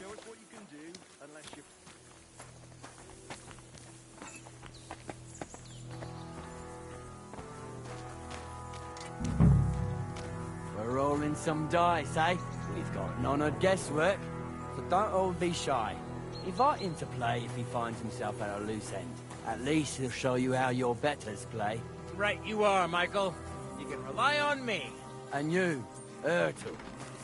Show us what you can do, unless you... We're rolling some dice, eh? We've got none of guesswork, so don't all be shy. Invite him to play if he finds himself at a loose end. At least he'll show you how your betters play. Right you are, Michael. You can rely on me. And you, Ertl,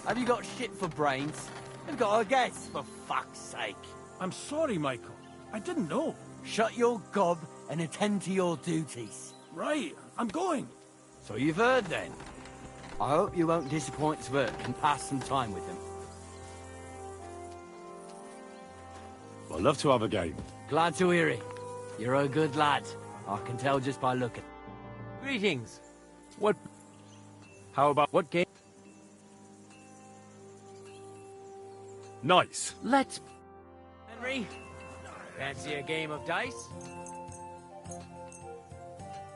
have you got shit for brains? You've got a guess, for fuck's sake. I'm sorry, Michael. I didn't know. Shut your gob and attend to your duties. Right, I'm going. So you've heard then. I hope you won't disappoint Svert and pass some time with him. I'd love to have a game. Glad to hear it. You're a good lad. I can tell just by looking. Greetings. How about What game? nice? Let's... Henry, fancy a game of dice?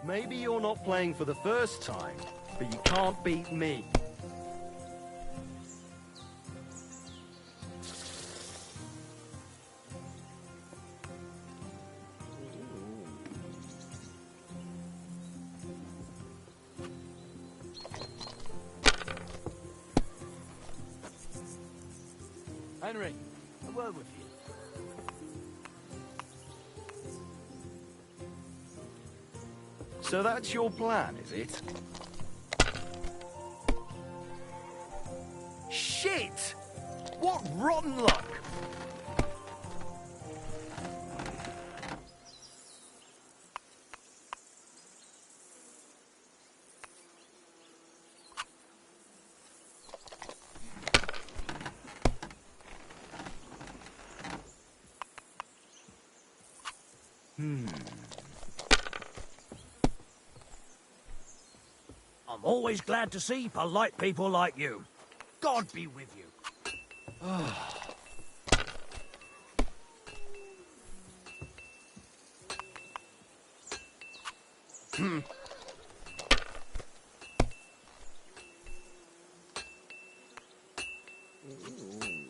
Maybe you're not playing for the first time, but you can't beat me. Henry, a word with you. So that's your plan, is it? Shit! What rotten luck! I'm always glad to see polite people like you. God be with you.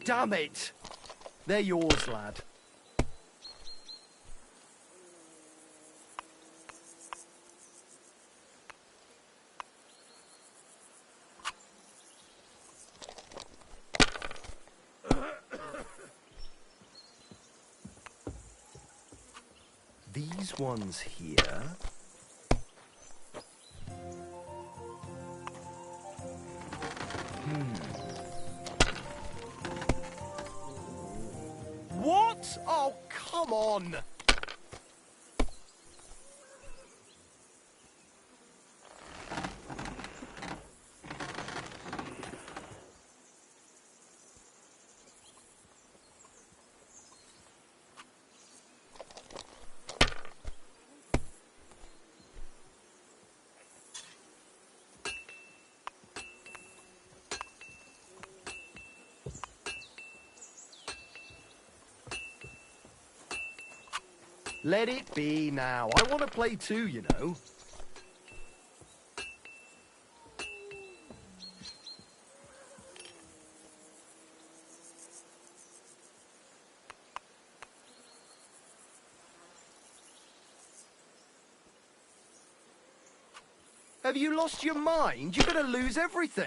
Damn it! They're yours, lad. These ones here... What? Oh, come on! Let it be now. I want to play too, you know. Have you lost your mind? You're going to lose everything.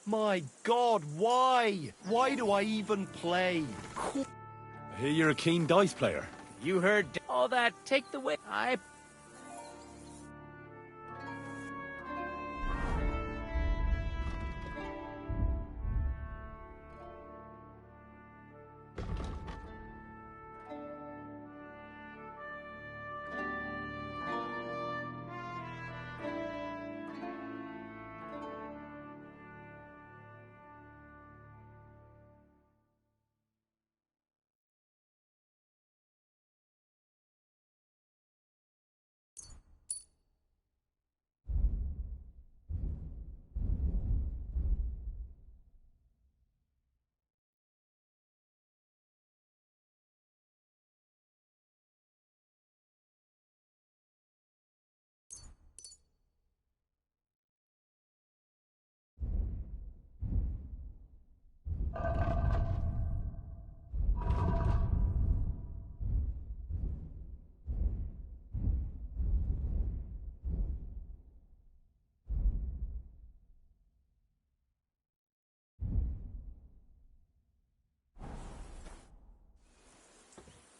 My God, why? Why do I even play? I hear you're a keen dice player. You heard all that. Take the win.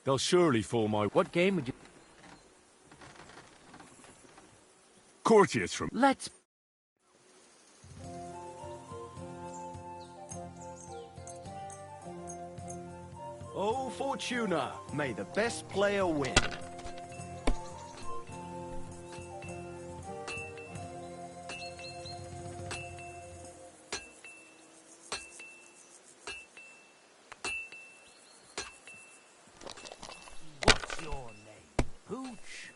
They'll surely fall my... What game would you... Courtiers from... Let's... Oh, Fortuna, may the best player win. What's your name? Pooch?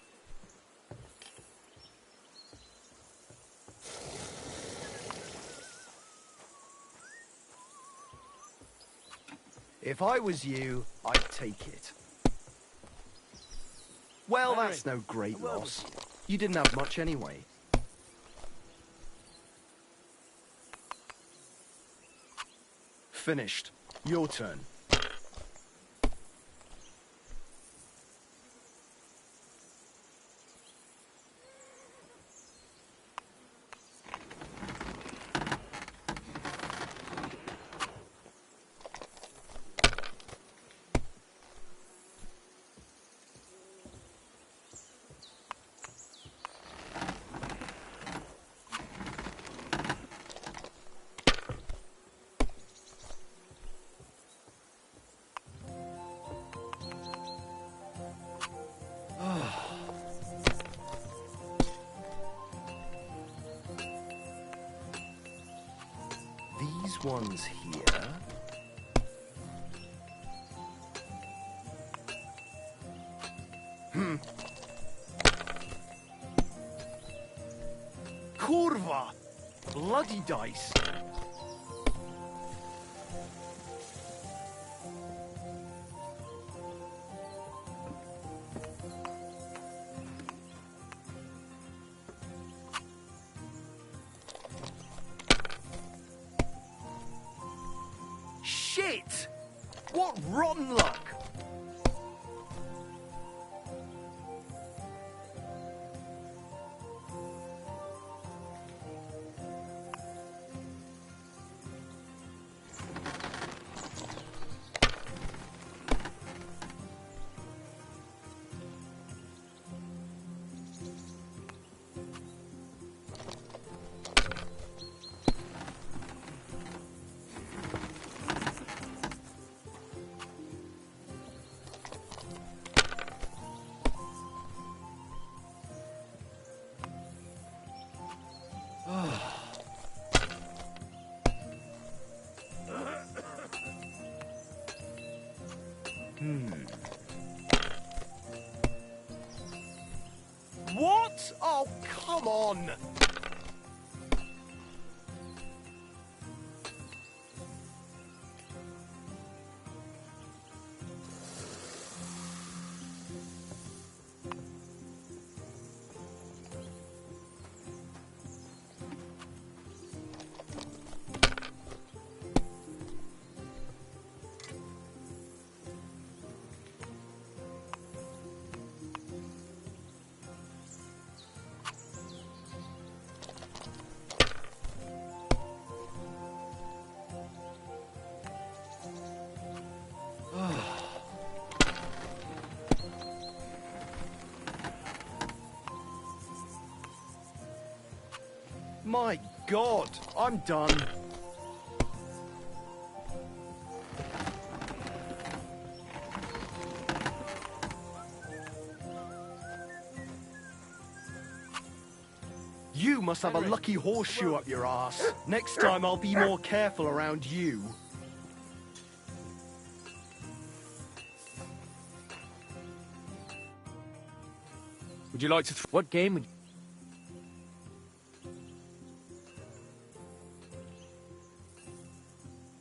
If I was you, I'd take it. Well, that's no great loss. You didn't have much anyway. Finished. Your turn. These ones here. Kurva! Bloody dice. Shit! What rotten luck! What? Oh, come on! My God, I'm done. You must have a lucky horseshoe up your ass. Next time I'll be more careful around you. Would you like to... What game would you...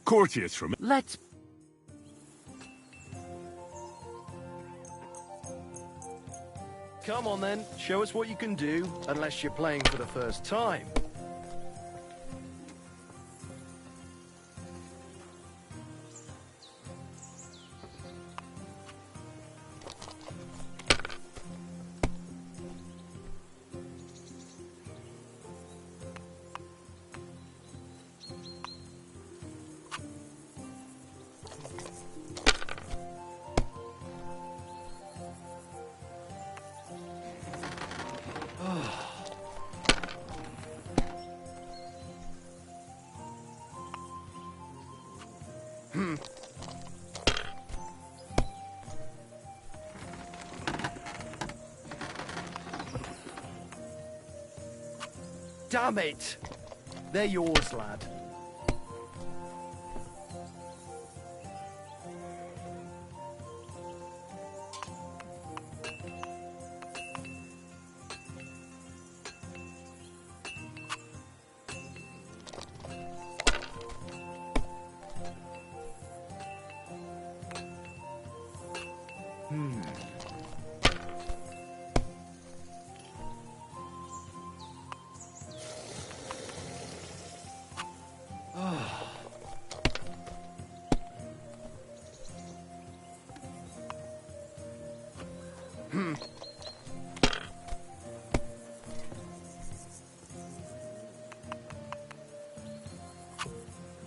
Courtiers from... Let's... Come on then, show us what you can do, unless you're playing for the first time. Damn it! They're yours, lad.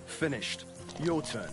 Finished. Your turn.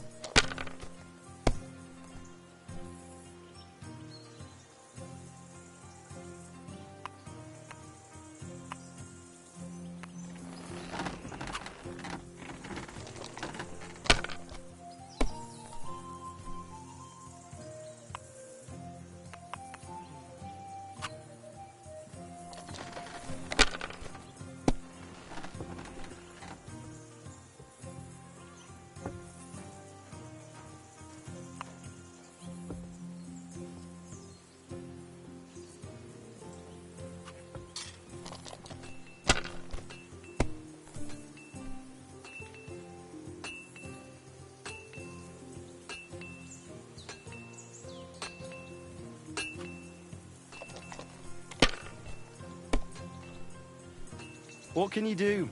What can you do?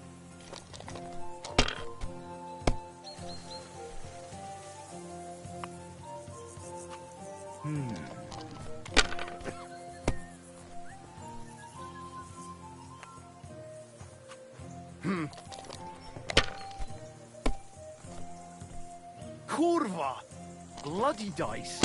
Kurva! Bloody dice.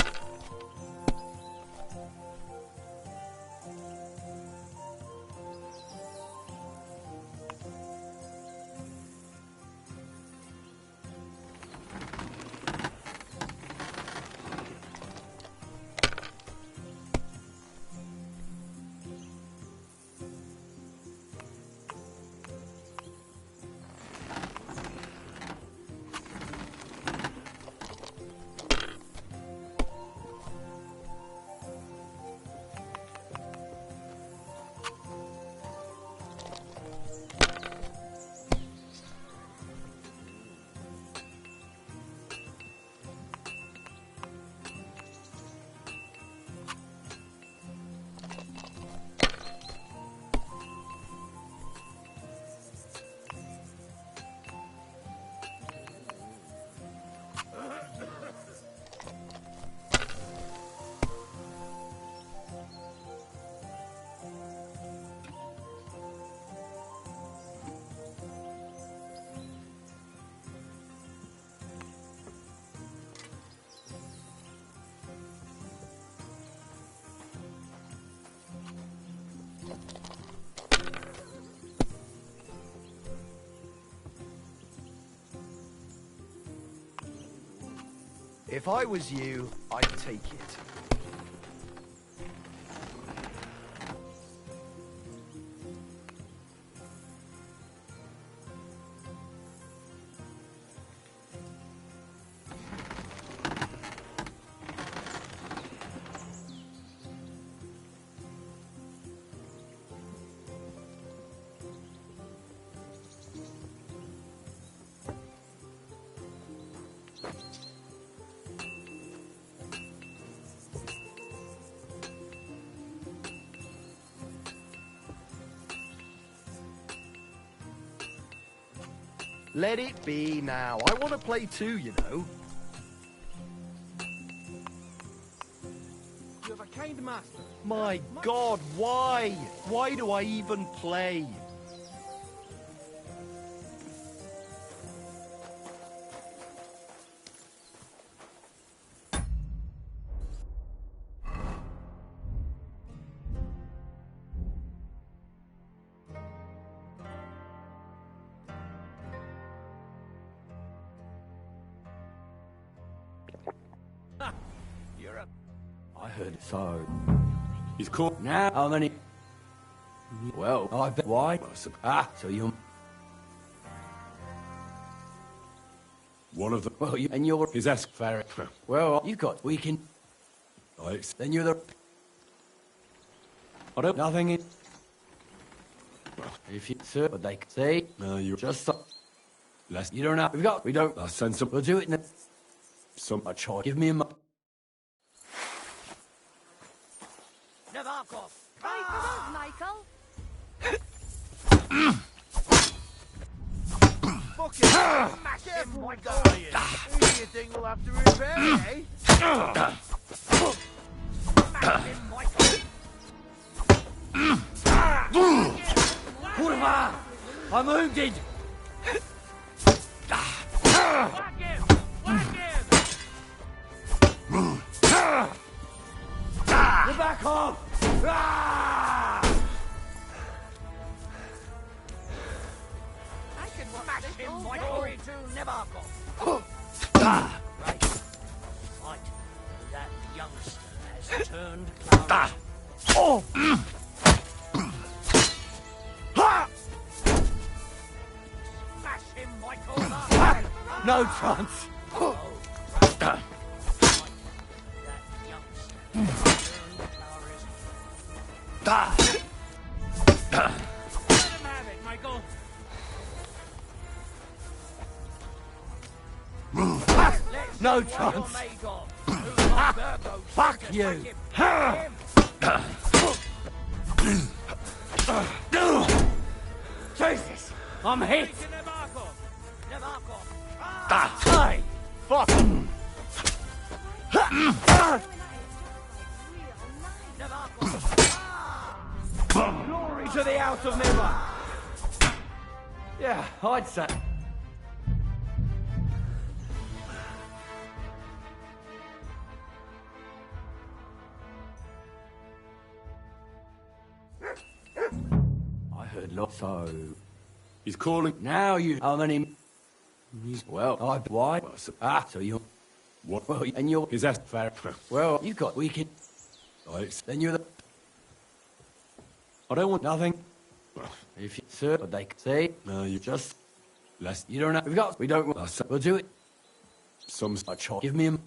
If I was you, I'd take it. Let it be now. I want to play too, you know. You have a kind master. My God, why? Why do I even play? heard so. He's caught. Now, how many? Well, I bet. Why? So you. One of them. Well, you and you're His ask. fair. Well, you got. We can. Then you're the. I don't. Nothing in. If you sir, but they can see. No, you Just. less. You don't know. We've got. We don't. I'll send some. We'll do it in a. Some. A try. Give me a. Navarkov! Michael. Fucking smash him, Michael! Who do you think will have to repair it, eh? Smash him, Michael! Kurva! I'm wounded! Whack him! Whack him! You're back off! I can smash him, Michael! Glory to Navarkov! Right. Right. That youngster has turned Clara. Smash him, Michael! No chance! That youngster has turned Clara's. Let him have it, Michael! No chance! Fuck you! Jesus! I'm hit! Hey! Fuck! Glory to the House of Never! Yeah, I'd say. I heard lots. So He's calling. now you. How many? Well, I. Why? So you. What? Well, and you're. His ask. Fair. Well, you got weekend. Then you're the. I don't want Nothing. If you, sir, but they can see. No, you Just. less. You don't know. We've got. We don't. We'll do it. Some. I try. Give me a.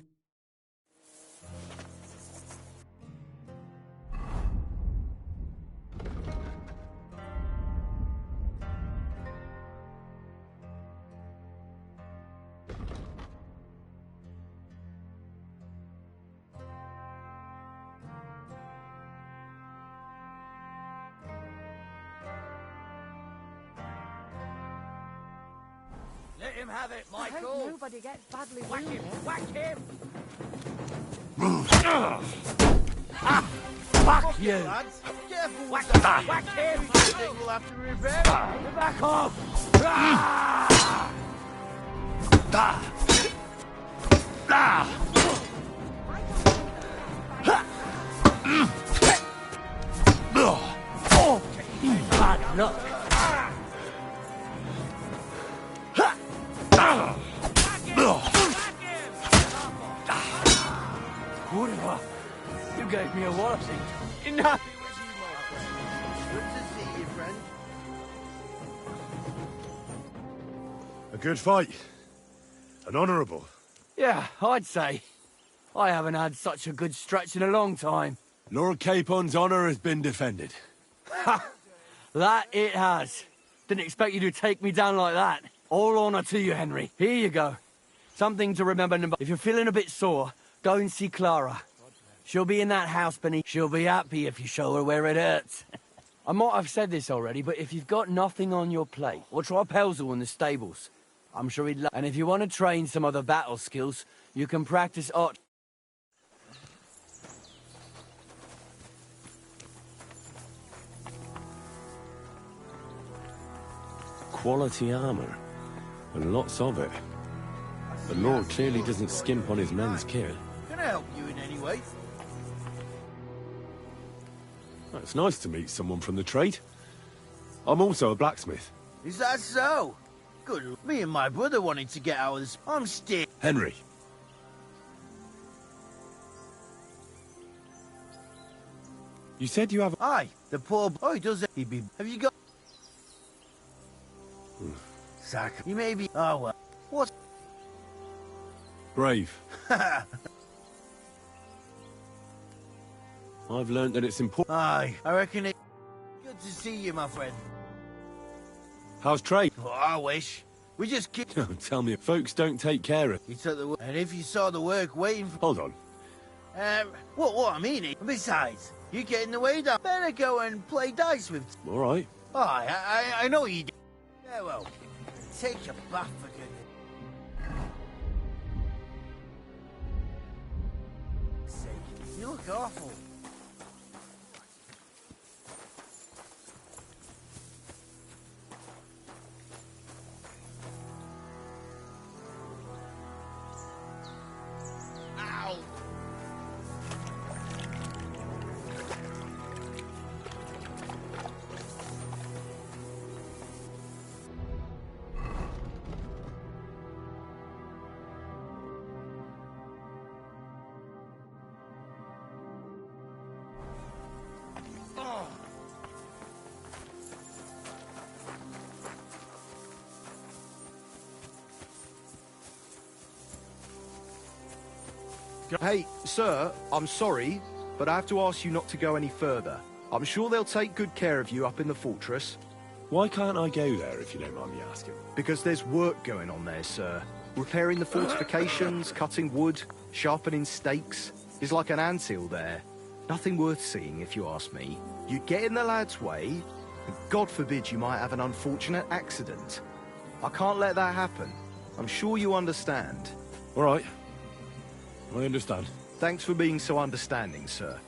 Let him have it, I hope Michael! nobody gets badly Whack him! wounded. Whack him! Fuck you! Lads, careful with that! Whack him! I think we'll have to repair it! Back off! Bad luck. Kurva, you gave me a walloping. Enough! Good to see you, friend. A good fight. An honourable. Yeah, I'd say. I haven't had such a good stretch in a long time. Lord Capon's honour has been defended. That it has. Didn't expect you to take me down like that. All honour to you, Henry. Here you go. Something to remember. If you're feeling a bit sore, go and see Clara. She'll be in that house beneath. She'll be happy if you show her where it hurts. I might have said this already, but if you've got nothing on your plate, or try Pelzel in the stables. I'm sure he'd love. And if you want to train some other battle skills, you can practice art. Quality armour. And lots of it. The Lord clearly doesn't skimp on his men's kit. Can I help you in any way? Well, it's nice to meet someone from the trade. I'm also a blacksmith. Is that so? Good. Me and my brother wanted to get out of this. I'm still. Henry. You said you have... Aye, the poor... Oh, he does it. He be... Have you got... Sack. He may be... Oh, well. What? Brave. I've learned that it's important... Aye, I reckon it... Good to see you, my friend. How's trade? Oh, I wish. We just keep... Tell me, folks don't take care of... He took the work... And if you saw the work waiting for... Hold on. What I mean is... Besides, you get in the way, down. Better go and play dice with... All right. Aye, I know you do. Yeah, well, take your bath for goodness. Sake, you look awful. Ow! Hey, sir, I'm sorry, but I have to ask you not to go any further. I'm sure they'll take good care of you up in the fortress. Why can't I go there, if you don't mind me asking? Because there's work going on there, sir. Repairing the fortifications, cutting wood, sharpening stakes. There's like an anthill there. Nothing worth seeing, if you ask me. You get in the lad's way, and God forbid you might have an unfortunate accident. I can't let that happen. I'm sure you understand. All right. I understand. Thanks for being so understanding, sir.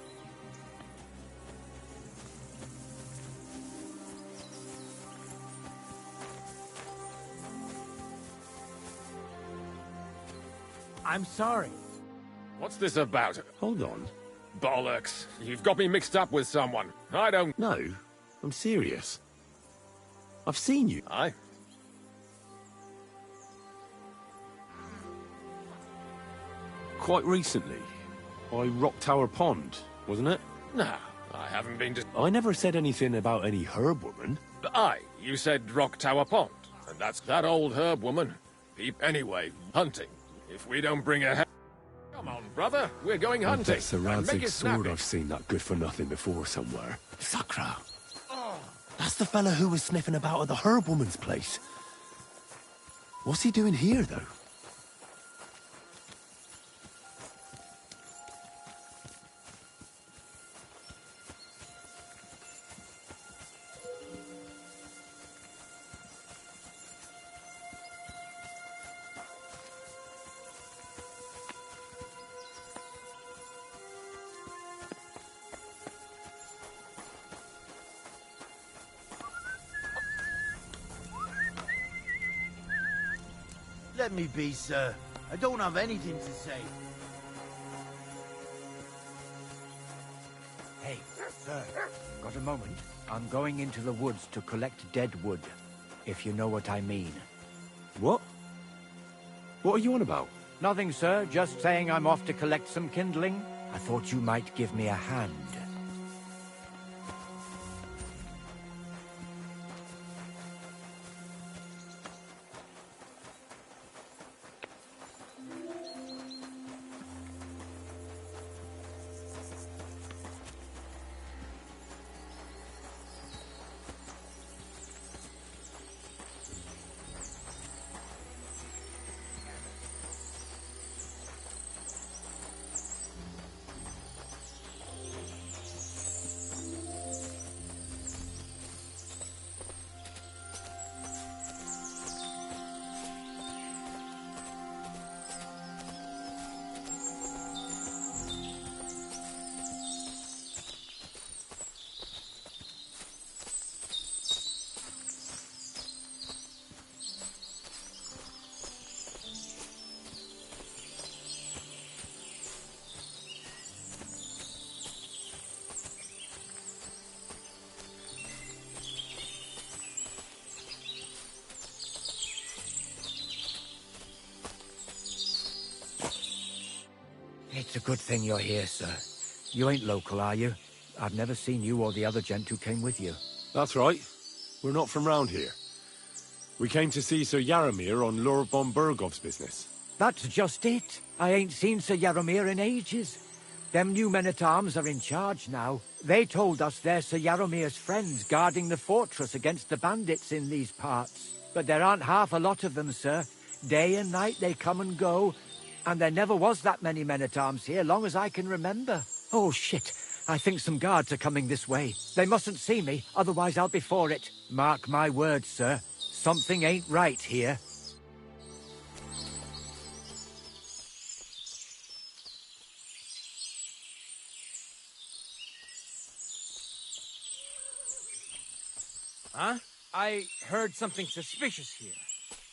I'm sorry. What's this about? Hold on. Bollocks. You've got me mixed up with someone. I don't... No, I'm serious. I've seen you. Aye. Quite recently. By Rock Tower Pond, wasn't it? No, I haven't been to... I never said anything about any herb woman. Aye, you said Rock Tower Pond. And that's that old herb woman. Anyway, hunting. If we don't bring her... Come on, brother. We're going hunting. That's a And make rancid it sword snappy. I've seen that good for nothing before somewhere. Sakra. That's the fella who was sniffing about at the herb woman's place. What's he doing here, though? Let me be, sir. I don't have anything to say. Hey, sir, got a moment? I'm going into the woods to collect dead wood, if you know what I mean. What? What are you on about? Nothing, sir. Just saying I'm off to collect some kindling. I thought you might give me a hand. It's a good thing you're here, sir. You ain't local, are you? I've never seen you or the other gent who came with you. That's right. We're not from round here. We came to see Sir Yaramir on Lord von Bergov's business. That's just it. I ain't seen Sir Yaramir in ages. Them new men-at-arms are in charge now. They told us they're Sir Yaramir's friends guarding the fortress against the bandits in these parts. But there aren't half a lot of them, sir. Day and night they come and go, and there never was that many men-at-arms here, long as I can remember. Oh, shit. I think some guards are coming this way. They mustn't see me, otherwise I'll be for it. Mark my words, sir. Something ain't right here. Huh? I heard something suspicious here.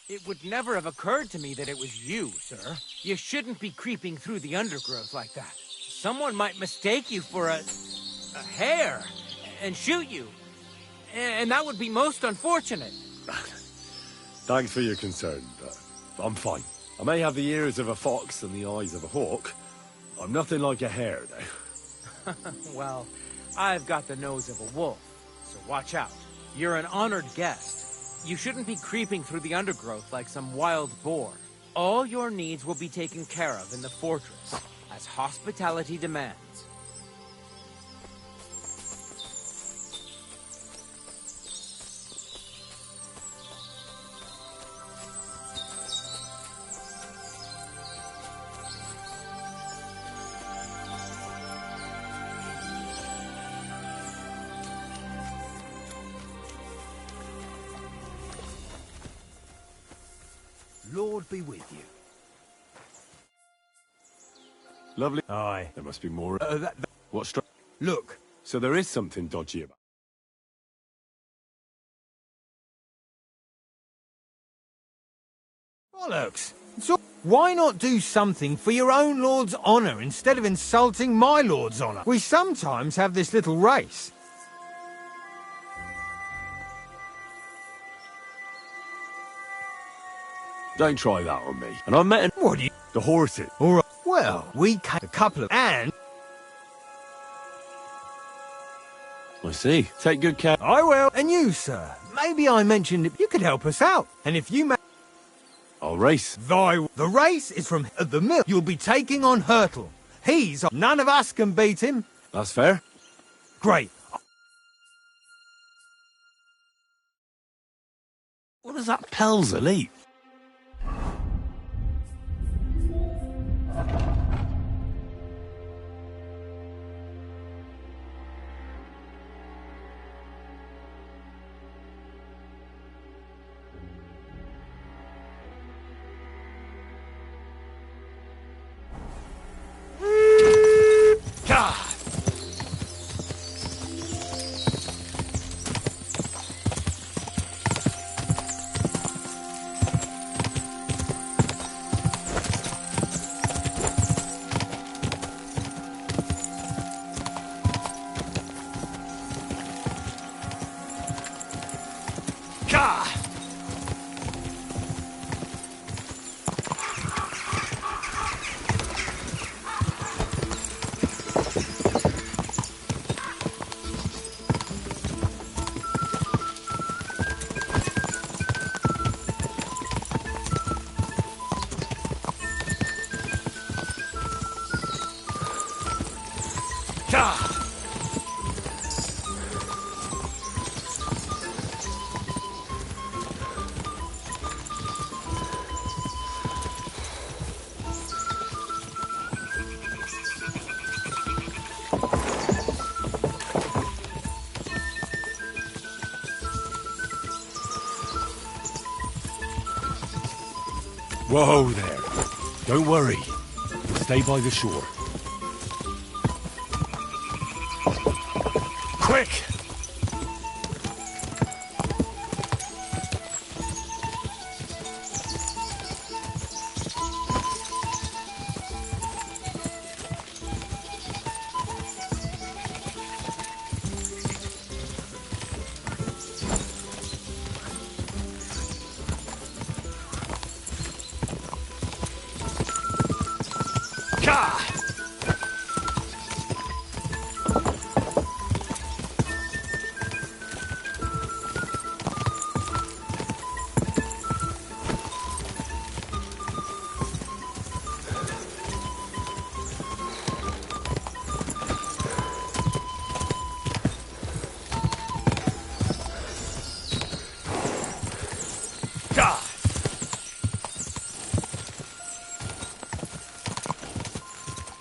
It would never have occurred to me that it was you, sir. You shouldn't be creeping through the undergrowth like that. Someone might mistake you for a hare and shoot you. And that would be most unfortunate. Thanks for your concern, but I'm fine. I may have the ears of a fox and the eyes of a hawk. I'm nothing like a hare, though. Well, I've got the nose of a wolf, so watch out. You're an honored guest. You shouldn't be creeping through the undergrowth like some wild boar. All your needs will be taken care of in the fortress, as hospitality demands. Lord be with you. Lovely. Aye. There must be more. What struck? Look. So there is something dodgy about. Bollocks. So why not do something for your own lord's honour instead of insulting my lord's honour? We sometimes have this little race. Don't try that on me. And I met What do you... the horses. All right. Well, we came a couple of... And... I see. Take good care. I will. And you, sir. Maybe I mentioned it. You could help us out. And if you... I'll race. The race is from the mill. You'll be taking on Hurtle. He's... None of us can beat him. That's fair. Great. What does that Pelzer eat? Whoa there. Don't worry. Stay by the shore. Quick!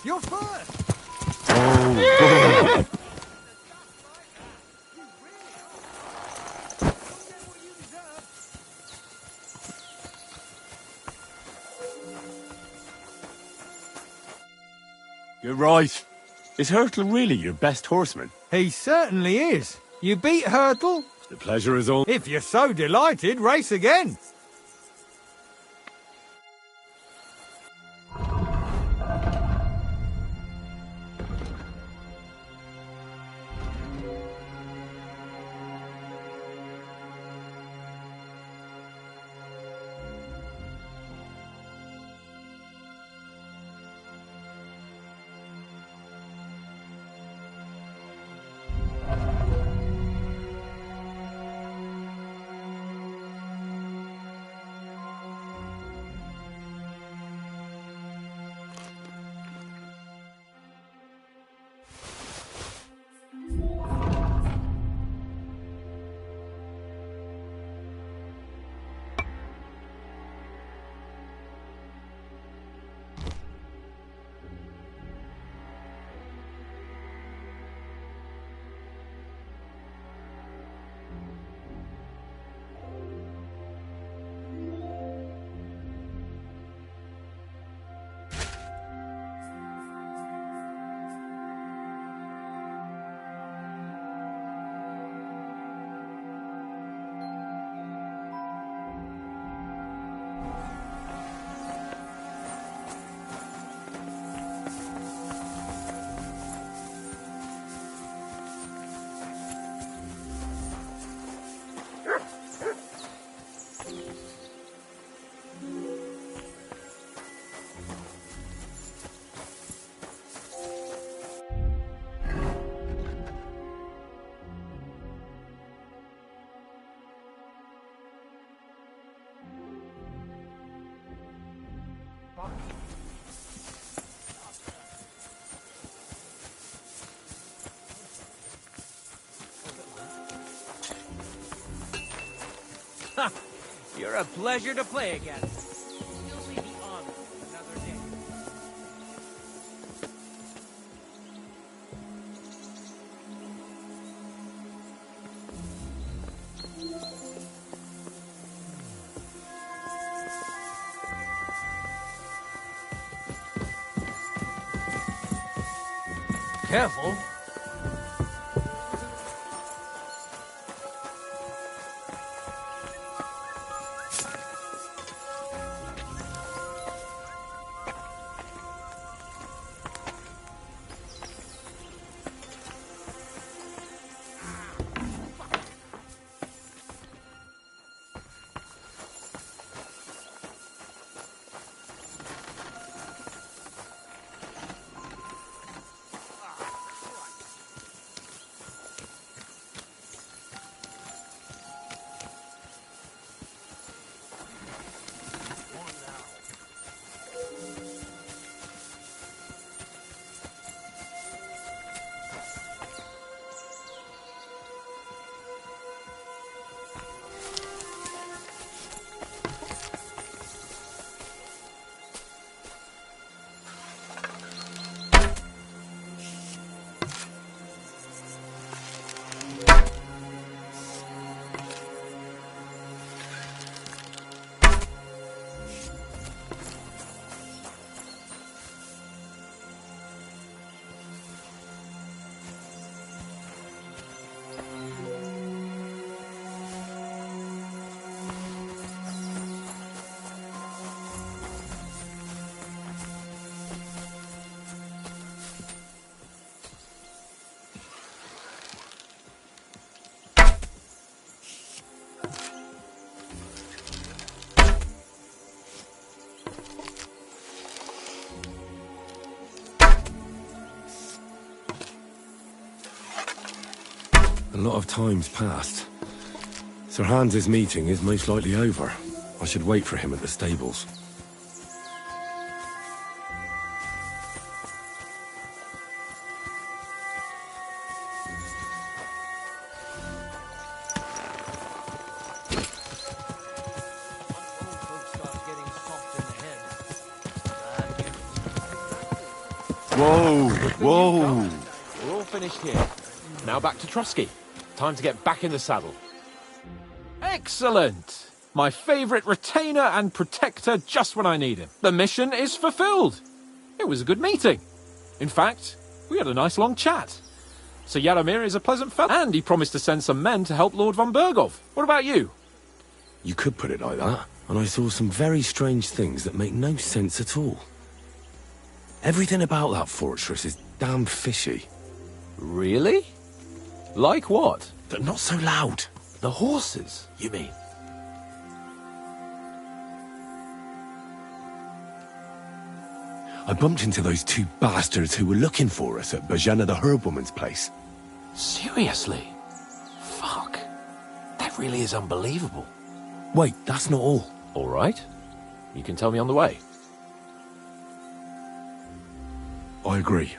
You're first! Oh, you're right. Is Hurtle really your best horseman? He certainly is. You beat Hurtle? The pleasure is all. If you're so delighted, race again. You're a pleasure to play against. You'll see the honor another day. Careful. A lot of time's passed. Sir Hans's meeting is most likely over. I should wait for him at the stables. Whoa, whoa. We're all finished here. Now back to Trusky. Time to get back in the saddle. Excellent! My favourite retainer and protector just when I need him. The mission is fulfilled. It was a good meeting. In fact, we had a nice long chat. Sir Yaromir is a pleasant fellow, and he promised to send some men to help Lord von Bergov. What about you? You could put it like that. And I saw some very strange things that make no sense at all. Everything about that fortress is damn fishy. Really? Like what? But not so loud. The horses, you mean? I bumped into those two bastards who were looking for us at Bajana the Herbwoman's place. Seriously? Fuck. That really is unbelievable. Wait, that's not all. All right. You can tell me on the way. I agree.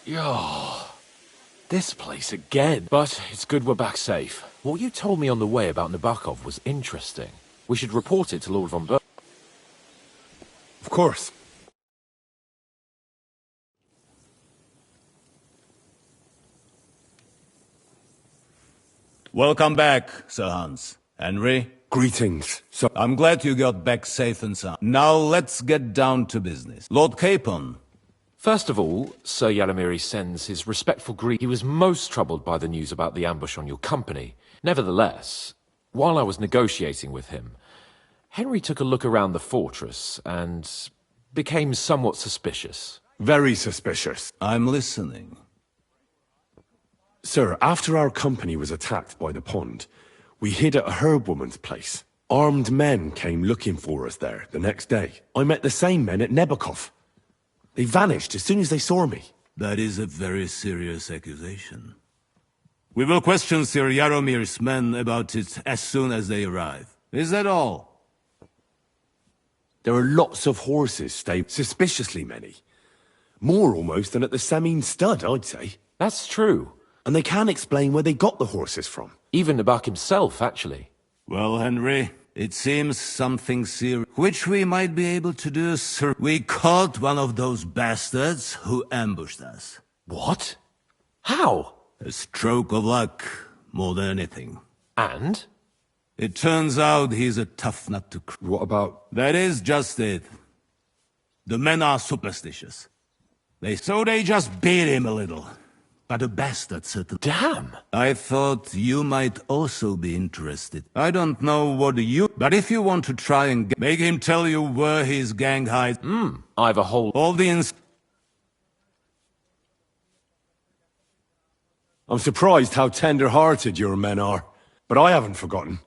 Yo, this place again. But it's good we're back safe. What you told me on the way about Nabokov was interesting. We should report it to Lord von Berg. Of course. Welcome back, Sir Hans. Henry? Greetings. So, I'm glad you got back safe and sound. Now let's get down to business. Lord Capon. First of all, Sir Yaromir sends his respectful greeting. He was most troubled by the news about the ambush on your company. Nevertheless, while I was negotiating with him, Henry took a look around the fortress and became somewhat suspicious. very suspicious. I'm listening. Sir, after our company was attacked by the pond, we hid at a herbwoman's place. Armed men came looking for us there the next day. I met the same men at Nebokov. They vanished as soon as they saw me. That is a very serious accusation. We will question Sir Yaromir's men about it as soon as they arrive. Is that all? There are lots of horses stayed, suspiciously many. More almost than at the Semine stud, I'd say. That's true. And they can't explain where they got the horses from. Even Nabok himself, actually. Well, Henry, it seems something serious, which we might be able to do, sir. We caught one of those bastards who ambushed us. What? How? A stroke of luck, more than anything. And? It turns out he's a tough nut to crack. What about... That is just it. The men are superstitious. So they just beat him a little. But a bastard certainly. Damn! I thought you might also be interested. I don't know what you... But if you want to try and make him tell you where his gang hides... I've a whole... All the I'm surprised how tender-hearted your men are. But I haven't forgotten.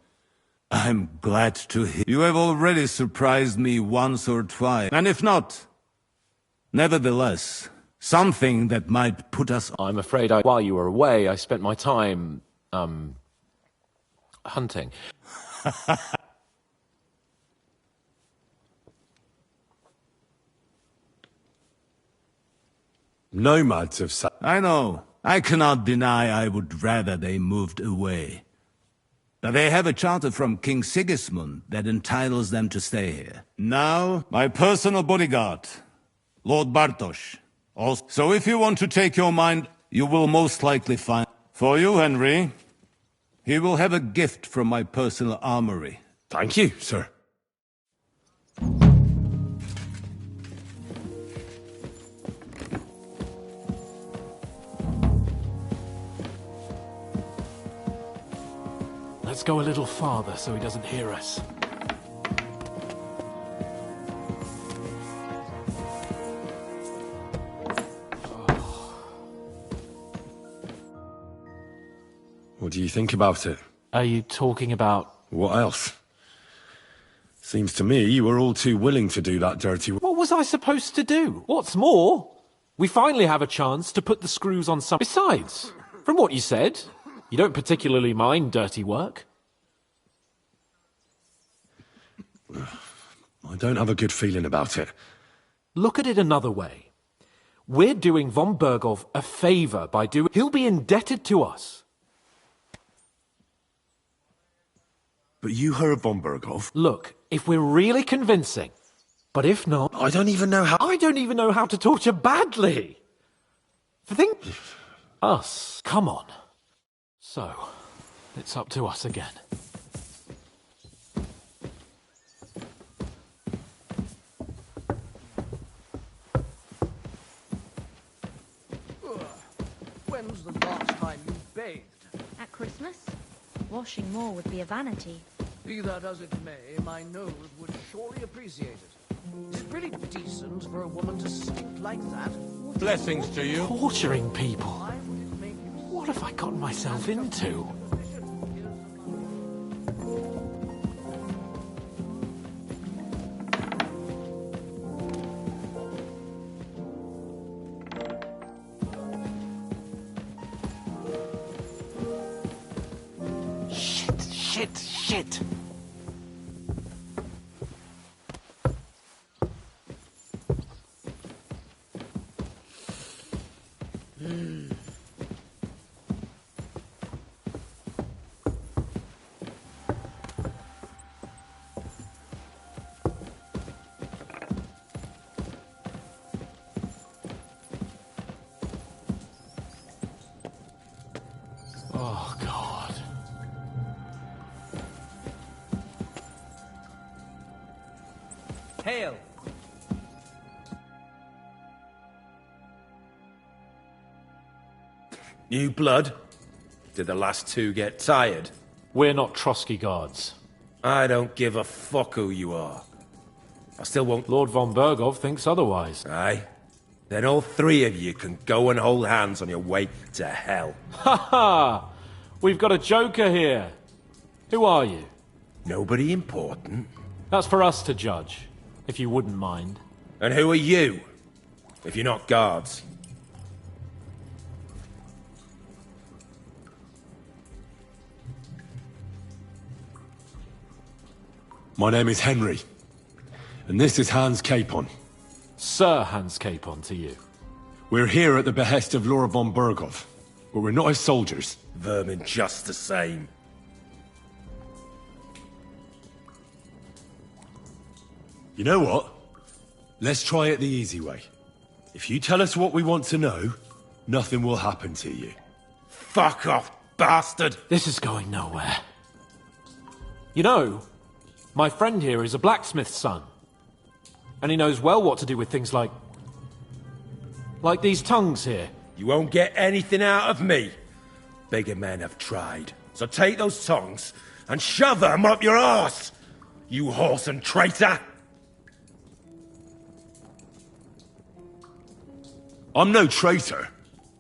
I'm glad to hear. You have already surprised me once or twice. And if not... Nevertheless, something that might put us... I'm afraid while you were away, I spent my time, hunting. Nomads have said... I know. I cannot deny I would rather they moved away. But they have a charter from King Sigismund that entitles them to stay here. Now, my personal bodyguard, Lord Bartosz. Also, so if you want to take your mind, you will most likely find... For you, Henry, he will have a gift from my personal armory. Thank you, sir. Let's go a little farther so he doesn't hear us. What do you think about it? Are you talking about... What else? Seems to me you were all too willing to do that dirty work. What was I supposed to do? What's more, we finally have a chance to put the screws on some... Besides, from what you said, you don't particularly mind dirty work. I don't have a good feeling about it. Look at it another way. We're doing von Berghoff a favour by doing... He'll be indebted to us. But you heard von Berghoff. Look, if we're really convincing, but if not... I don't even know how... I don't even know how to torture badly. Think... Us. Come on. So, it's up to us again. When's the last time you bathed? At Christmas? Washing more would be a vanity. Be that as it may, my nose would surely appreciate it. Is it really decent for a woman to stink like that? Blessings to you. Torturing people. Why would it make you What have I gotten myself into? Shit! Oh, God. Hail! New blood? Did the last two get tired? We're not Trotsky guards. I don't give a fuck who you are. I still won't... Lord von Berghoff thinks otherwise. Aye? Then all three of you can go and hold hands on your way to hell. Ha ha! We've got a joker here. Who are you? Nobody important. That's for us to judge, if you wouldn't mind. And who are you? If you're not guards. My name is Henry. And this is Hans Capon. Sir Hans Capon to you. We're here at the behest of Laura von Berghoff, but we're not his soldiers. Vermin just the same. You know what? Let's try it the easy way. If you tell us what we want to know, nothing will happen to you. Fuck off, bastard! This is going nowhere. You know, my friend here is a blacksmith's son. And he knows well what to do with things like these tongues here. You won't get anything out of me. Bigger men have tried. So take those tongs and shove them up your arse, you horse and traitor! I'm no traitor.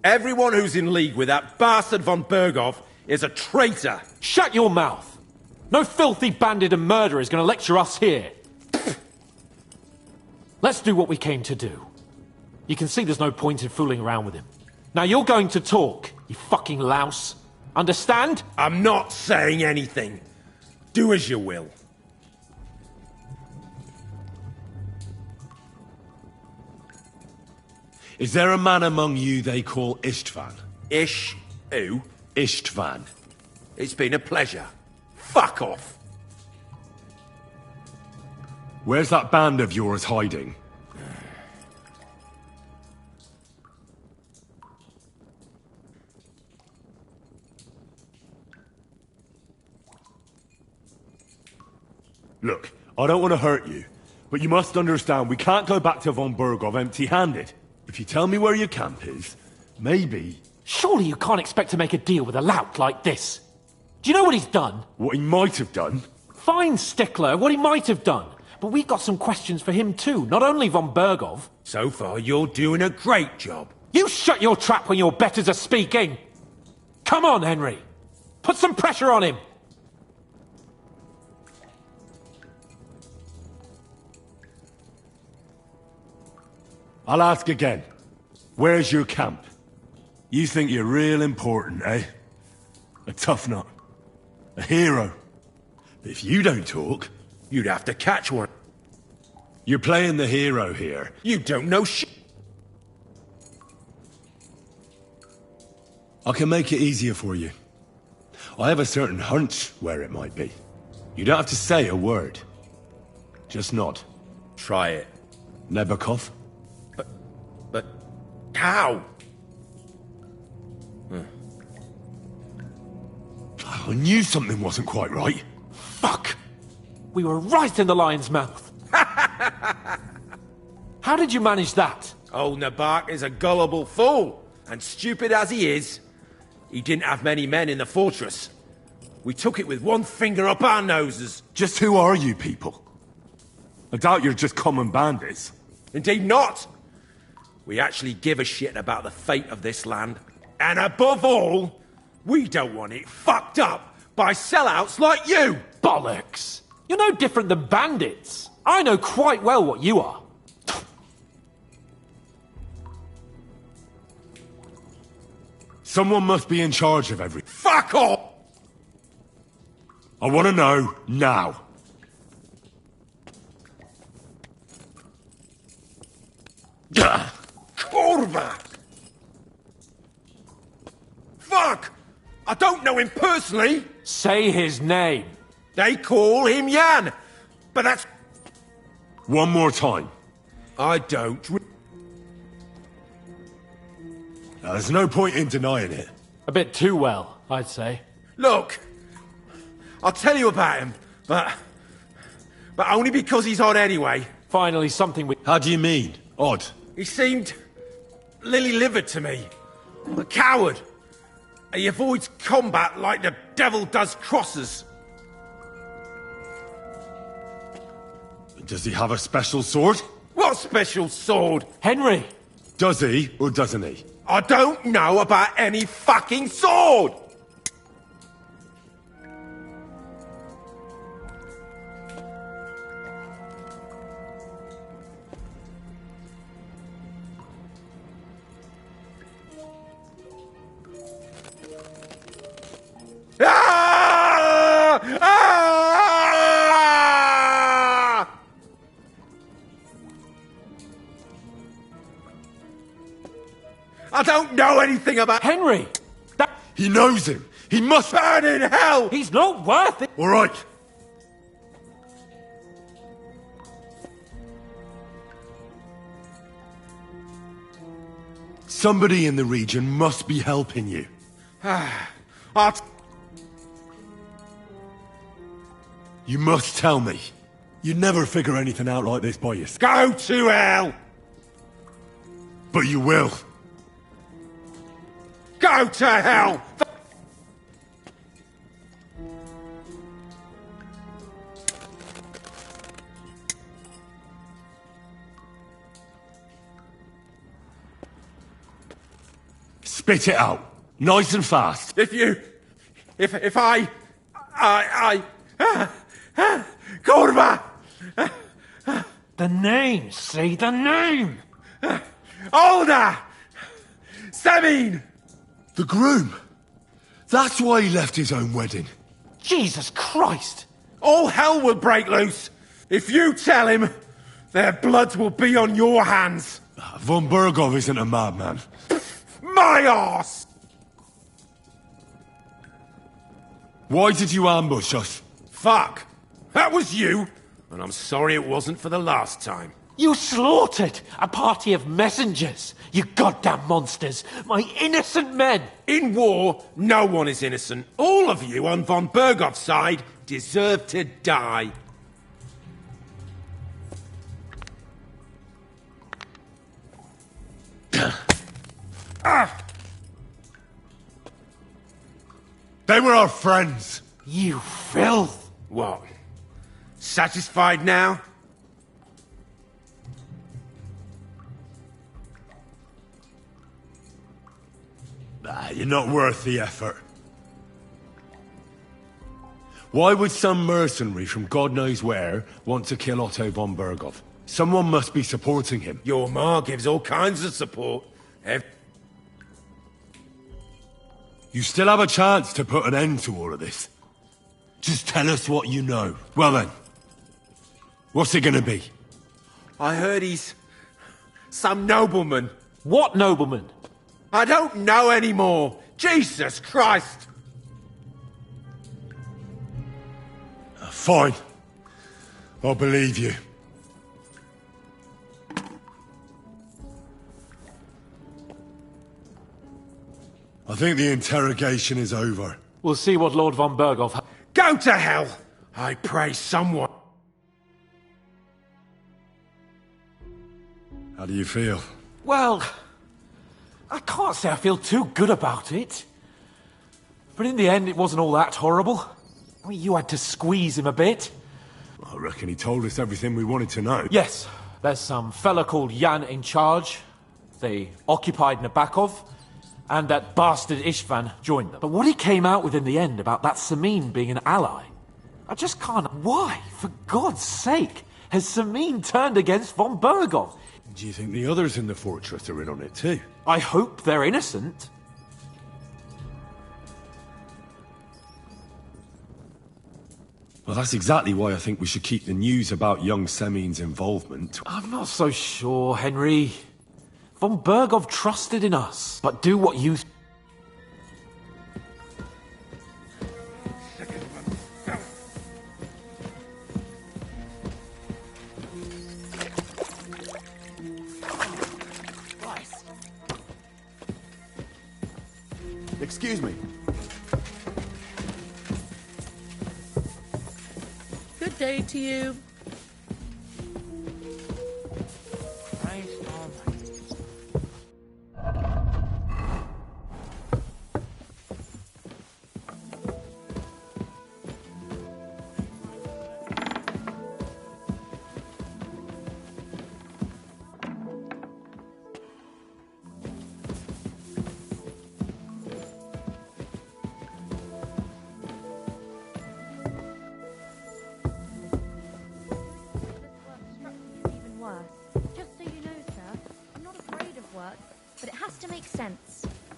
Everyone who's in league with that bastard von Berghoff is a traitor! Shut your mouth! No filthy bandit and murderer is going to lecture us here. Let's do what we came to do. You can see there's no point in fooling around with him. Now you're going to talk, you fucking louse. Understand? I'm not saying anything. Do as you will. Is there a man among you they call Istvan? Ish who? Istvan. It's been a pleasure. Fuck off. Where's that band of yours hiding? Look, I don't want to hurt you, but you must understand we can't go back to von Berghoff empty-handed. If you tell me where your camp is, maybe... Surely you can't expect to make a deal with a lout like this. Do you know what he's done? What he might have done? Fine, Stickler, what he might have done. But we've got some questions for him too, not only von Berghoff. So far, you're doing a great job. You shut your trap when your betters are speaking! Come on, Henry! Put some pressure on him! I'll ask again. Where's your camp? You think you're real important, eh? A tough nut. A hero. But if you don't talk... You'd have to catch one. You're playing the hero here. You don't know shit. I can make it easier for you. I have a certain hunch where it might be. You don't have to say a word. Just nod. Try it. Nebakov? But how? I knew something wasn't quite right. Fuck! We were right in the lion's mouth. How did you manage that? Old Nabak is a gullible fool, and stupid as he is, he didn't have many men in the fortress. We took it with one finger up our noses. Just who are you people? I doubt you're just common bandits. Indeed not. We actually give a shit about the fate of this land. And above all, we don't want it fucked up by sellouts like you! Bollocks! You're no different than bandits. I know quite well what you are. Someone must be in charge of everything. Fuck off! I want to know now. Korva! Fuck! I don't know him personally. Say his name. They call him Jan, but that's... One more time. I don't... There's no point in denying it. A bit too well, I'd say. Look, I'll tell you about him, but only because he's odd anyway. Finally, something we... How do you mean, odd? He seemed lily-livered to me. A coward. He avoids combat like the devil does crosses. Does he have a special sword? What special sword? Henry! Does he, or doesn't he? I don't know about any fucking sword! Ah! Ah! I don't know anything about Henry! He knows him! He must burn in hell! He's not worth it! All right. Somebody in the region must be helping you. You must tell me. You'd never figure anything out like this by yourself. Go to hell! But you will. Go to hell! Spit it out. Nice and fast. If I... Korva! The name, say the name! Olda! Sabine! The groom. That's why he left his own wedding. Jesus Christ! All hell will break loose. If you tell him, their blood will be on your hands. Von Burgov isn't a madman. My arse! Why did you ambush us? Fuck! That was you! And I'm sorry it wasn't for the last time. You slaughtered a party of messengers! You goddamn monsters! My innocent men! In war, no one is innocent. All of you on von Burgov's side deserve to die. They were our friends. You filth! What? Satisfied now? You're not worth the effort. Why would some mercenary from God knows where want to kill Otto von Burgov? Someone must be supporting him. Your ma gives all kinds of support. You still have a chance to put an end to all of this. Just tell us what you know. Well then, what's it gonna be? I heard he's... some nobleman. What nobleman? I don't know anymore. Jesus Christ! Fine. I'll believe you. I think the interrogation is over. We'll see what Lord von Berghoff... Go to hell! I pray someone... How do you feel? Well, I can't say I feel too good about it. But in the end, it wasn't all that horrible. I mean, you had to squeeze him a bit. I reckon he told us everything we wanted to know. Yes, there's some fella called Jan in charge. They occupied Nabokov, and that bastard Istvan joined them. But what he came out with in the end about that Samin being an ally, I just can't... Why, for God's sake, has Samin turned against von Berghoff? Do you think the others in the fortress are in on it too? I hope they're innocent. Well, that's exactly why I think we should keep the news about young Semin's involvement. I'm not so sure, Henry. Von Berghoff trusted in us. But do what you... Excuse me. Good day to you.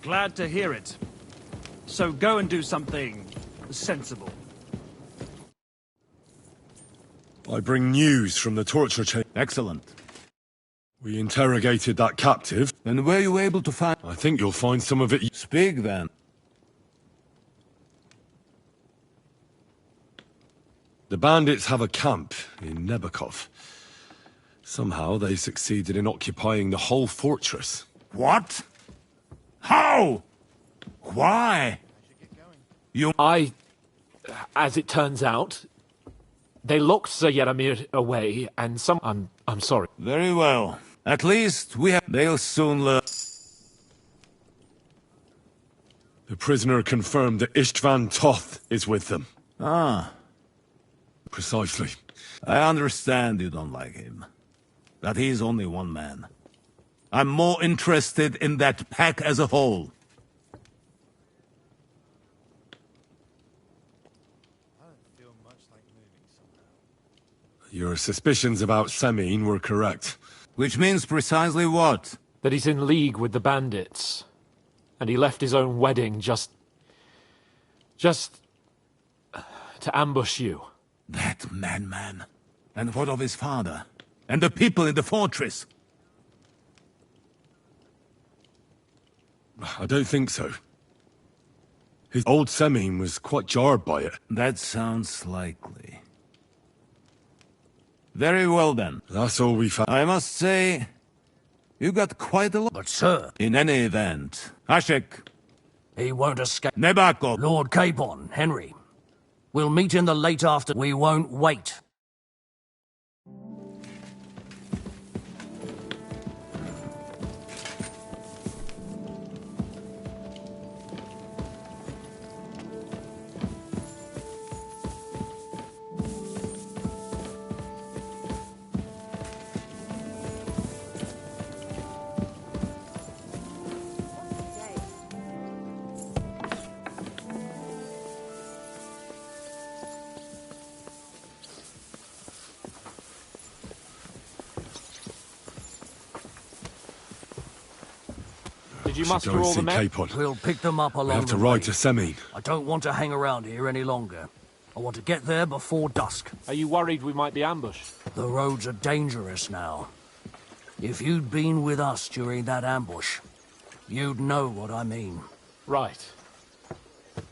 Glad to hear it. So go and do something sensible. I bring news from the torture chamber. Excellent. We interrogated that captive. And were you able to find... I think you'll find some of it... Speak, then. The bandits have a camp in Nabokov. Somehow they succeeded in occupying the whole fortress. What? How? Why? As it turns out, they locked Sir Yaromir away, and I'm sorry. Very well. At least we have... They'll soon learn... The prisoner confirmed that Istvan Toth is with them. Ah. Precisely. I understand you don't like him. That he's only one man. I'm more interested in that pack as a whole. Your suspicions about Semin were correct. Which means precisely what? That he's in league with the bandits. And he left his own wedding just to ambush you. That madman. And what of his father? And the people in the fortress? I don't think so. His old Semin was quite jarred by it. That sounds likely. Very well, then. That's all we found. I must say, you got quite a lot. But, sir... In any event, Ashek... He won't escape. Nabokov. Lord Capon, Henry. We'll meet in the late after... We won't wait. Did you muster all the men? We'll pick them up along the way. We have to ride to Semin. I don't want to hang around here any longer. I want to get there before dusk. Are you worried we might be ambushed? The roads are dangerous now. If you'd been with us during that ambush, you'd know what I mean. Right.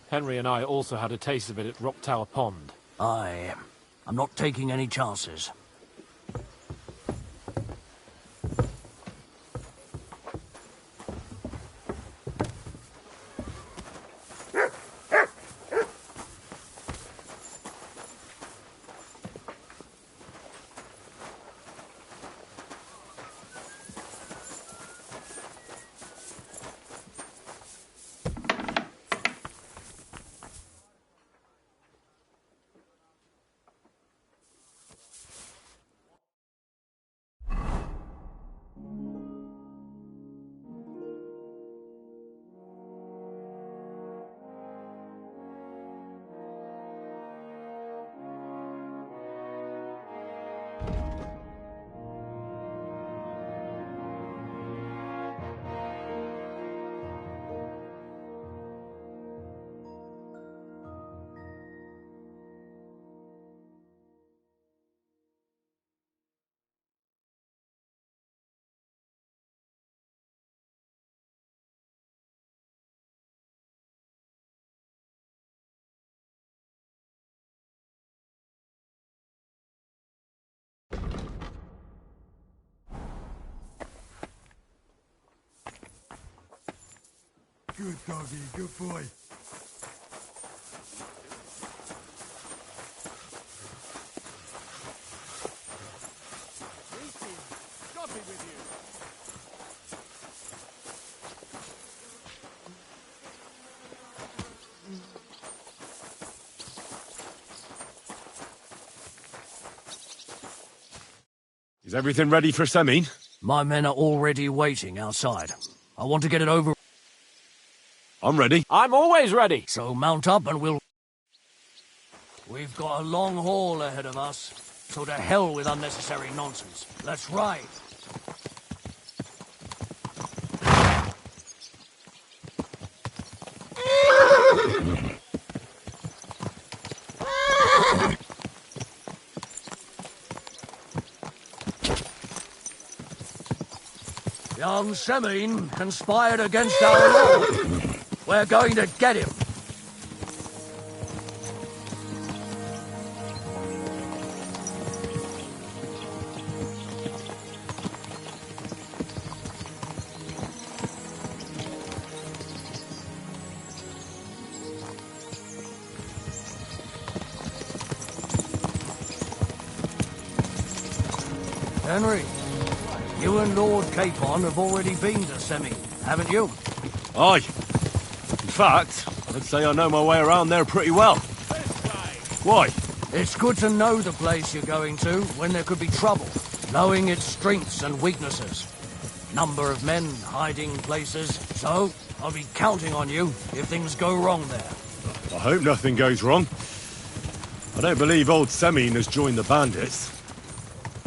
Henry and I also had a taste of it at Rock Tower Pond. I'm not taking any chances. Good doggy, good boy. God be with you. Is everything ready for Semin? My men are already waiting outside. I want to get it over. I'm ready. I'm always ready. So mount up and We've got a long haul ahead of us, so to hell with unnecessary nonsense. Let's ride. Young Semin conspired against our lord. We're going to get him. Henry, you and Lord Capon have already been to Semin, haven't you? Aye. In fact, I'd say I know my way around there pretty well. Why? It's good to know the place you're going to when there could be trouble, knowing its strengths and weaknesses. Number of men, hiding places, so I'll be counting on you if things go wrong there. I hope nothing goes wrong. I don't believe old Semin has joined the bandits.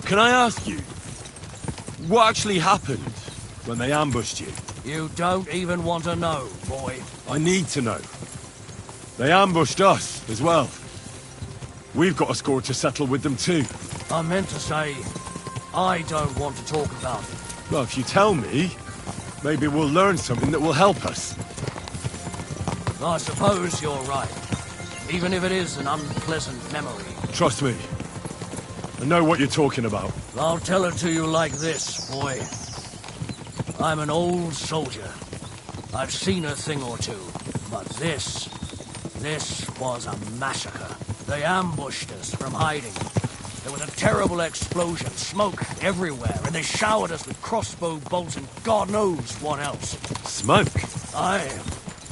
Can I ask you, what actually happened when they ambushed you? You don't even want to know, boy. I need to know. They ambushed us as well. We've got a score to settle with them too. I meant to say, I don't want to talk about it. Well, if you tell me, maybe we'll learn something that will help us. I suppose you're right. Even if it is an unpleasant memory. Trust me. I know what you're talking about. I'll tell it to you like this, boy. I'm an old soldier. I've seen a thing or two. But this was a massacre. They ambushed us from hiding. There was a terrible explosion, smoke everywhere, and they showered us with crossbow bolts and God knows what else. Smoke? I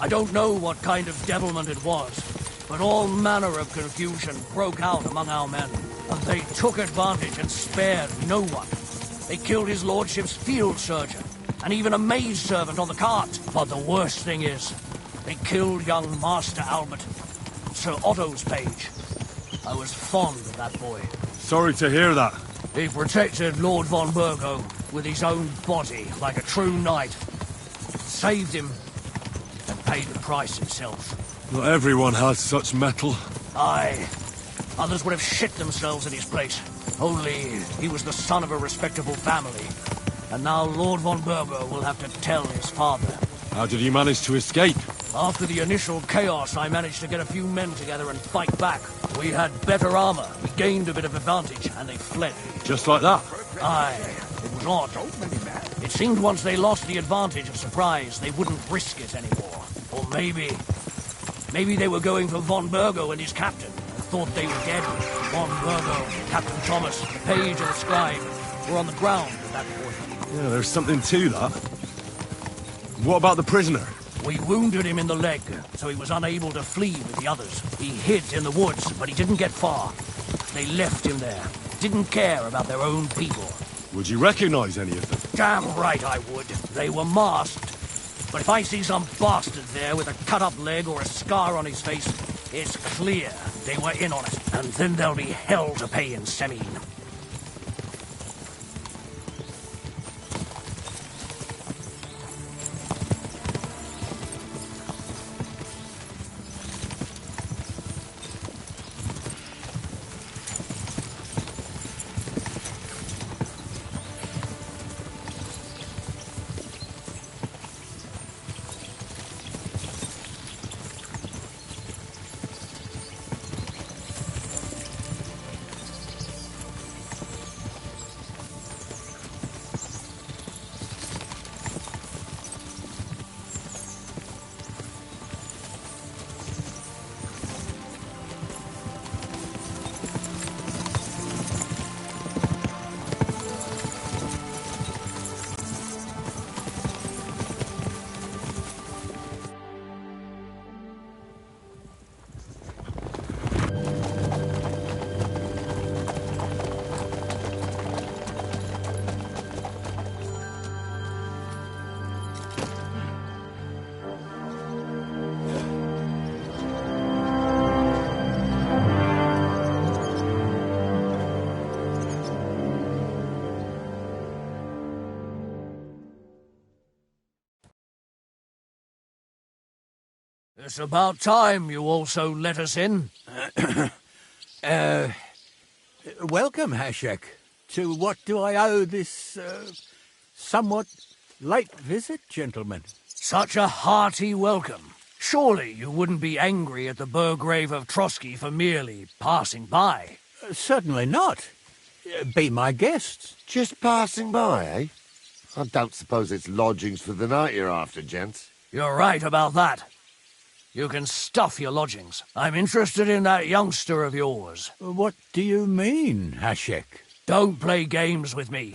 don't know what kind of devilment it was, but all manner of confusion broke out among our men, and they took advantage and spared no one. They killed his lordship's field surgeon, and even a maidservant on the cart. But the worst thing is, they killed young Master Albert, Sir Otto's page. I was fond of that boy. Sorry to hear that. He protected Lord von Burgo with his own body like a true knight. Saved him, and paid the price himself. Not everyone has such mettle. Aye. Others would have shit themselves in his place. Only he was the son of a respectable family. And now Lord von Burgo will have to tell his father. How did he manage to escape? After the initial chaos, I managed to get a few men together and fight back. We had better armor, we gained a bit of advantage, and they fled. Just like that? Aye, it was odd. It seemed once they lost the advantage of surprise, they wouldn't risk it anymore. Or maybe they were going for von Burgo and his captain, and thought they were dead. Von Burgo, Captain Thomas, the page and the scribe were on the ground at that point. Yeah, there's something to that. What about the prisoner? We wounded him in the leg, so he was unable to flee with the others. He hid in the woods, but he didn't get far. They left him there. Didn't care about their own people. Would you recognize any of them? Damn right I would. They were masked. But if I see some bastard there with a cut-up leg or a scar on his face, it's clear they were in on it. And then there'll be hell to pay in Semine. It's about time you also let us in. Welcome, Hashek. To what do I owe this, somewhat late visit, gentlemen? Such a hearty welcome. Surely you wouldn't be angry at the Burgrave of Trotsky for merely passing by? Certainly not. Be my guests. Just passing by, eh? I don't suppose it's lodgings for the night you're after, gents. You're right about that. You can stuff your lodgings. I'm interested in that youngster of yours. What do you mean, Hashek? Don't play games with me.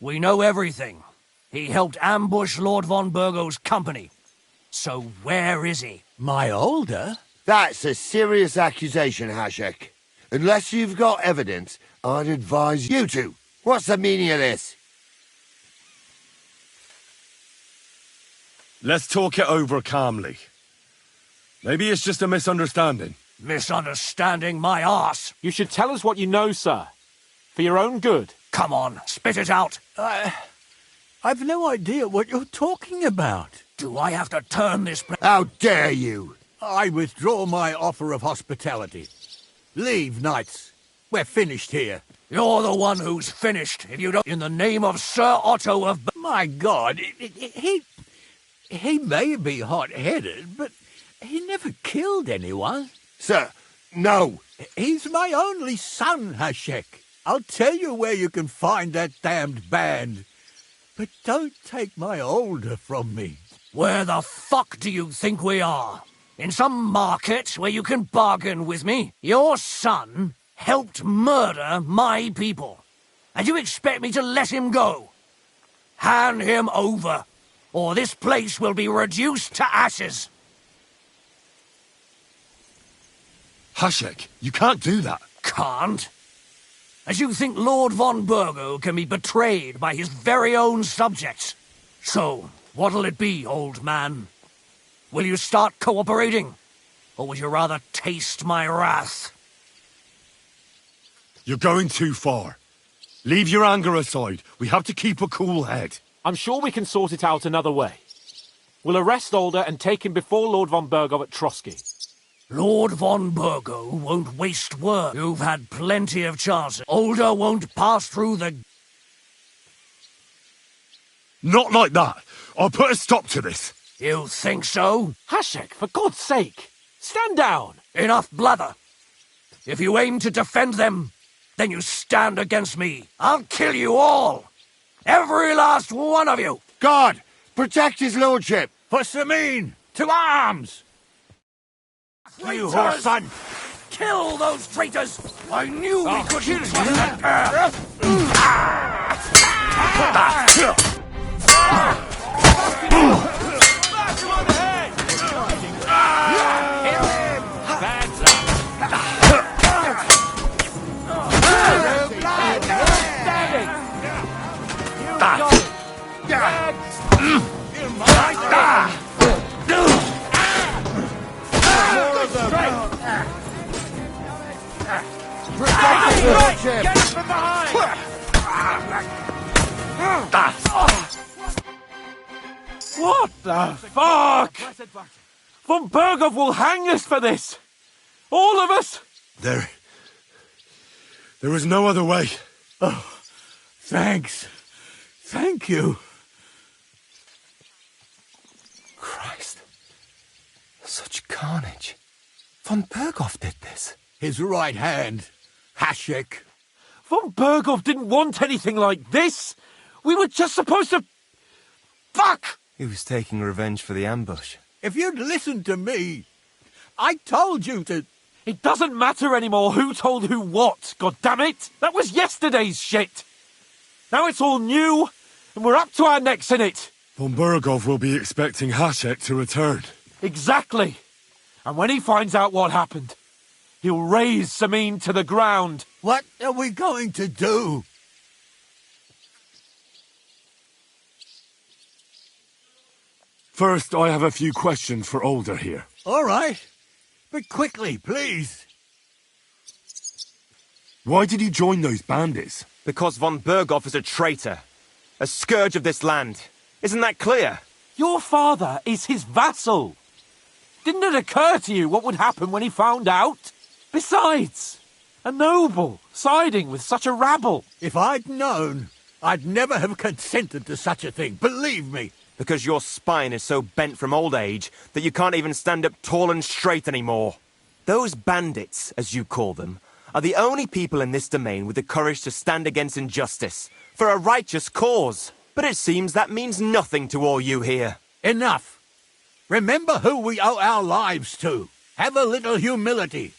We know everything. He helped ambush Lord von Burgo's company. So where is he? My older? That's a serious accusation, Hashek. Unless you've got evidence, I'd advise you to. What's the meaning of this? Let's talk it over calmly. Maybe it's just a misunderstanding. Misunderstanding my arse. You should tell us what you know, sir. For your own good. Come on, spit it out. I've no idea what you're talking about. Do I have to turn this place? How dare you! I withdraw my offer of hospitality. Leave, knights. We're finished here. You're the one who's finished, if you don't... In the name of Sir Otto of... My God, he may be hot-headed, but he never killed anyone. Sir, no! He's my only son, Hashek. I'll tell you where you can find that damned band. But don't take my older from me. Where the fuck do you think we are? In some market where you can bargain with me? Your son helped murder my people. And you expect me to let him go? Hand him over, or this place will be reduced to ashes. Hashek, you can't do that. Can't? As you think Lord von Burgo can be betrayed by his very own subjects? So, what'll it be, old man? Will you start cooperating? Or would you rather taste my wrath? You're going too far. Leave your anger aside. We have to keep a cool head. I'm sure we can sort it out another way. We'll arrest Alder and take him before Lord von Burgo at Trotsky. Lord von Burgo won't waste word. You've had plenty of chances. Older won't pass through the... Not like that. I'll put a stop to this. You think so? Hashek, for God's sake, stand down. Enough blather. If you aim to defend them, then you stand against me. I'll kill you all. Every last one of you. God, protect his lordship. For Sameen, to arms! You whoreson! Kill those traitors! I knew we could use that pair! Get from behind! What the fuck? Von Burgov will hang us for this! All of us! There was no other way. Oh, thanks. Thank you. Christ. Such carnage. Von Burgov did this. His right hand, Hashek. Von Burgov didn't want anything like this! We were just supposed to... Fuck! He was taking revenge for the ambush. If you'd listened to me, I told you to... It doesn't matter anymore who told who what, goddammit! That was yesterday's shit! Now it's all new, and we're up to our necks in it! Von Burgov will be expecting Hashek to return. Exactly! And when he finds out what happened, he'll raze Sameen to the ground. What are we going to do? First, I have a few questions for Older here. All right. But quickly, please. Why did you join those bandits? Because von Burgov is a traitor. A scourge of this land. Isn't that clear? Your father is his vassal. Didn't it occur to you what would happen when he found out? Besides, a noble siding with such a rabble. If I'd known, I'd never have consented to such a thing, believe me. Because your spine is so bent from old age that you can't even stand up tall and straight anymore. Those bandits, as you call them, are the only people in this domain with the courage to stand against injustice, for a righteous cause. But it seems that means nothing to all you here. Enough. Remember who we owe our lives to. Have a little humility.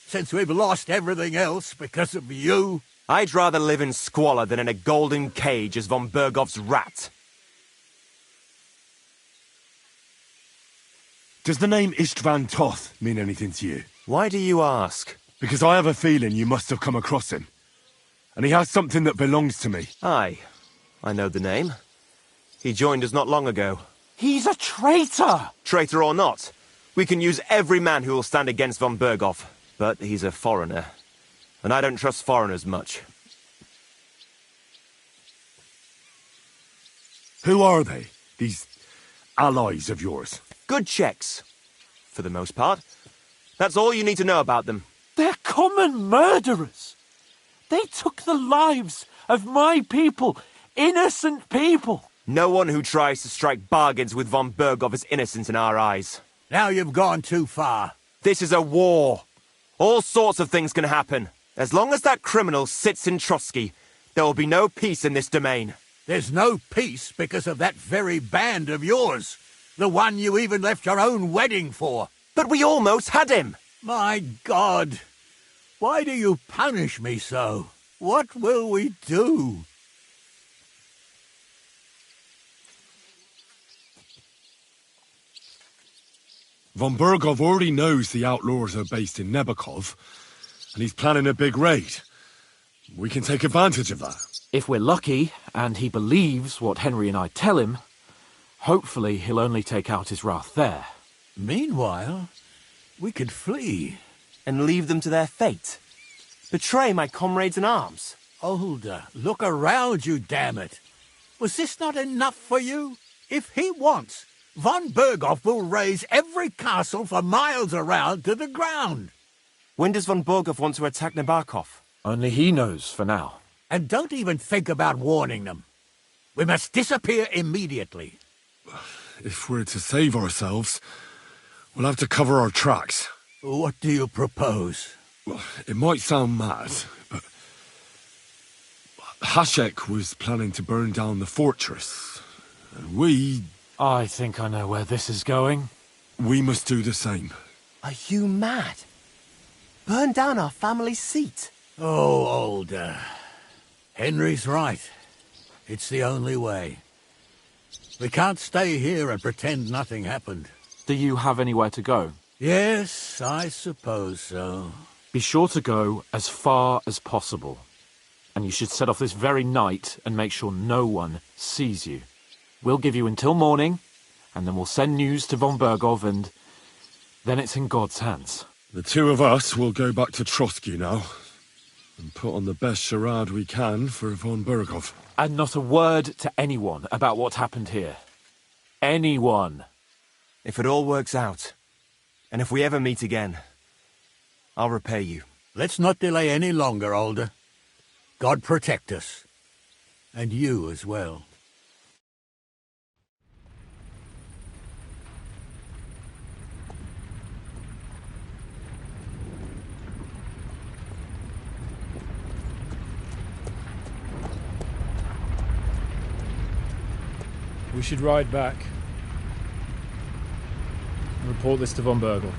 Since we've lost everything else because of you. I'd rather live in squalor than in a golden cage as von Burgov's rat. Does the name Istvan Toth mean anything to you? Why do you ask? Because I have a feeling you must have come across him. And he has something that belongs to me. Aye, I know the name. He joined us not long ago. He's a traitor! Traitor or not, we can use every man who will stand against von Burgov. But he's a foreigner, and I don't trust foreigners much. Who are they, these allies of yours? Good checks, for the most part. That's all you need to know about them. They're common murderers. They took the lives of my people, innocent people. No one who tries to strike bargains with von Burgov is innocent in our eyes. Now you've gone too far. This is a war. All sorts of things can happen. As long as that criminal sits in Trotsky, there will be no peace in this domain. There's no peace because of that very band of yours. The one you even left your own wedding for. But we almost had him. My God. Why do you punish me so? What will we do? Von Burgov already knows the outlaws are based in Nebakov, and he's planning a big raid. We can take advantage of that. If we're lucky, and he believes what Henry and I tell him, hopefully he'll only take out his wrath there. Meanwhile, we could flee. And leave them to their fate. Betray my comrades in arms. Older, look around you, damn it. Was this not enough for you? If he wants, Von Berghoff will raise every castle for miles around to the ground. When does von Berghoff want to attack Nabokov? Only he knows for now. And don't even think about warning them. We must disappear immediately. If we're to save ourselves, we'll have to cover our tracks. What do you propose? Well, it might sound mad, but Hashek was planning to burn down the fortress, and we... I think I know where this is going. We must do the same. Are you mad? Burn down our family seat? Oh, Older. Henry's right. It's the only way. We can't stay here and pretend nothing happened. Do you have anywhere to go? Yes, I suppose so. Be sure to go as far as possible. And you should set off this very night and make sure no one sees you. We'll give you until morning, and then we'll send news to von Berghoff, and then it's in God's hands. The two of us will go back to Trotsky now, and put on the best charade we can for von Berghoff. And not a word to anyone about what happened here. Anyone. If it all works out, and if we ever meet again, I'll repay you. Let's not delay any longer, Older. God protect us. And you as well. We should ride back and report this to von Berghoff.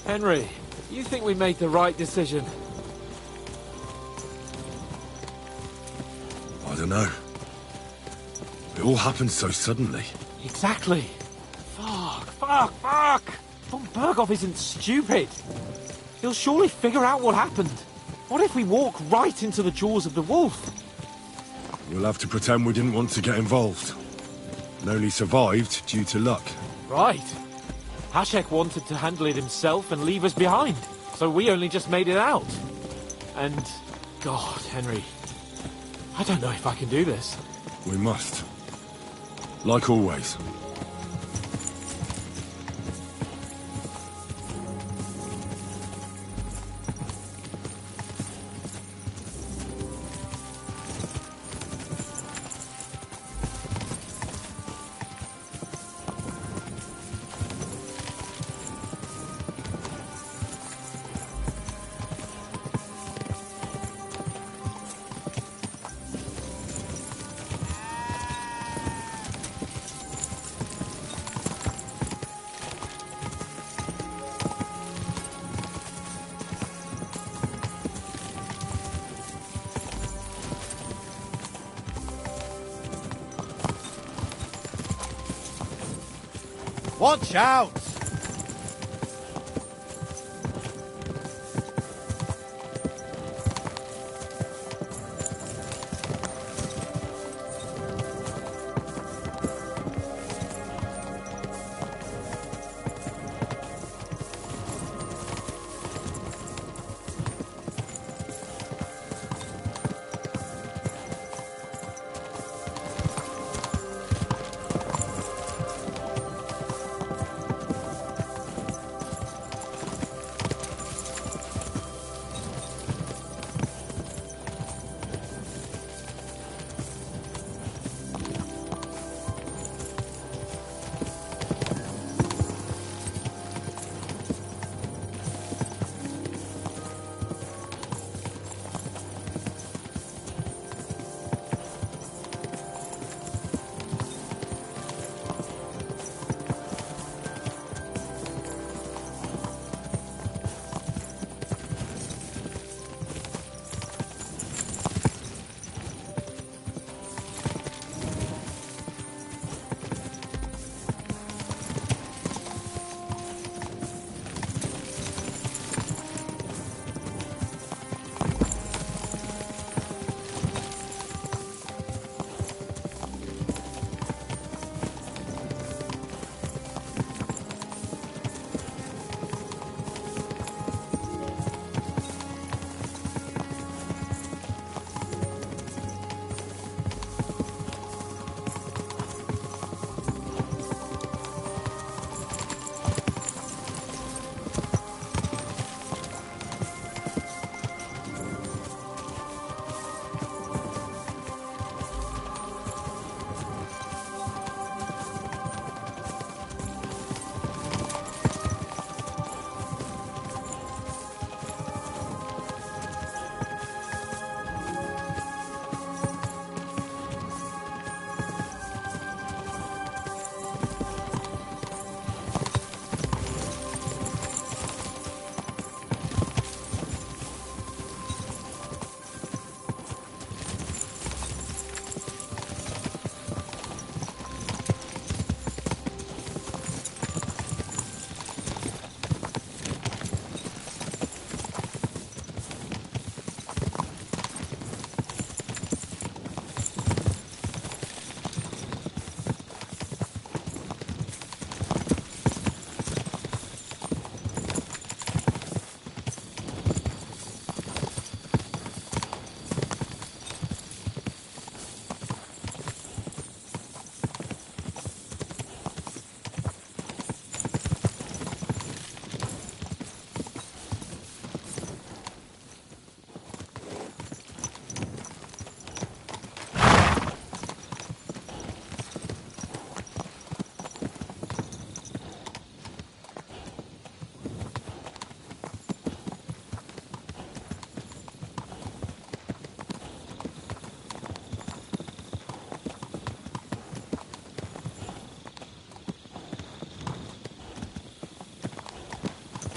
Henry, you think we made the right decision? I don't know. It all happened so suddenly. Exactly. Fuck. Von Berghoff isn't stupid. He'll surely figure out what happened. What if we walk right into the jaws of the wolf? We'll have to pretend we didn't want to get involved. And only survived due to luck. Right. Hashek wanted to handle it himself and leave us behind, so we only just made it out. And, God, Henry, I don't know if I can do this. We must. Like always. Watch out!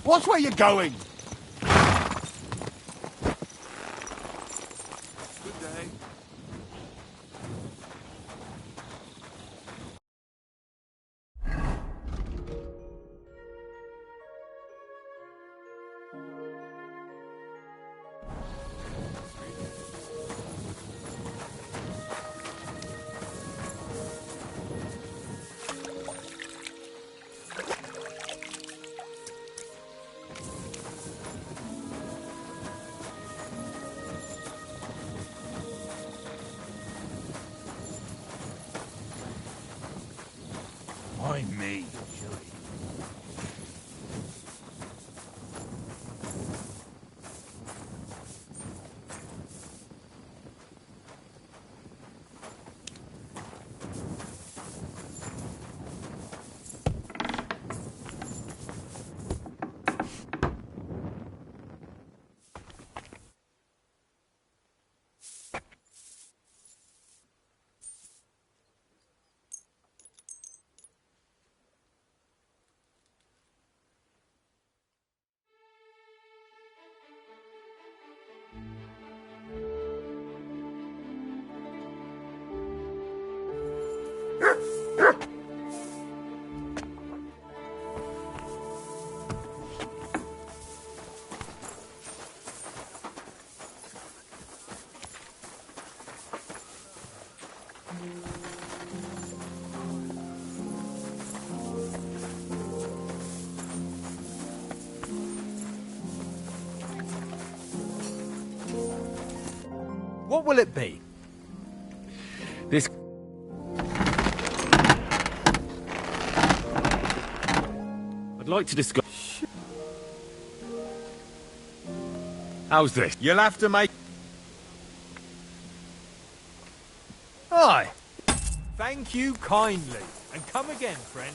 Watch where you're going! Good day. Why me? What will it be? This... I'd like to discuss... How's this? You'll have to make... Aye. Thank you kindly. And come again, friend.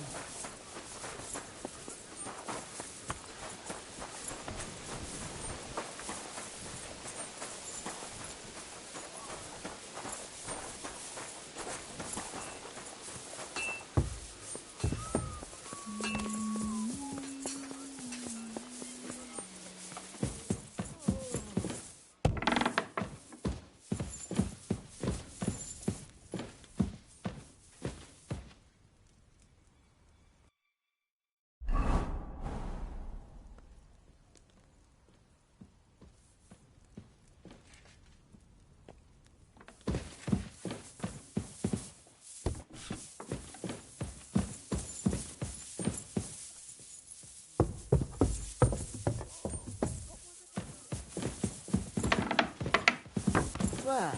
Well,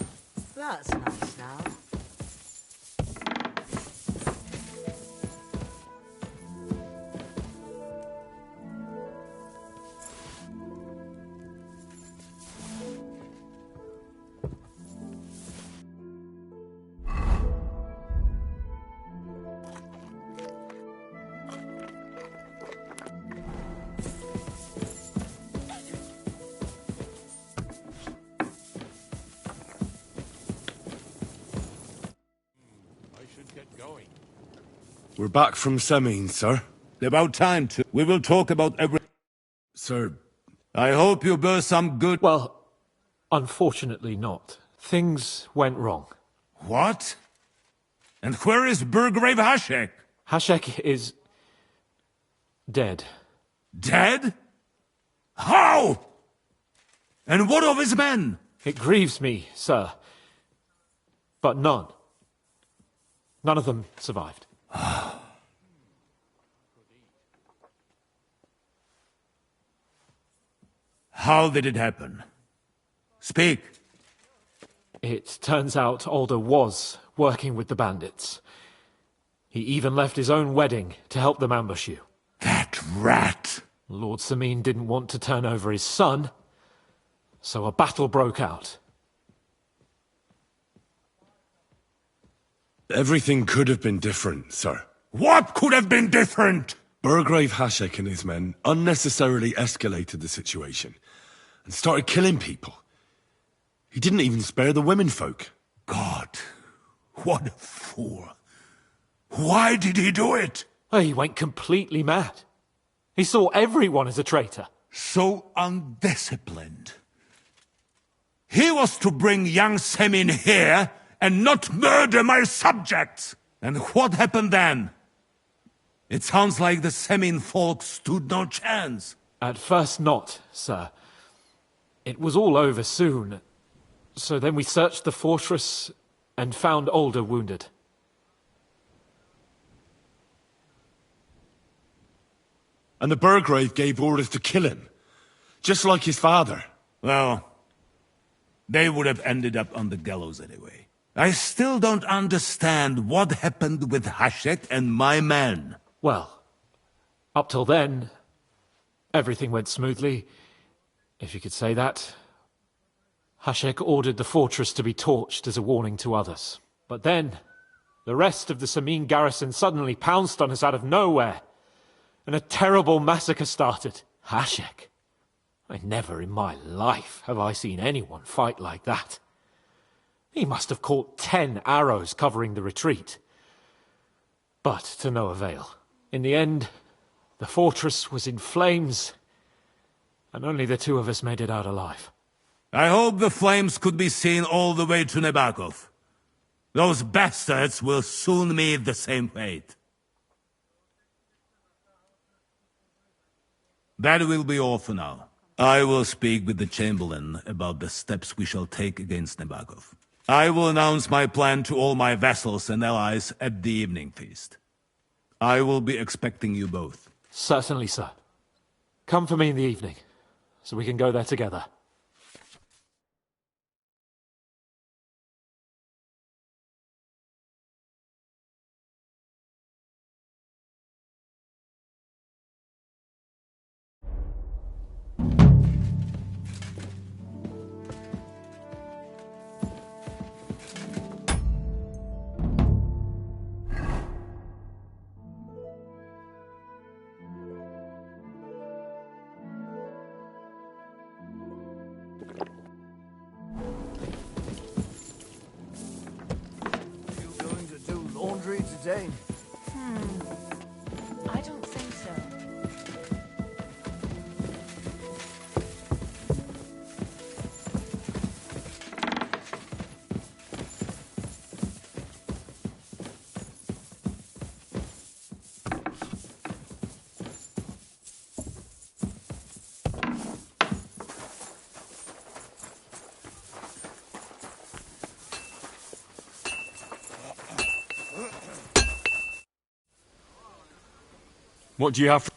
that's nice now. We're back from Semine, sir. About time to. We will talk about every... Sir... I hope you bear some good... Well, unfortunately not. Things went wrong. What? And where is Burgrave Hashek? Hashek is... dead. Dead? How? And what of his men? It grieves me, sir. But none. None of them survived. How did it happen? Speak. It turns out Alder was working with the bandits. He even left his own wedding to help them ambush you. That rat! Lord Semine didn't want to turn over his son, so a battle broke out. Everything could have been different, sir. What could have been different? Burgrave Hashek and his men unnecessarily escalated the situation and started killing people. He didn't even spare the women folk. God, what a fool. Why did he do it? Oh, he went completely mad. He saw everyone as a traitor. So undisciplined. He was to bring young Semin here and not murder my subjects! And what happened then? It sounds like the Semin folk stood no chance. At first not, sir. It was all over soon. So then we searched the fortress and found Older wounded. And the Burgrave gave orders to kill him, just like his father. Well, they would have ended up on the gallows anyway. I still don't understand what happened with Hashek and my men. Well, up till then, everything went smoothly, if you could say that. Hashek ordered the fortress to be torched as a warning to others. But then, the rest of the Samin garrison suddenly pounced on us out of nowhere, and a terrible massacre started. Hashek? Never in my life have I seen anyone fight like that. He must have caught 10 arrows covering the retreat. But to no avail. In the end, the fortress was in flames, and only the two of us made it out alive. I hope the flames could be seen all the way to Nebakov. Those bastards will soon meet the same fate. That will be all for now. I will speak with the Chamberlain about the steps we shall take against Nebakov. I will announce my plan to all my vassals and allies at the evening feast. I will be expecting you both. Certainly, sir. Come for me in the evening, so we can go there together. Today? I don't think so. What do you have?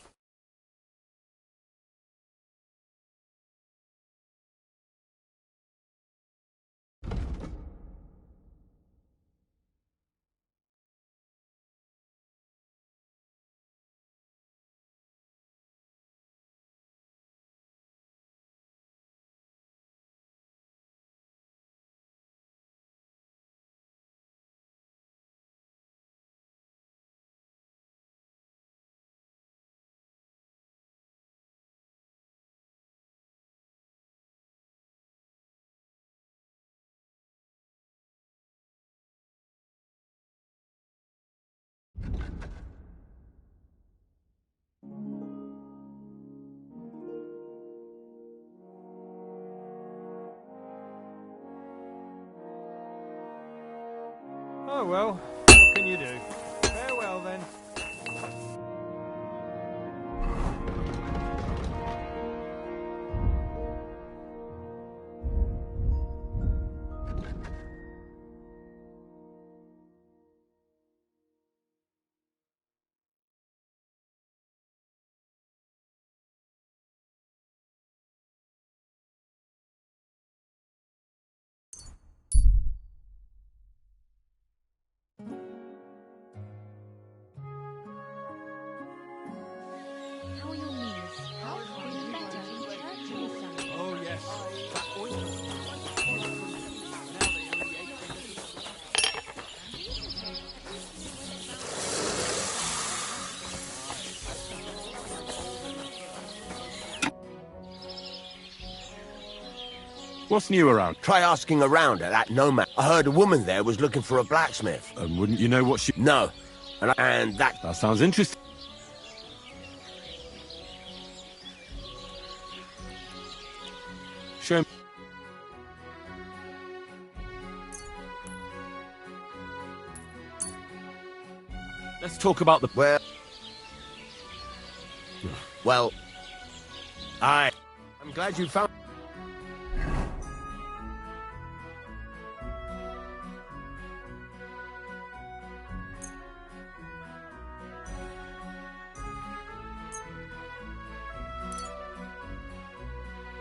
Oh well, what can you do? Farewell then. How are your knees? How far are you better in church recently? Oh yes. What's new around? Try asking around at that nomad. I heard a woman there was looking for a blacksmith. And wouldn't you know what she... No. And that... That sounds interesting. Show me. Let's talk about the... Well... I'm glad you found...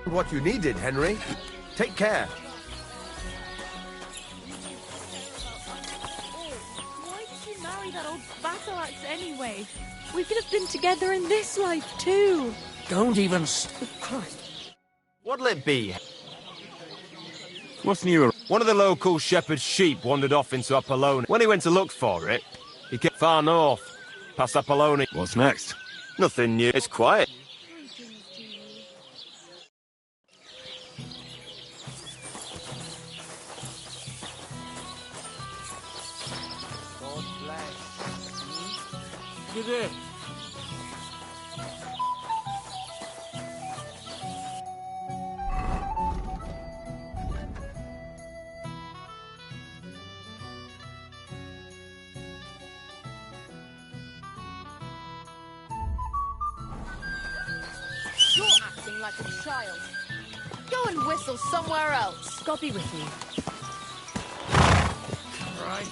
what you needed, Henry. Take care. Why did you marry that old battle axe anyway? We could have been together in this life too. Don't even... Christ. What'll it be? What's new? One of the local shepherd's sheep wandered off into Apollonia. When he went to look for it, he kept far north, past Apollonia. What's next? Nothing new. It's quiet. Good day. You're acting like a child. Go and whistle somewhere else. God be with you. Right.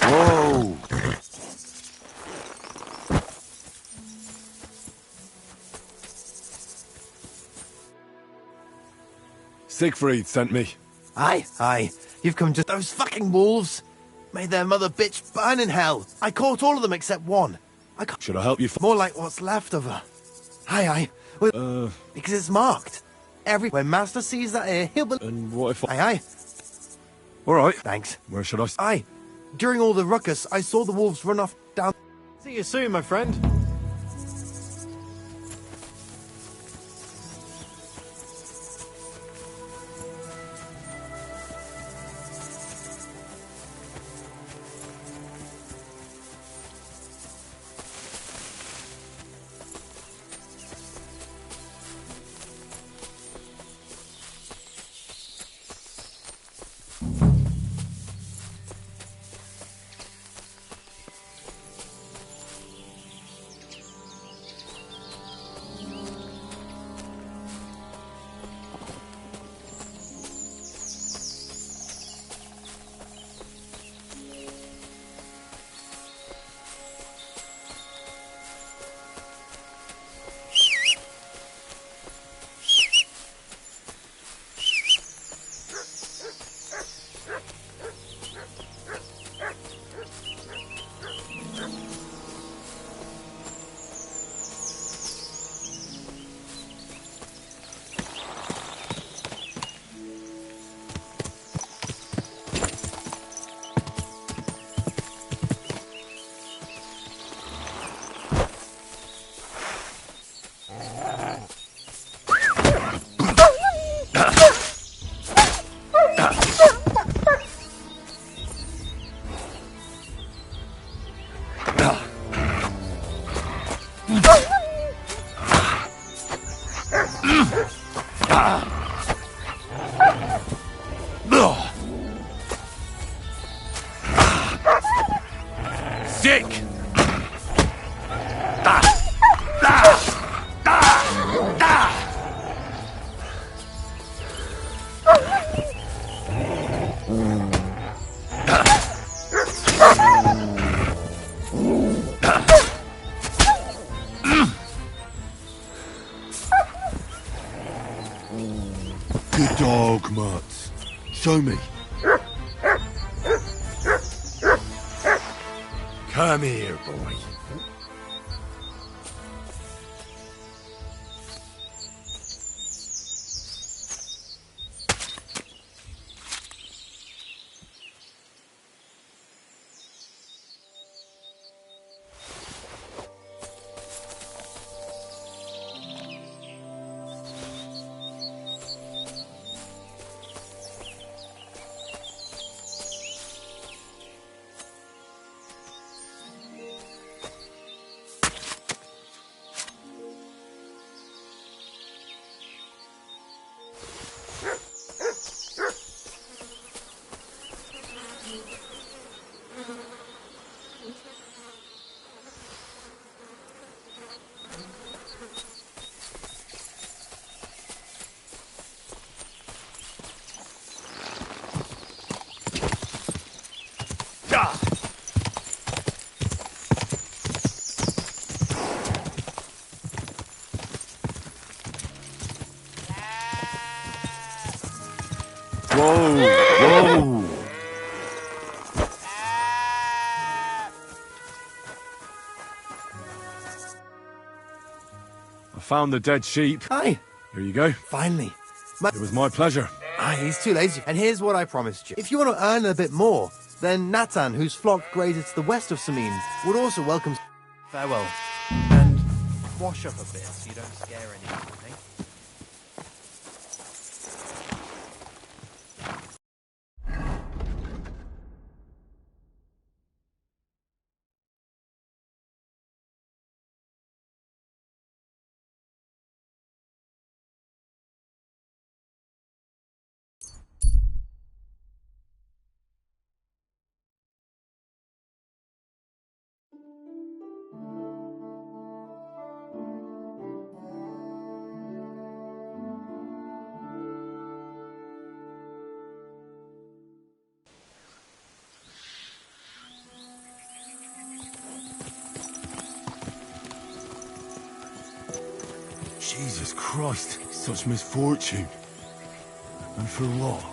Whoa! Siegfried sent me. Aye. You've come to those fucking wolves. Made their mother bitch burn in hell. I caught all of them except one. Should I help you? More like what's left of her. Aye. Well, because it's marked. When Master sees that here, he'll be... And what if Aye. All right. Thanks. Where should I... Aye. During all the ruckus, I saw the wolves run off down... See you soon, my friend. Sick! Good dog, Mutz. Show me. Come here, boy. Whoa! I found the dead sheep. Aye. Here you go. Finally. It was my pleasure. Aye, he's too lazy. And here's what I promised you. If you want to earn a bit more, then Natan, whose flock grazes to the west of Samin, would also welcome... Farewell. And wash up a bit so you don't scare anyone, eh? Jesus Christ, such misfortune. And for what?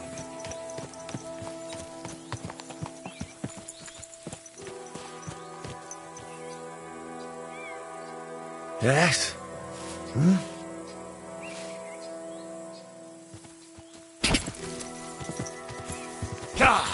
Yes? Hmm? God!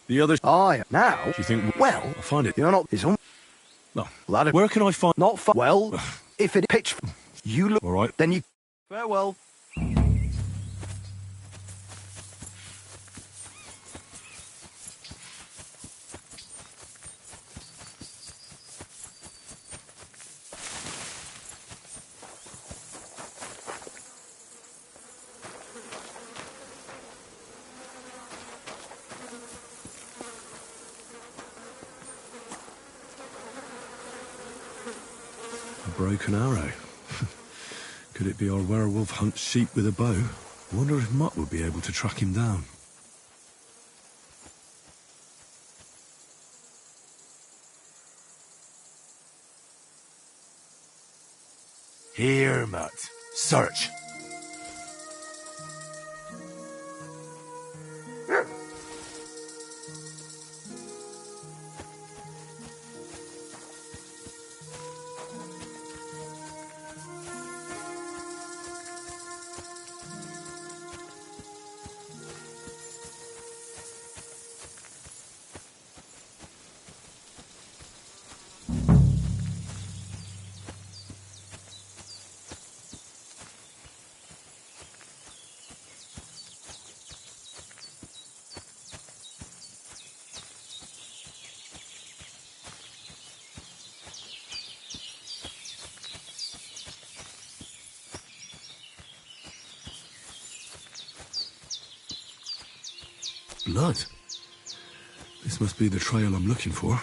The others... Aye, now... Do you think... Well, I find it... you're not... It's on... No. Lad, Where can I find... Not far... Well, if it pitch... You look... All right. Then you... Farewell. A broken arrow. Could it be our werewolf hunts sheep with a bow? I wonder if Mutt would be able to track him down. Here, Mutt. Search. Blood. This must be the trail I'm looking for.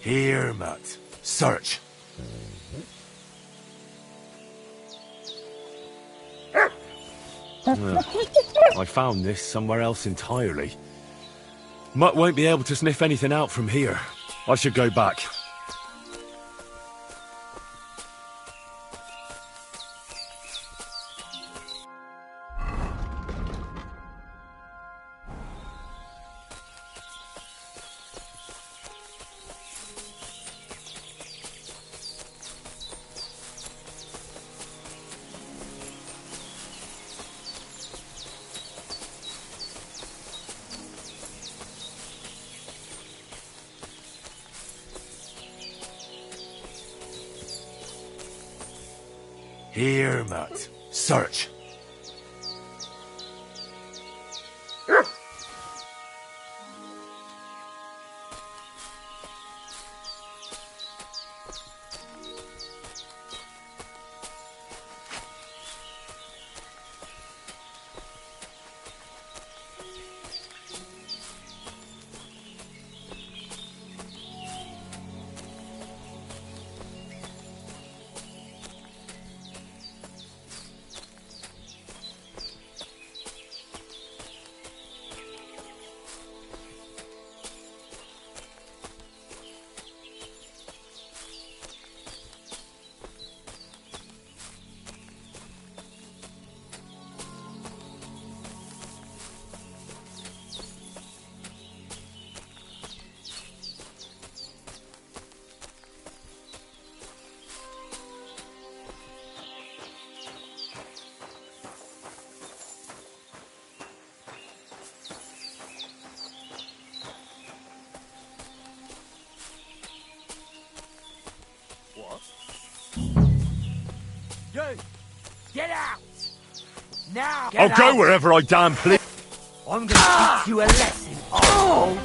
Here, Mutt. Search. I found this somewhere else entirely. Mutt won't be able to sniff anything out from here. I should go back. Here, Mutt. Search. You! Get out! Now! I'll go wherever I damn please. I'm gonna teach you a lesson. Oh!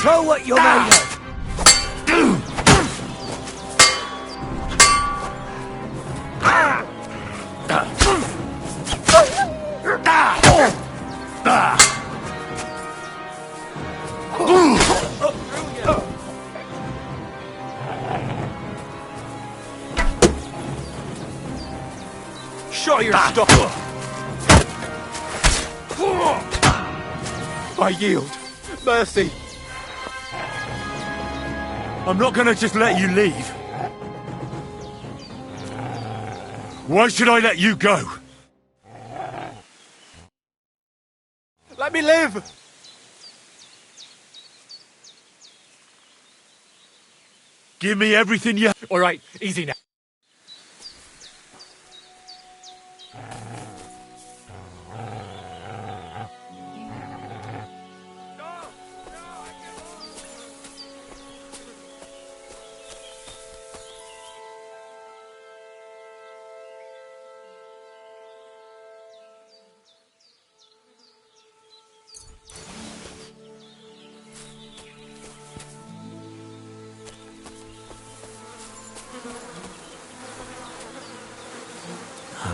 Show what you're made of! Show your stuff! I yield. Mercy. I'm not gonna just let you leave. Why should I let you go? Let me live! Give me everything you... All right, easy now.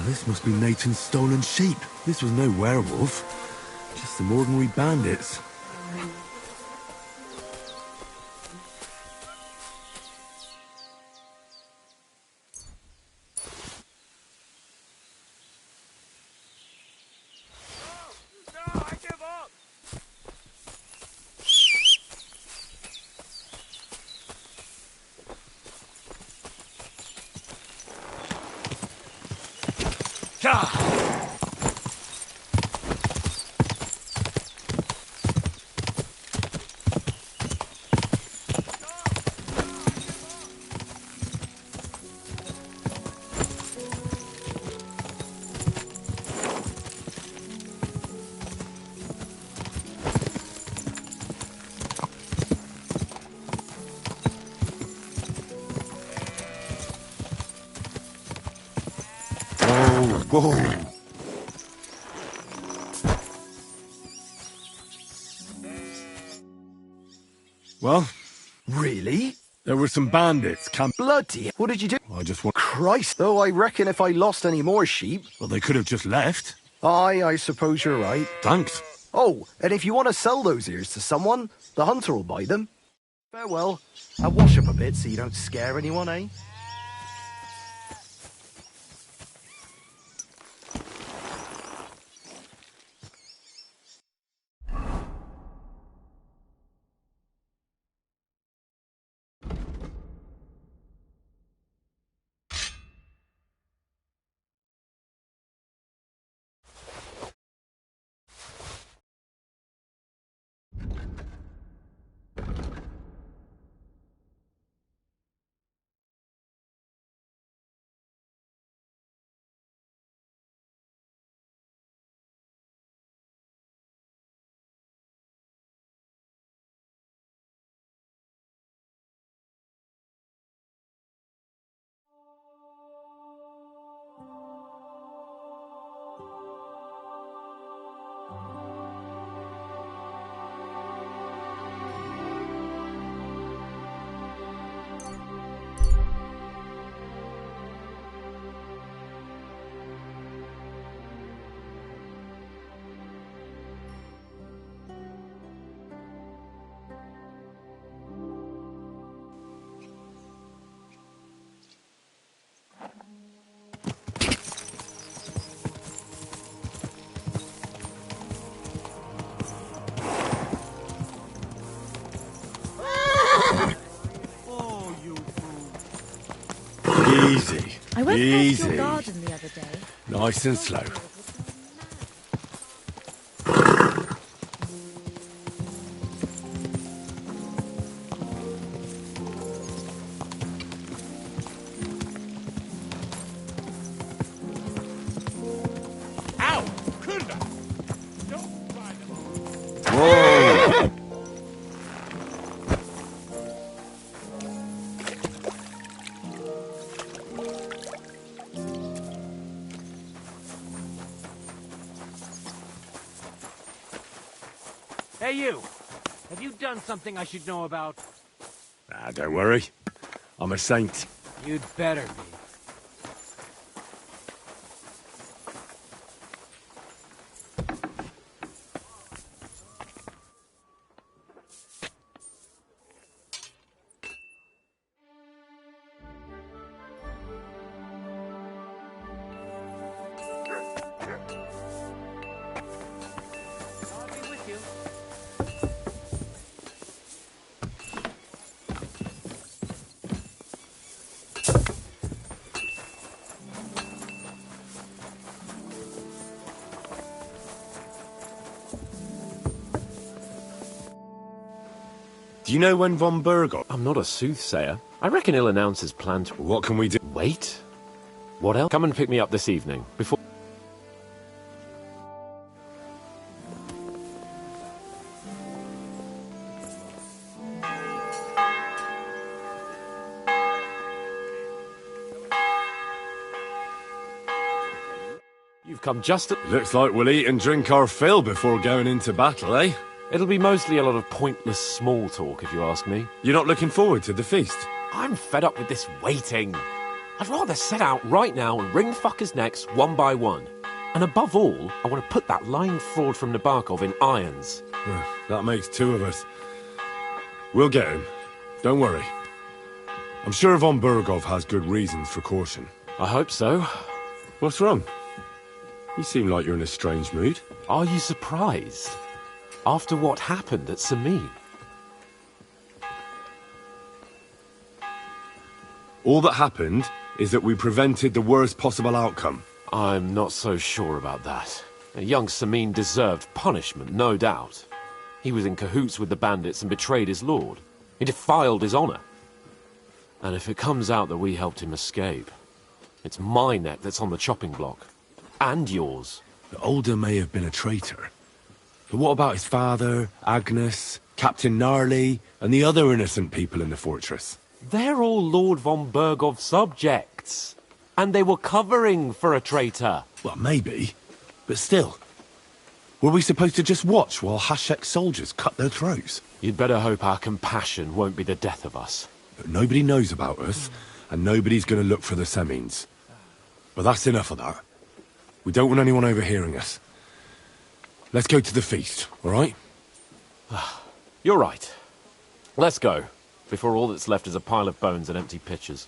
This must be Nathan's stolen sheep. This was no werewolf. Just some ordinary bandits. Whoa. Well? Really? There were some bandits Bloody... What did you do? I just want... Christ, though I reckon if I lost any more sheep... Well, they could have just left. Aye, I suppose you're right. Thanks. Oh, and if you want to sell those ears to someone, the hunter will buy them. Farewell. I'll wash up a bit so you don't scare anyone, eh? Easy. I went Easy. past your garden the other day. Nice and slow. Whoa! Hey, you! Have you done something I should know about? Ah, don't worry. I'm a saint. You'd better be. Do you know when von Berghoff... I'm not a soothsayer. I reckon he'll announce his plan to... What can we do? Wait? What else? Come and pick me up this evening, before... You've come just at... Looks like we'll eat and drink our fill before going into battle, eh? It'll be mostly a lot of pointless small talk, if you ask me. You're not looking forward to the feast? I'm fed up with this waiting. I'd rather set out right now and wring fuckers' necks one by one. And above all, I want to put that lying fraud from Nabokov in irons. That makes two of us. We'll get him. Don't worry. I'm sure von Berghoff has good reasons for caution. I hope so. What's wrong? You seem like you're in a strange mood. Are you surprised? After what happened at Samin? All that happened is that we prevented the worst possible outcome. I'm not so sure about that. Young Samin deserved punishment, no doubt. He was in cahoots with the bandits and betrayed his lord. He defiled his honor. And if it comes out that we helped him escape, it's my neck that's on the chopping block. And yours. The Older may have been a traitor. But what about his father, Agnes, Captain Gnarly, and the other innocent people in the fortress? They're all Lord von Berghoff's subjects. And they were covering for a traitor. Well, maybe. But still. Were we supposed to just watch while Hashek's soldiers cut their throats? You'd better hope our compassion won't be the death of us. But nobody knows about us, and nobody's going to look for the Semines. But that's enough of that. We don't want anyone overhearing us. Let's go to the feast, all right? You're right. Let's go, before all that's left is a pile of bones and empty pitchers.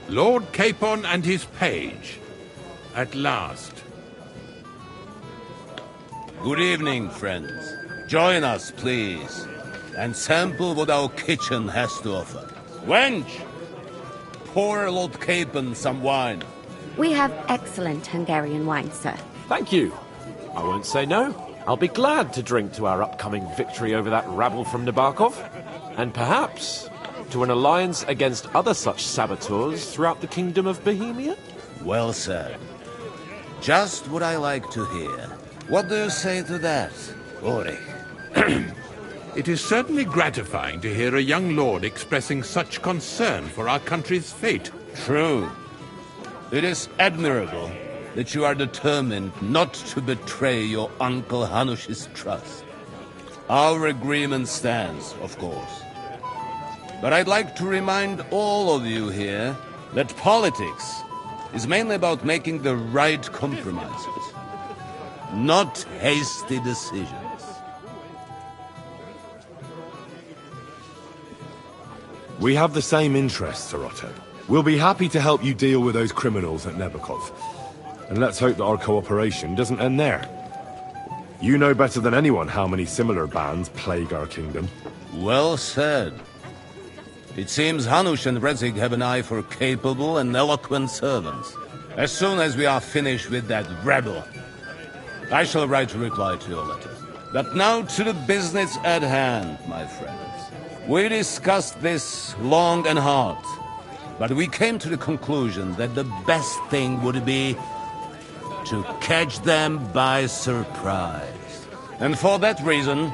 Lord Capon and his page. At last. Good evening, friends. Join us, please, and sample what our kitchen has to offer. Wench, pour Lord Capon some wine. We have excellent Hungarian wine, sir. Thank you. I won't say no. I'll be glad to drink to our upcoming victory over that rabble from Nabokov, and perhaps to an alliance against other such saboteurs throughout the Kingdom of Bohemia? Well said. Just what I like to hear. What do you say to that, Ulrich? It is certainly gratifying to hear a young lord expressing such concern for our country's fate. True. It is admirable that you are determined not to betray your Uncle Hanush's trust. Our agreement stands, of course. But I'd like to remind all of you here that politics is mainly about making the right compromises, not hasty decisions. We have the same interests, Sir Otto. We'll be happy to help you deal with those criminals at Nebokov. And let's hope that our cooperation doesn't end there. You know better than anyone how many similar bands plague our kingdom. Well said. It seems Hanush and Rezig have an eye for capable and eloquent servants. As soon as we are finished with that rebel, I shall write a reply to your letter. But now to the business at hand, my friends. We discussed this long and hard, but we came to the conclusion that the best thing would be to catch them by surprise. And for that reason,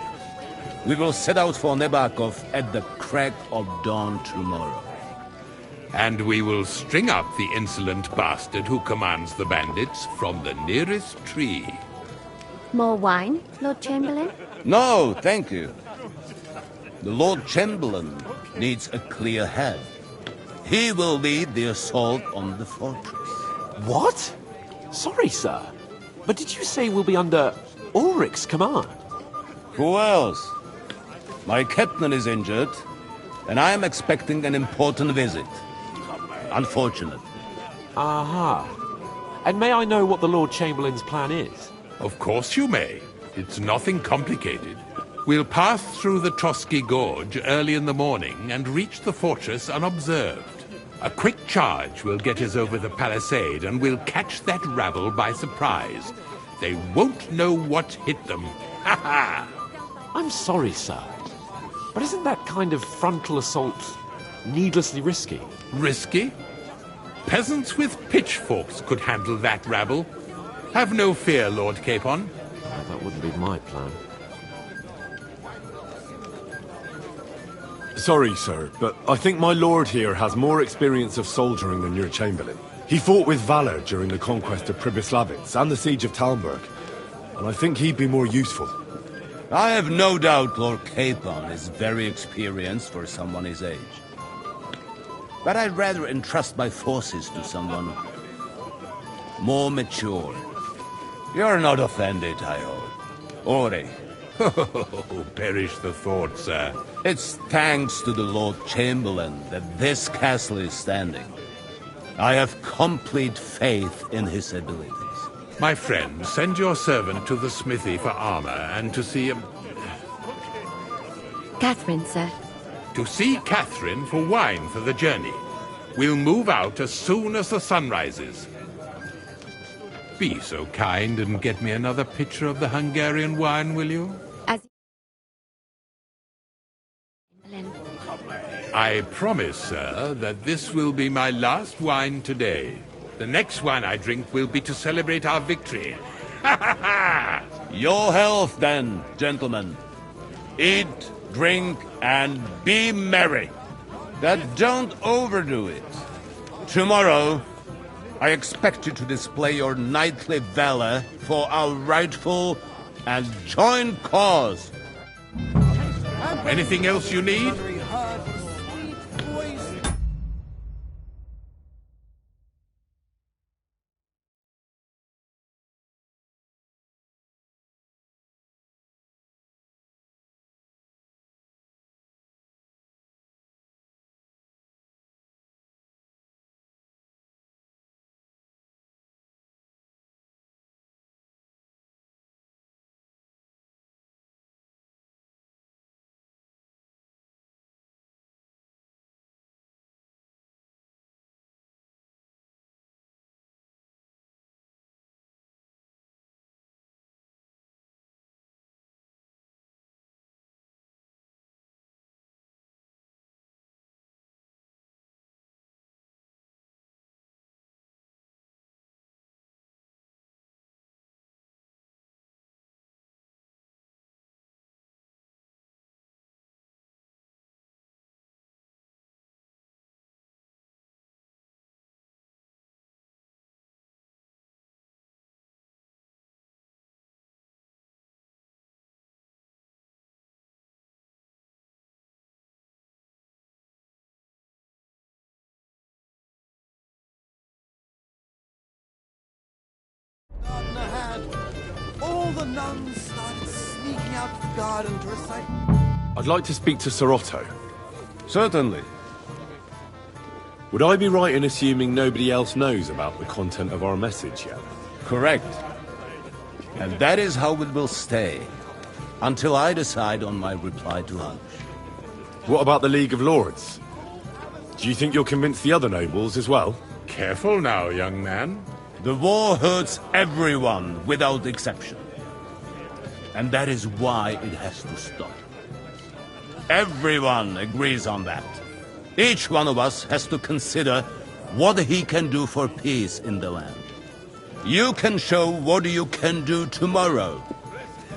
we will set out for Nabokov at the crack of dawn tomorrow. And we will string up the insolent bastard who commands the bandits from the nearest tree. More wine, Lord Chamberlain? No, thank you. The Lord Chamberlain needs a clear head. He will lead the assault on the fortress. What? Sorry, sir. But did you say we'll be under Ulrich's command? Who else? My captain is injured, and I am expecting an important visit. Unfortunate. Aha. And may I know what the Lord Chamberlain's plan is? Of course you may. It's nothing complicated. We'll pass through the Trotsky Gorge early in the morning and reach the fortress unobserved. A quick charge will get us over the palisade, and we'll catch that rabble by surprise. They won't know what hit them. Ha ha! I'm sorry, sir, but isn't that kind of frontal assault needlessly risky? Risky? Peasants with pitchforks could handle that rabble. Have no fear, Lord Capon. That wouldn't be my plan. Sorry, sir, but I think my lord here has more experience of soldiering than your chamberlain. He fought with valor during the conquest of Pribyslavitz and the siege of Talmberg, and I think he'd be more useful. I have no doubt Lord Capon is very experienced for someone his age. But I'd rather entrust my forces to someone more mature. You're not offended, I hope. Ori. Oh, perish the thought, sir. It's thanks to the Lord Chamberlain that this castle is standing. I have complete faith in his abilities. My friend, send your servant to the smithy for armor and to see Catherine, sir. To see Catherine for wine for the journey. We'll move out as soon as the sun rises. Be so kind and get me another pitcher of the Hungarian wine, will you? I promise, sir, that this will be my last wine today. The next wine I drink will be to celebrate our victory. Ha ha ha! Your health, then, gentlemen. Eat, drink, and be merry. But don't overdo it. Tomorrow, I expect you to display your knightly valor for our rightful and joint cause. Anything else you need? All the nuns started sneaking out of the garden to recite. I'd like to speak to Sir Otto. Certainly. Would I be right in assuming nobody else knows about the content of our message yet? Correct. And that is how it will stay, until I decide on my reply to lunch. What about the League of Lords? Do you think you'll convince the other nobles as well? Careful now, young man. The war hurts everyone, without exception. And that is why it has to stop. Everyone agrees on that. Each one of us has to consider what he can do for peace in the land. You can show what you can do tomorrow,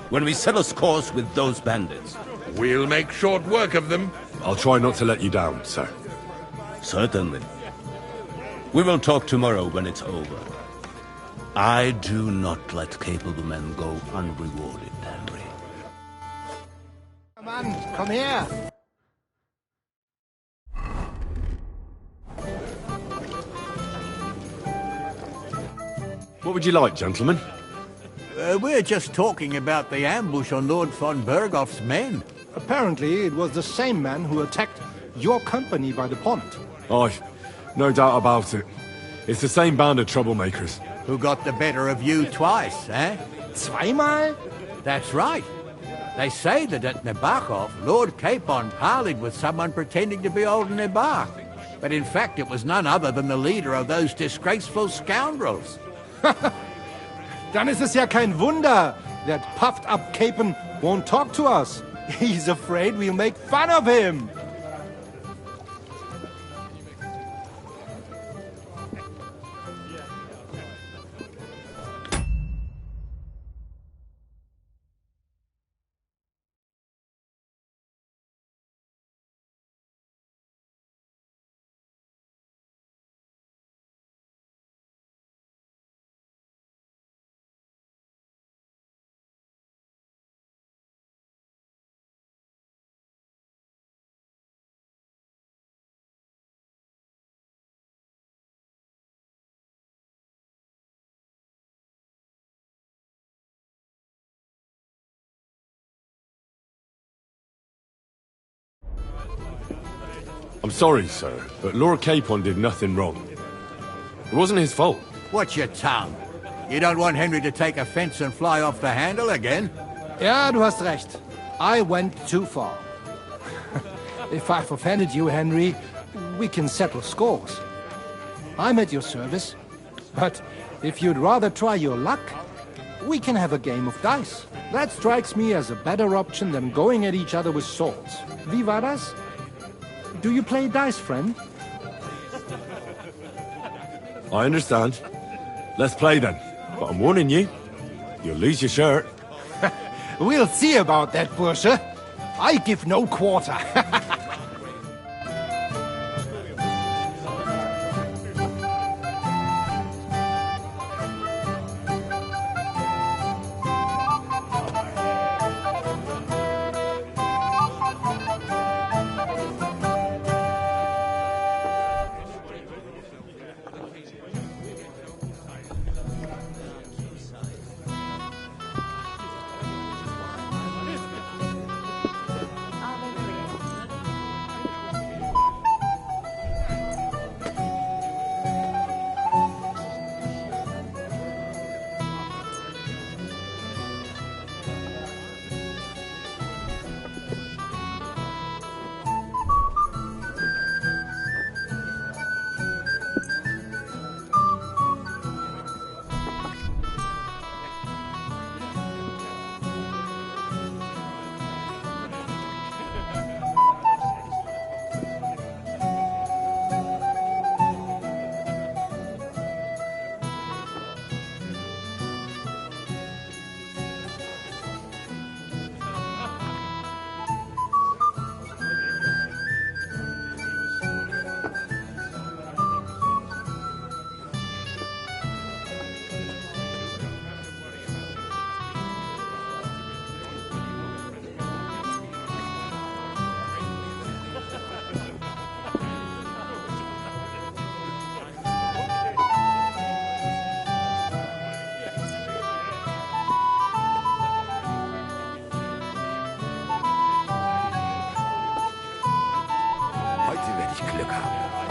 when we settle scores with those bandits. We'll make short work of them. I'll try not to let you down, sir. Certainly. We will talk tomorrow when it's over. I do not let capable men go unrewarded, Henry. Come on, come here. What would you like, gentlemen? We're just talking about the ambush on Lord von Bergoff's men. Apparently, it was the same man who attacked your company by the pond. Aye, no doubt about it. It's the same band of troublemakers. Who got the better of you twice, eh? Zweimal? That's right. They say that at Nabokov, Lord Capon parleyed with someone pretending to be old Nabar. But in fact, it was none other than the leader of those disgraceful scoundrels. Dann ist es ja kein Wunder that puffed-up Capon won't talk to us. He's afraid we'll make fun of him. I'm sorry, sir, but Lord Capon did nothing wrong. It wasn't his fault. Watch your tongue. You don't want Henry to take offense and fly off the handle again? Ja, du hast recht. I went too far. If I've offended you, Henry, we can settle scores. I'm at your service. But if you'd rather try your luck, we can have a game of dice. That strikes me as a better option than going at each other with swords. Wie war das? Do you play dice, friend? I understand. Let's play then. But I'm warning you, you'll lose your shirt. We'll see about that, Bursche. I give no quarter.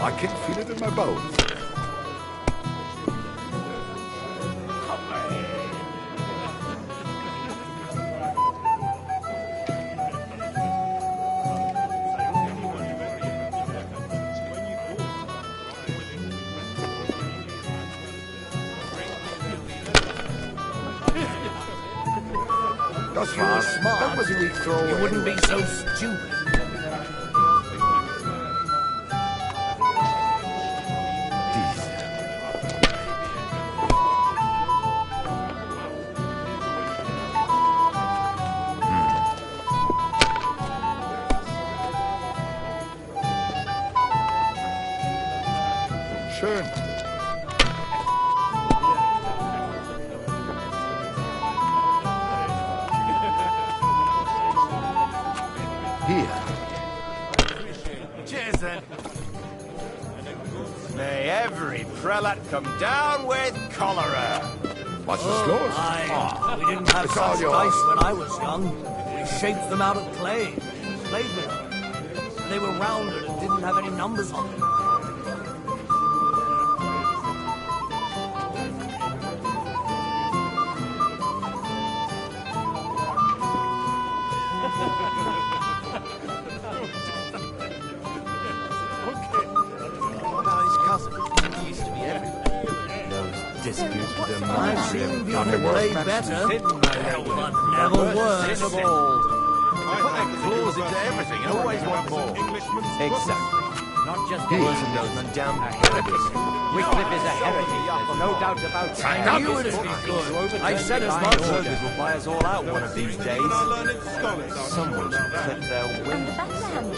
I can feel it in my bones. If you were smart, you wouldn't be so stupid. Schön. Here. Cheers, then. May every prelate come down with cholera. What's the score? We didn't have It's all such yours. dice when I was young. We shaped them out of clay, played with them. They were rounded and didn't have any numbers on them. I've seen people play better, but never worse. They put their claws into everything and always want more. Exactly. Not just Englishmen, damn heretics. Wycliffe is a heretic, there's no doubt about it. I knew it'd be good. I said as much. Burgers will buy us all out one of these days. Someone should clip their wings.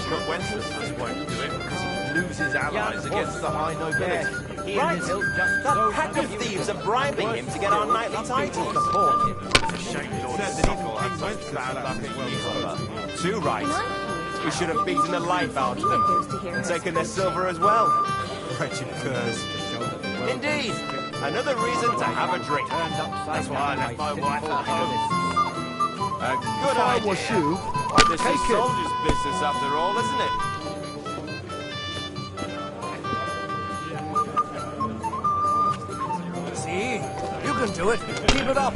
But Wenceslas won't do it because he loses allies against the high nobility. Right, that pack of thieves are bribing him to get our knightly titles. It's a shame Lord Sokol had such bad luck at you. Too right. We should have beaten the life out of them and taken their silver as well. Wretched curs. Indeed, another reason to have a drink. That's why I left my wife at home. A good idea. If I was you, I'd This take is it. soldier's business after all, isn't it? See? You can do it. Keep it up.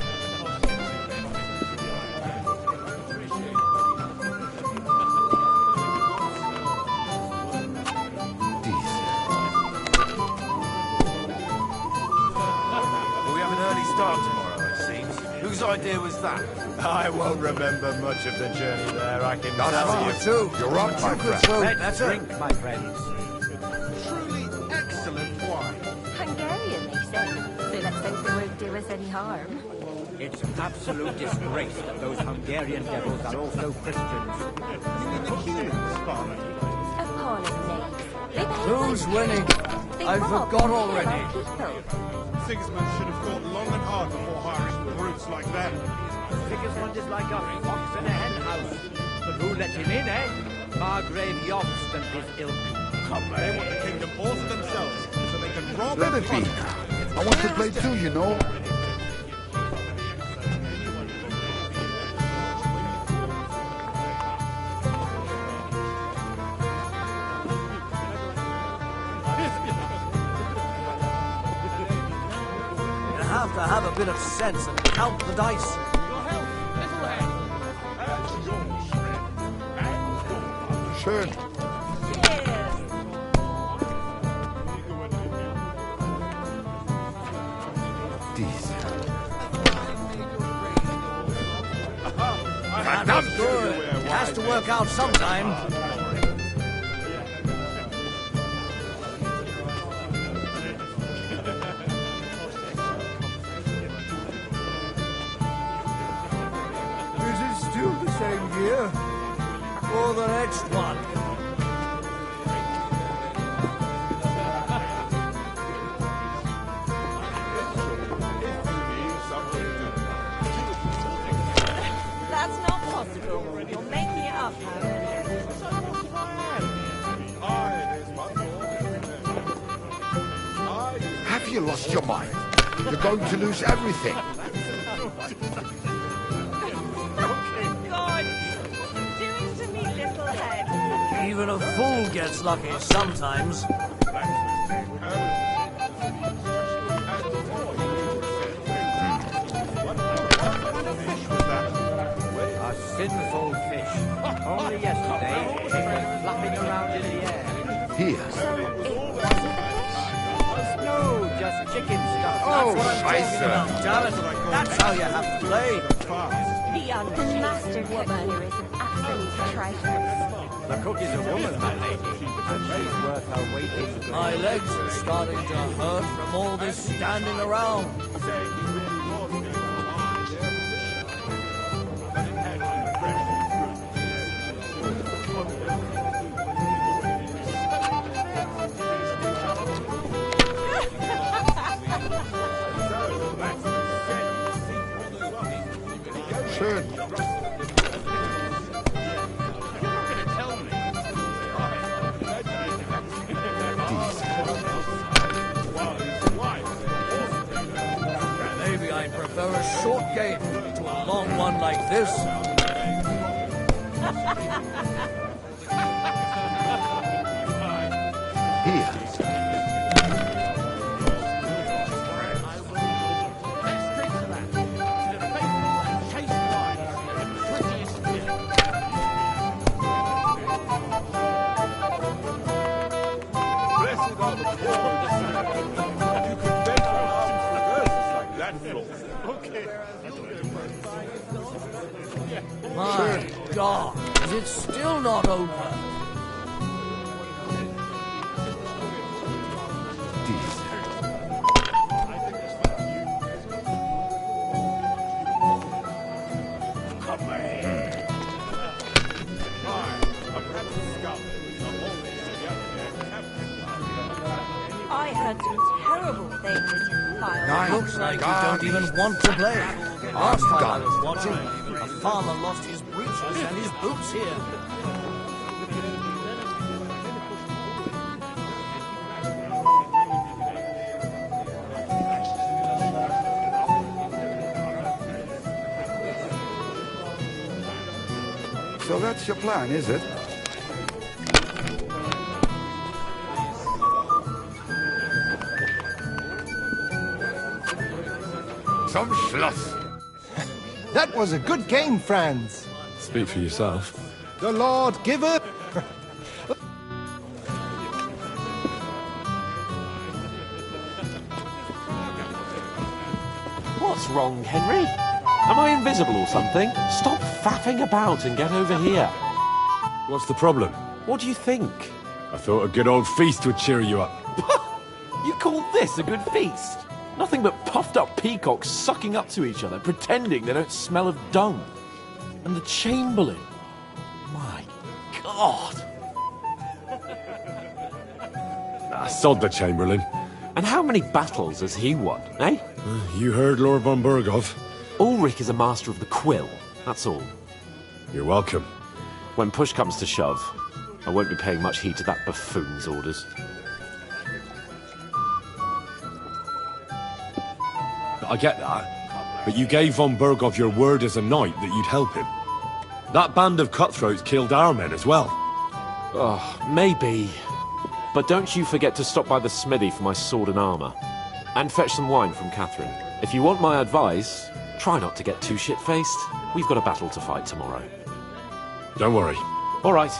We have an early start tomorrow, it seems. Whose idea was that? I won't remember much of the journey there, I can tell you. Too. You're up, my friend. Let's drink, my friends. Truly excellent wine. Hungarian, they say. So let's hope they won't do us any harm. It's an absolute disgrace that those Hungarian devils are also Christians. Appalling knaves. They behave Who's like winning? They I rob forgot and kill already. our people. Sigismund should have thought long and hard before hiring brutes like them. Sigismund is like a fox in a hen house. But who let him in, eh? Margrave Jobst and his ilk. They want the kingdom all to themselves, so they can rob Let and it be. plunder. I want to play too, you know. You have to have a bit of sense and count the dice. Schön. That's good. It has to work out sometime. Is it still the same year? Or the next one? That's not possible. You're making it up, Harry. Have you lost your mind? You're going to lose everything. God, doing to me, little head. Even a fool gets lucky sometimes. A sinful fish. Only yesterday, they were flapping around in the air. Here. No, just chicken stuff. Oh, Scheiße. Damn it. That's how you have to play. The master cook here is an absolute traitor. The cook is a woman, my lady, and she's worth her weight in gold. My legs are starting to hurt from all this standing around. Schön. Maybe I'd prefer a short game to a long one like this. Here. My God, is it still not over? I heard some terrible things. Looks like you don't even want to play. Last time I was watching, a farmer lost his breeches and his boots here. So that's your plan, is it? Some Schloss. That was a good game, Franz. Speak for yourself. The Lord giveth. What's wrong, Henry? Am I invisible or something? Stop faffing about and get over here. What's the problem? What do you think? I thought a good old feast would cheer you up. You call this a good feast? Nothing but puffed up peacocks sucking up to each other, pretending they don't smell of dung. And the Chamberlain. My God. Sod the Chamberlain. And how many battles has he won, eh? You heard Lord von Burgov. Ulrich is a master of the quill, that's all. You're welcome. When push comes to shove, I won't be paying much heed to that buffoon's orders. I get that, but you gave von Burgov your word as a knight that you'd help him. That band of cutthroats killed our men as well. Oh, maybe. But don't you forget to stop by the smithy for my sword and armour. And fetch some wine from Catherine. If you want my advice, try not to get too shit-faced. We've got a battle to fight tomorrow. Don't worry. All right.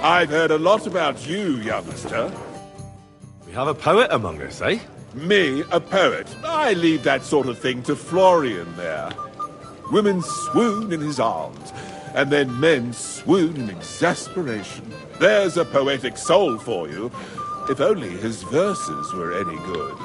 I've heard a lot about you, youngster. We have a poet among us, eh? Me, a poet. I leave that sort of thing to Florian there. Women swoon in his arms, and then men swoon in exasperation. There's a poetic soul for you, if only his verses were any good.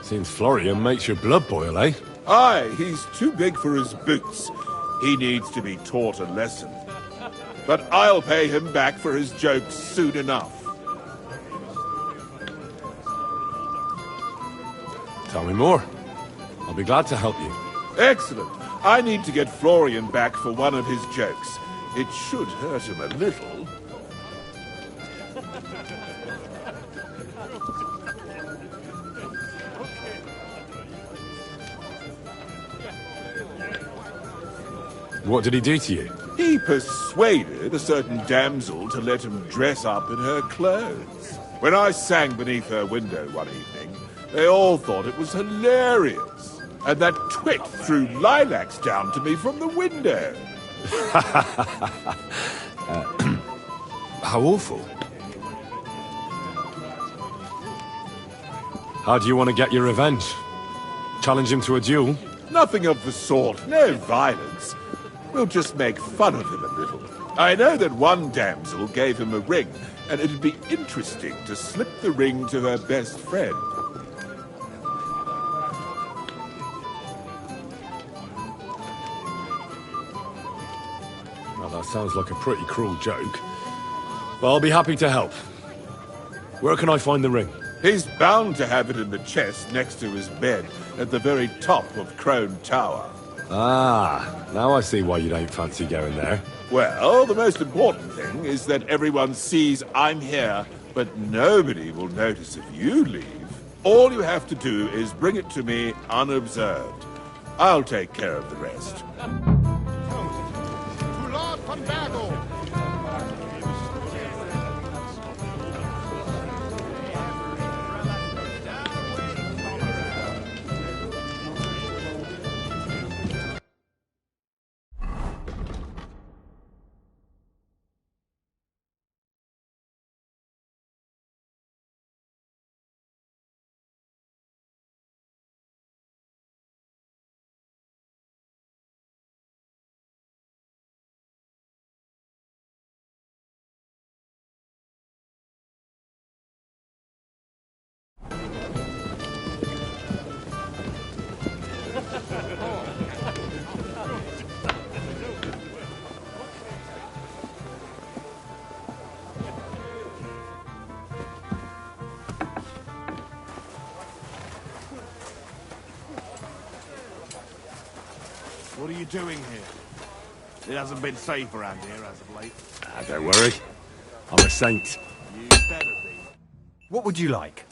Seems Florian makes your blood boil, eh? Aye, he's too big for his boots. He needs to be taught a lesson. But I'll pay him back for his jokes soon enough. Tell me more. I'll be glad to help you. Excellent. I need to get Florian back for one of his jokes. It should hurt him a little. What did he do to you? He persuaded a certain damsel to let him dress up in her clothes. When I sang beneath her window one evening, they all thought it was hilarious. And that twit threw lilacs down to me from the window. How awful. How do you want to get your revenge? Challenge him to a duel? Nothing of the sort. No violence. We'll just make fun of him a little. I know that one damsel gave him a ring, and it'd be interesting to slip the ring to her best friend. Well, that sounds like a pretty cruel joke. But I'll be happy to help. Where can I find the ring? He's bound to have it in the chest next to his bed at the very top of Crone Tower. Ah, now I see why you don't fancy going there. Well, the most important thing is that everyone sees I'm here, but nobody will notice if you leave. All you have to do is bring it to me unobserved. I'll take care of the rest. What are you doing here? It hasn't been safe around here as of late. Don't worry. I'm a saint. You better be. What would you like?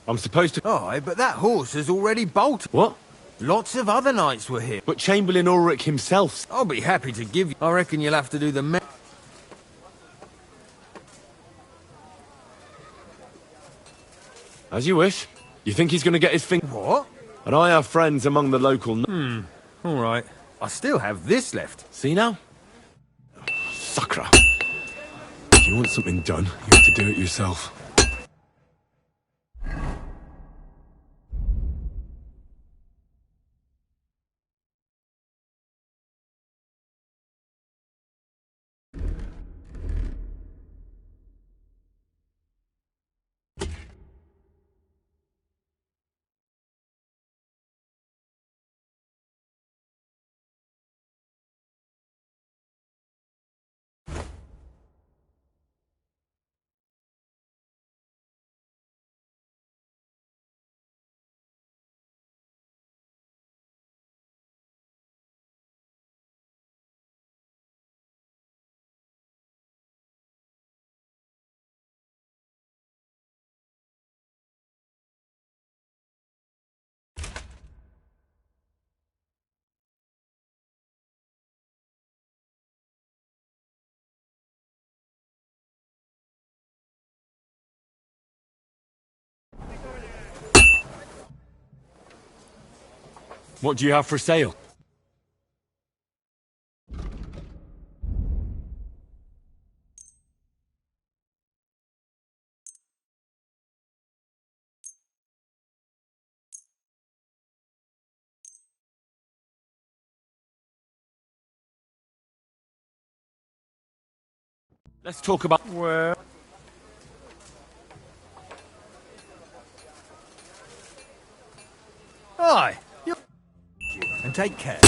I'm supposed to... Aye, but that horse has already bolted. What? Lots of other knights were here. But Chamberlain Ulrich himself... I'll be happy to give you... I reckon you'll have to do the... As you wish. You think he's going to get his thing? What? And I have friends among the local... All right. I still have this left. See now? Sucker. If you want something done, you have to do it yourself. What do you have for sale? Let's talk about... Well... Aye. And take care.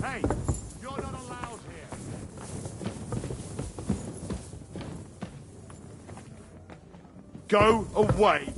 Hey, you're not allowed here. Go away.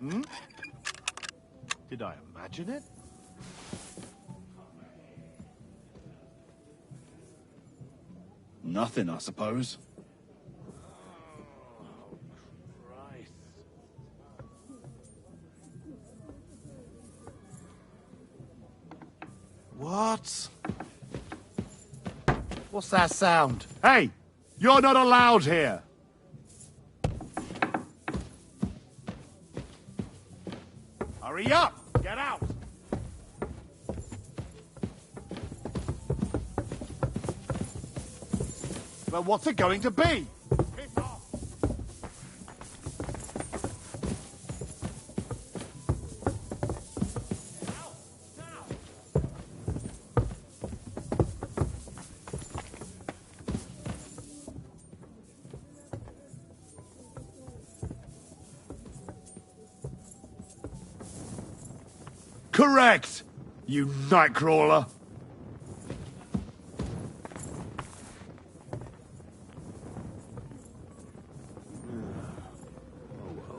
Hmm? Did I imagine it? nothing, I suppose. What? What's that sound? Hey! You're not allowed here! Hurry up! Get out! Well, what's it going to be? Piss off! Correct! You nightcrawler!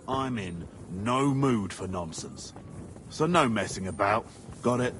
I'm in no mood for nonsense. So no messing about. Got it?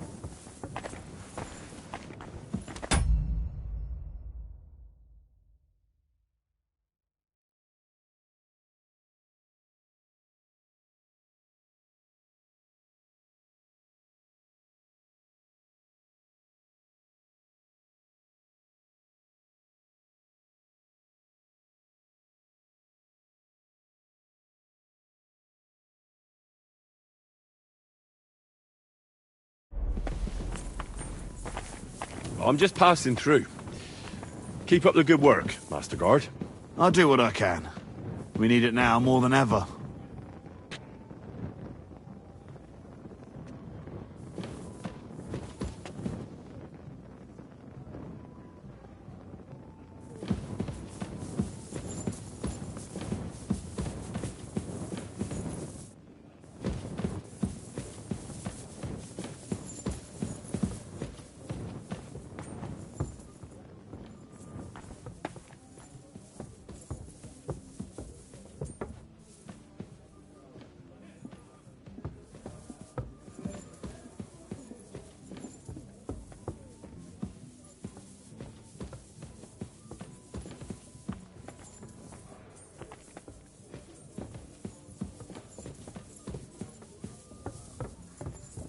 I'm just passing through. Keep up the good work, Master Guard. I'll do what I can. We need it now more than ever.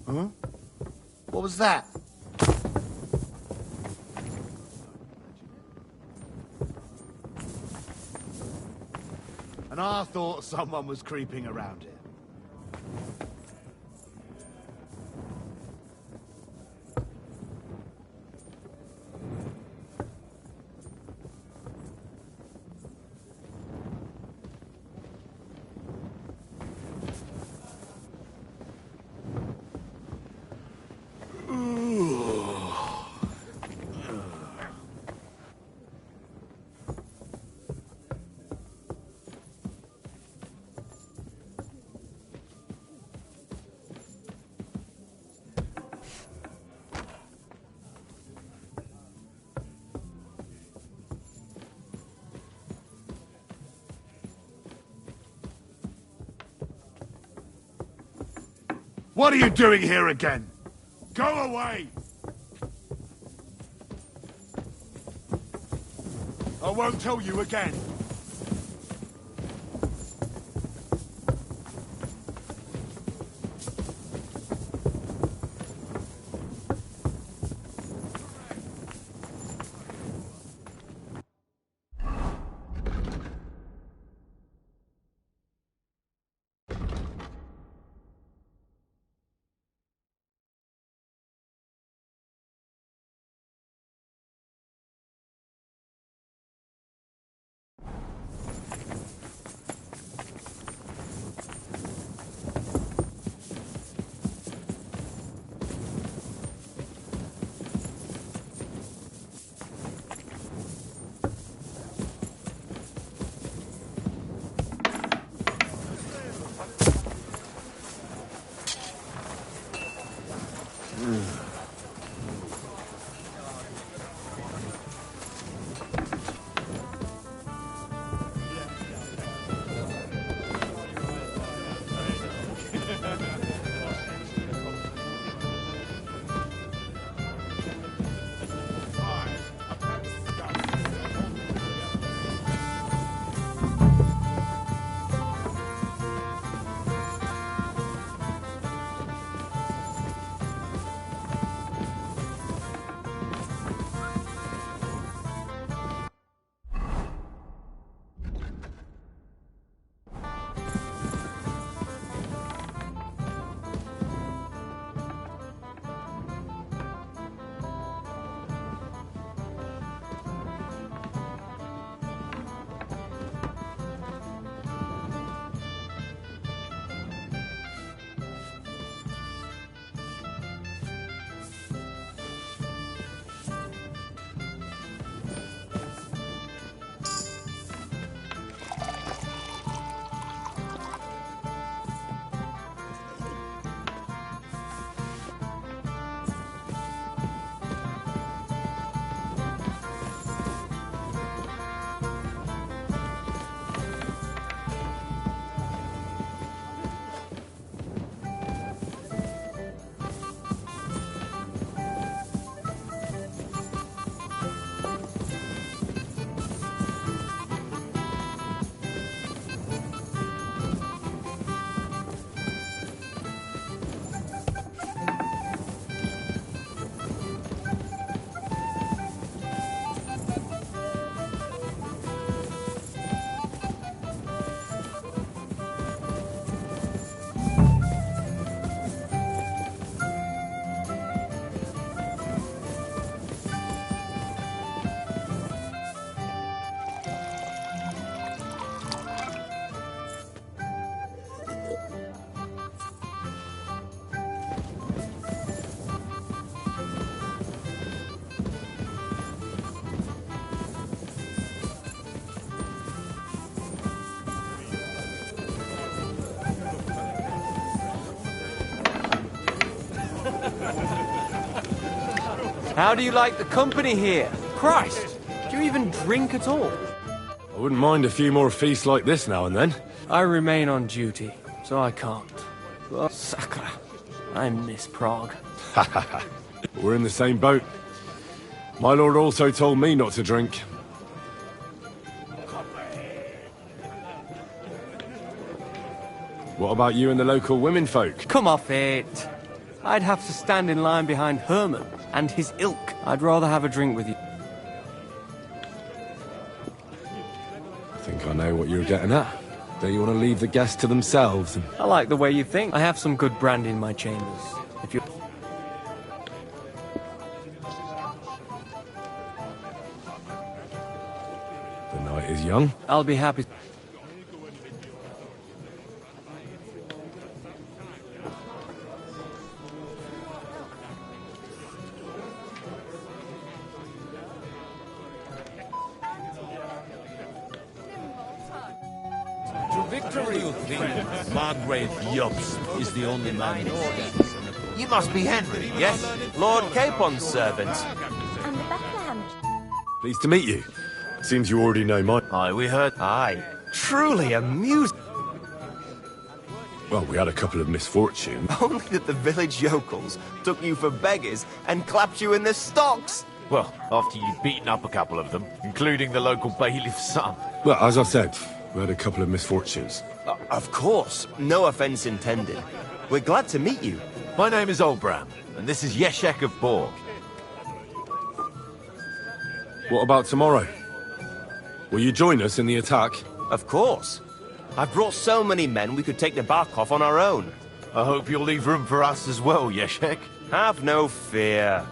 Huh? What was that? And I thought someone was creeping around here. What are you doing here again? Go away! I won't tell you again. How do you like the company here? Christ, do you even drink at all? I wouldn't mind a few more feasts like this now and then. I remain on duty, so I can't. Oh, Sakra. I miss Prague. We're in the same boat. My lord also told me not to drink. What about you and the local women folk? Come off it. I'd have to stand in line behind Herman and his ilk. I'd rather have a drink with you. I think I know what you're getting at. Don't you want to leave the guests to themselves? I like the way you think. I have some good brandy in my chambers. If you... The night is young. I'll be happy. Margrave Jobst is the only man in order. You must be Henry, yes? Lord Capon's servant. And the Bethlehem. Pleased to meet you. Seems you already know my... Aye, we heard. Aye. Truly amusing. Well, we had a couple of misfortunes. Only that the village yokels took you for beggars and clapped you in the stocks. Well, after you'd beaten up a couple of them, including the local bailiff's son. Well, as I said, we had a couple of misfortunes. Of course. No offense intended. We're glad to meet you. My name is Olbram, and this is Yeshek of Borg. What about tomorrow? Will you join us in the attack? Of course. I've brought so many men we could take the bark off on our own. I hope you'll leave room for us as well, Yeshek. Have no fear.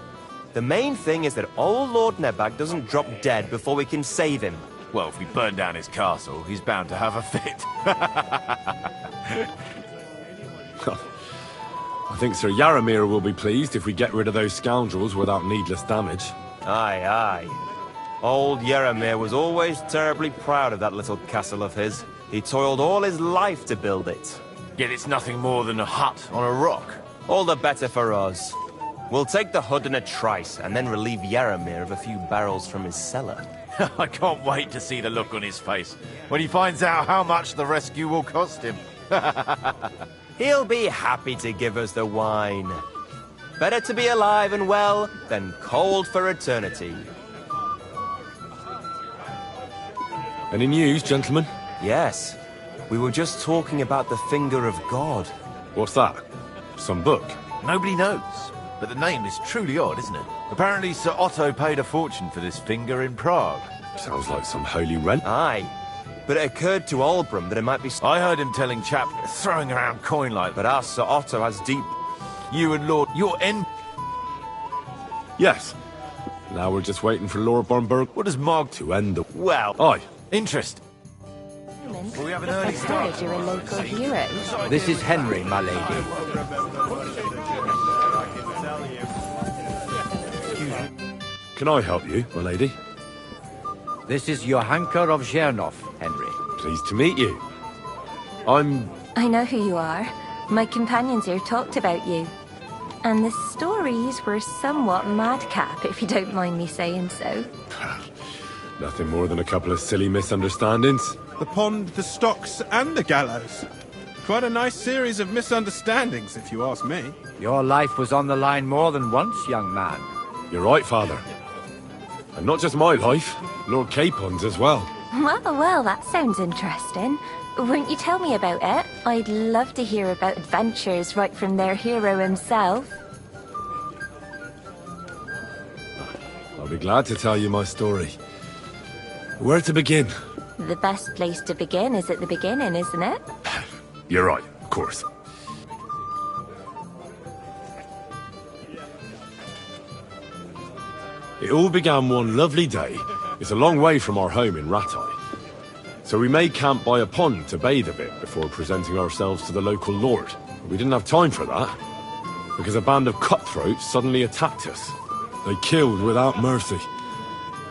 The main thing is that old Lord Nebag doesn't drop dead before we can save him. Well, if we burn down his castle, he's bound to have a fit. I think Sir Yaramir will be pleased if we get rid of those scoundrels without needless damage. Aye, aye. Old Yaramir was always terribly proud of that little castle of his. He toiled all his life to build it. Yet it's nothing more than a hut on a rock. All the better for us. We'll take the hood in a trice, and then relieve Yaramir of a few barrels from his cellar. I can't wait to see the look on his face when he finds out how much the rescue will cost him. He'll be happy to give us the wine. Better to be alive and well than cold for eternity. Any news, gentlemen? Yes. We were just talking about the Finger of God. What's that? Some book? Nobody knows. But the name is truly odd, isn't it? Apparently Sir Otto paid a fortune for this finger in Prague. Sounds like some holy rent. Aye. But it occurred to Olbram that it might be... I heard him telling chap throwing around coin like... But our Sir Otto has deep... You and Lord... Your end... Yes. Now we're just waiting for Lord Bornberg. What does Marg to end the... Well... Aye. Interest. Well, we have an early start. You're a local hero. This is Henry, my lady. Can I help you, my lady? This is Johanka of Zhernov, Henry. Pleased to meet you. I know who you are. My companions here talked about you. And the stories were somewhat madcap, if you don't mind me saying so. Nothing more than a couple of silly misunderstandings. The pond, the stocks, and the gallows. Quite a nice series of misunderstandings, if you ask me. Your life was on the line more than once, young man. You're right, Father. And not just my life, Lord Capon's as well. Well, that sounds interesting. Won't you tell me about it? I'd love to hear about adventures right from their hero himself. I'll be glad to tell you my story. Where to begin? The best place to begin is at the beginning, isn't it? You're right, of course. It all began one lovely day. It's a long way from our home in Ratai. So we made camp by a pond to bathe a bit before presenting ourselves to the local lord. We didn't have time for that, because a band of cutthroats suddenly attacked us. They killed without mercy,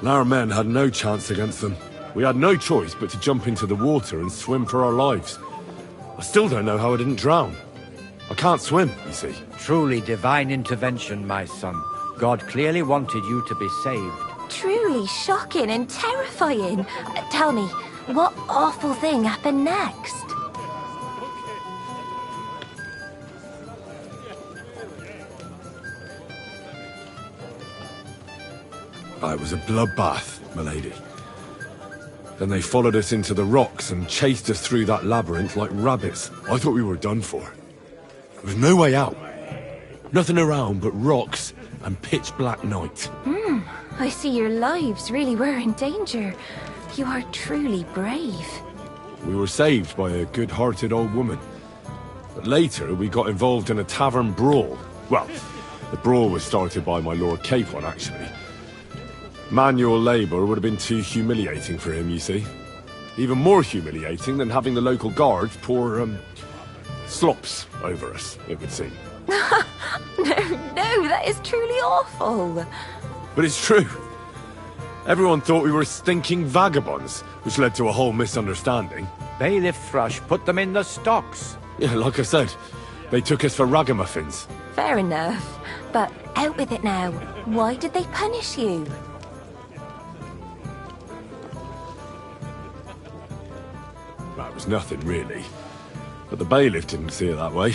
and our men had no chance against them. We had no choice but to jump into the water and swim for our lives. I still don't know how I didn't drown. I can't swim, you see. Truly divine intervention, my son. God clearly wanted you to be saved. Truly shocking and terrifying. Tell me, what awful thing happened next? It was a bloodbath, milady. Then they followed us into the rocks and chased us through that labyrinth like rabbits. I thought we were done for. There was no way out. Nothing around but rocks and pitch black night. I see your lives really were in danger. You are truly brave. We were saved by a good-hearted old woman. But later, we got involved in a tavern brawl. Well, the brawl was started by my Lord Capon, actually. Manual labour would have been too humiliating for him, you see. Even more humiliating than having the local guards pour, slops over us, it would seem. No, that is truly awful. But it's true. Everyone thought we were stinking vagabonds, which led to a whole misunderstanding. Bailiff Thrush put them in the stocks. Yeah, like I said, they took us for ragamuffins. Fair enough. But out with it now. Why did they punish you? That was nothing, really. But the bailiff didn't see it that way.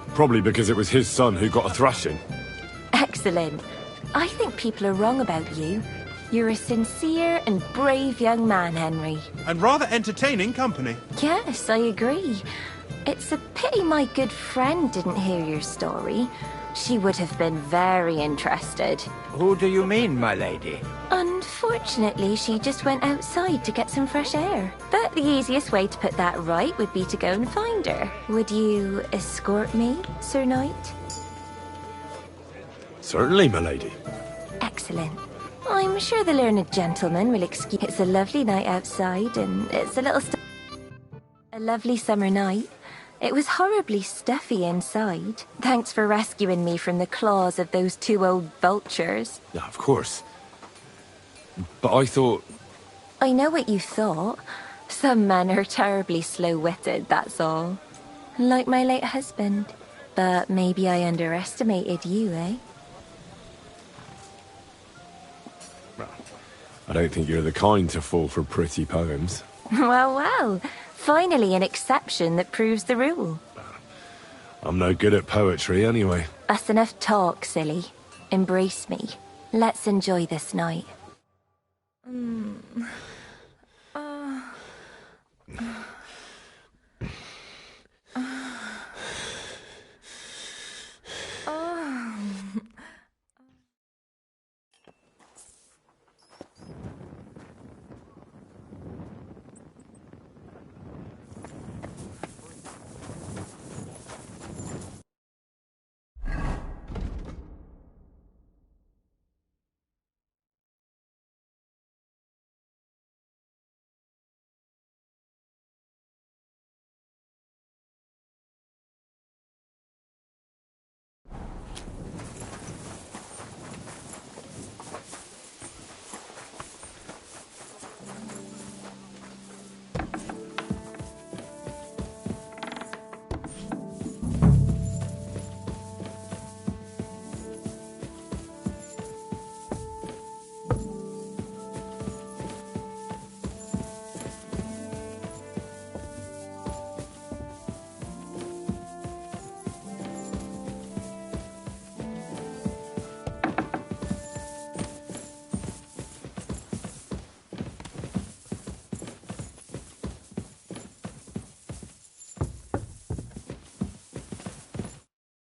Probably because it was his son who got a thrashing. Excellent. I think people are wrong about you. You're a sincere and brave young man, Henry. And rather entertaining company. Yes, I agree. It's a pity my good friend didn't hear your story. She would have been very interested. Who do you mean, my lady? Unfortunately, she just went outside to get some fresh air. But the easiest way to put that right would be to go and find her. Would you escort me, Sir Knight? Certainly, my lady. Excellent. I'm sure the learned gentleman will excuse... It's a lovely night outside, and it's a lovely summer night. It was horribly stuffy inside. Thanks for rescuing me from the claws of those two old vultures. Yeah, of course. But I thought... I know what you thought. Some men are terribly slow-witted, that's all. Like my late husband. But maybe I underestimated you, eh? I don't think you're the kind to fall for pretty poems. Well. Finally an exception that proves the rule. I'm no good at poetry anyway. That's enough talk, silly. Embrace me. Let's enjoy this night.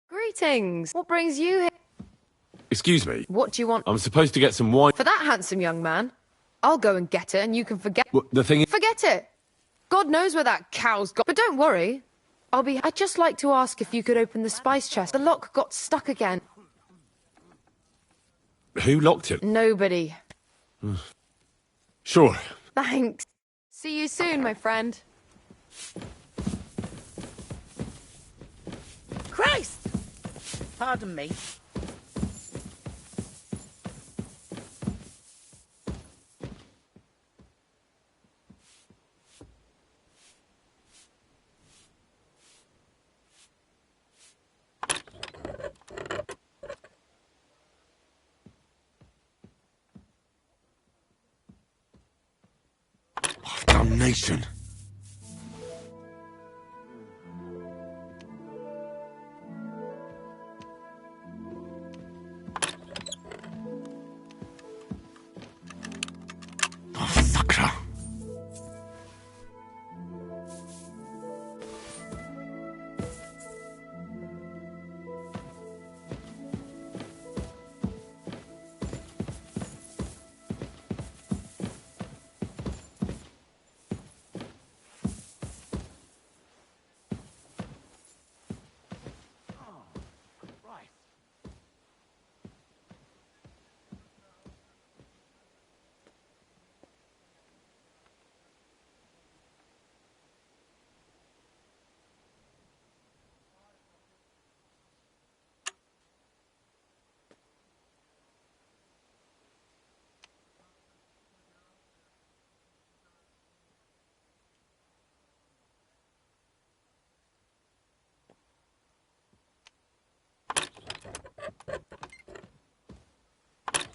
Greetings. What brings you here? Excuse me. What do you want? I'm supposed to get some wine. For that handsome young man? I'll go and get it, and you can forget... Well, the thing is... Forget it! God knows where that cow's got... But don't worry. I'd just like to ask if you could open the spice chest. The lock got stuck again. Who locked it? Nobody. Sure. Thanks. See you soon, my friend. Christ! Pardon me. Damnation.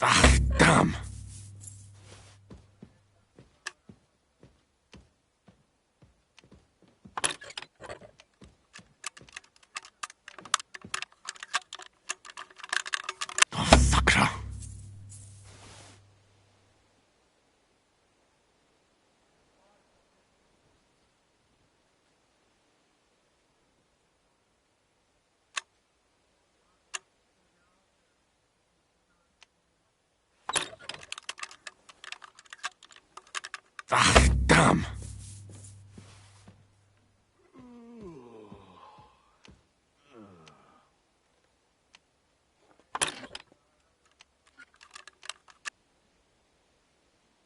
Ah, damn. Ah, damn.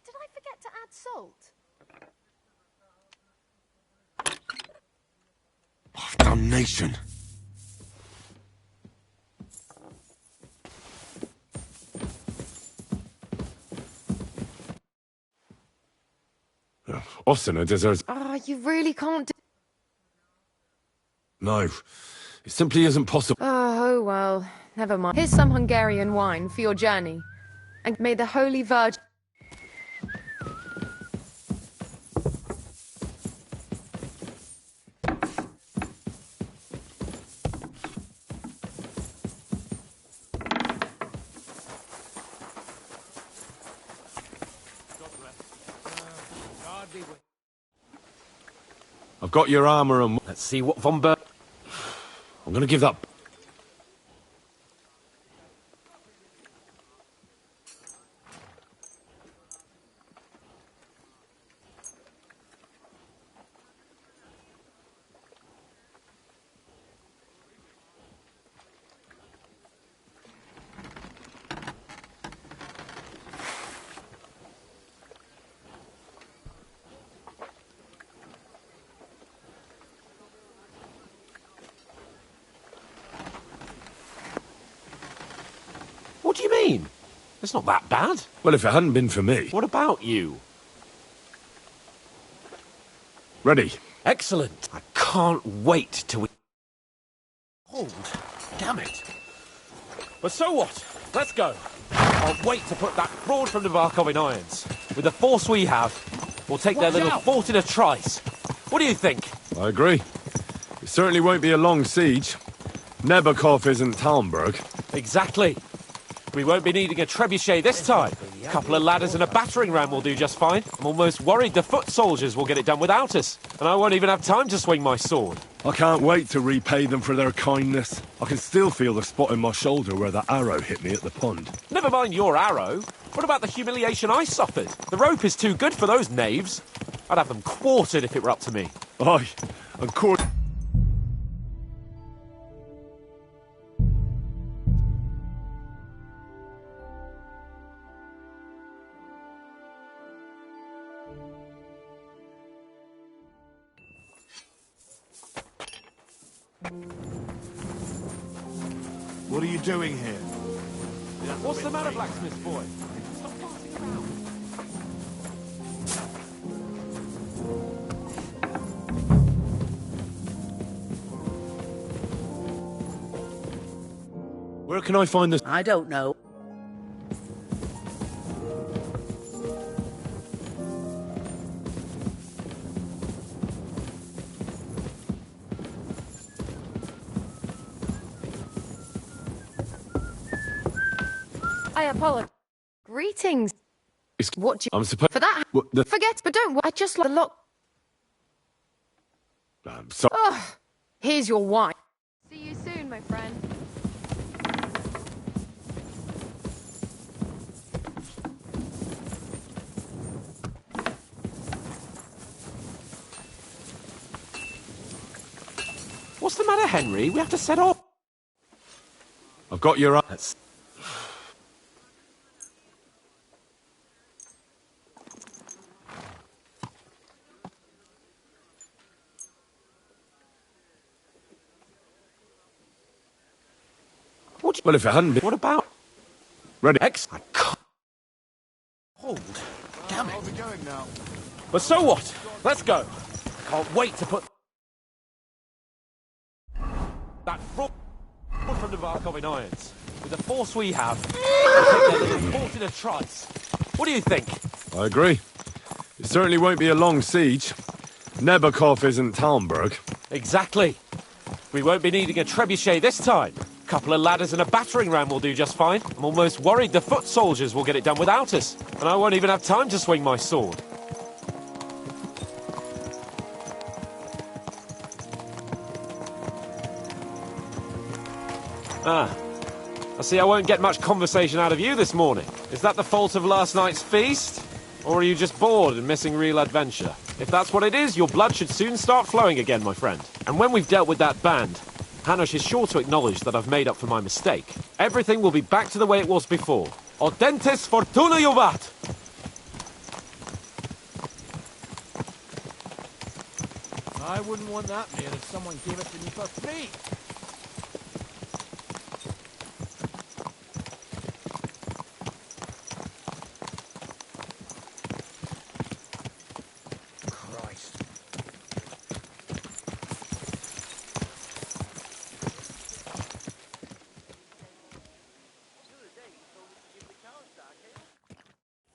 Did I forget to add salt? Oh, damnation. Austin deserves... Ah, you really can't do... No, it simply isn't possible. Oh, well, never mind. Here's some Hungarian wine for your journey. And may the Holy Virgin... I've got your armor and... Let's see what Von Ber... I'm gonna give that... What do you mean? It's not that bad. Well, if it hadn't been for me... What about you? Ready. Excellent. I can't wait till we... Hold. Damn it. But so what? Let's go. I'll wait to put that fraud from Navarkov in irons. With the force we have, we'll take their little fort in a trice. What do you think? I agree. It certainly won't be a long siege. Nebakov isn't Talmberg. Exactly. We won't be needing a trebuchet this time. A couple of ladders and a battering ram will do just fine. I'm almost worried the foot soldiers will get it done without us. And I won't even have time to swing my sword. I can't wait to repay them for their kindness. I can still feel the spot in my shoulder where that arrow hit me at the pond. Never mind your arrow. What about the humiliation I suffered? The rope is too good for those knaves. I'd have them quartered if it were up to me. Aye, and quartered... What are you doing here? What's the matter, blacksmith boy? Stop passing around. Where can I find this? I don't know. I apologize. Greetings. What do you... I'm supposed... For that... Forget, but don't... I just like the lock... I'm sorry. Ugh. Here's your wine. See you soon, my friend. What's the matter, Henry? We have to set off. I've got your eyes. Well, if it hadn't been... What about... Ready? X? I can't... Hold. Damn it. How's it going now? But so what? Let's go. I can't wait to put... that fraud from the Varkov in irons. With the force we have, we'll take their little fort in a trice. What do you think? I agree. It certainly won't be a long siege. Nebakov isn't Talmberg. Exactly. We won't be needing a trebuchet this time. A couple of ladders and a battering ram will do just fine. I'm almost worried the foot soldiers will get it done without us. And I won't even have time to swing my sword. Ah. I see I won't get much conversation out of you this morning. Is that the fault of last night's feast? Or are you just bored and missing real adventure? If that's what it is, your blood should soon start flowing again, my friend. And when we've dealt with that band, Hanush is sure to acknowledge that I've made up for my mistake. Everything will be back to the way it was before. Audentes fortuna juvat! I wouldn't want that meal if someone gave it to me for free.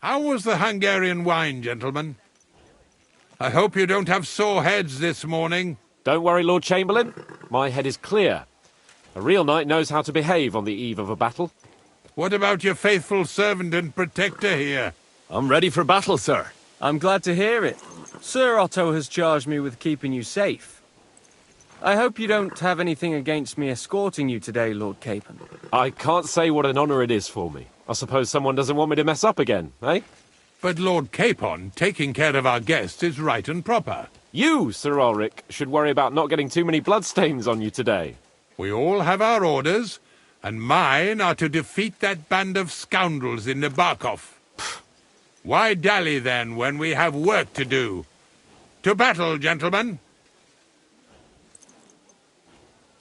How was the Hungarian wine, gentlemen? I hope you don't have sore heads this morning. Don't worry, Lord Chamberlain. My head is clear. A real knight knows how to behave on the eve of a battle. What about your faithful servant and protector here? I'm ready for battle, sir. I'm glad to hear it. Sir Otto has charged me with keeping you safe. I hope you don't have anything against me escorting you today, Lord Capon. I can't say what an honour it is for me. I suppose someone doesn't want me to mess up again, eh? But Lord Capon, taking care of our guests is right and proper. You, Sir Ulrich, should worry about not getting too many bloodstains on you today. We all have our orders, and mine are to defeat that band of scoundrels in Nebakov. Why dally, then, when we have work to do? To battle, gentlemen!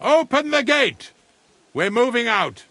Open the gate! We're moving out.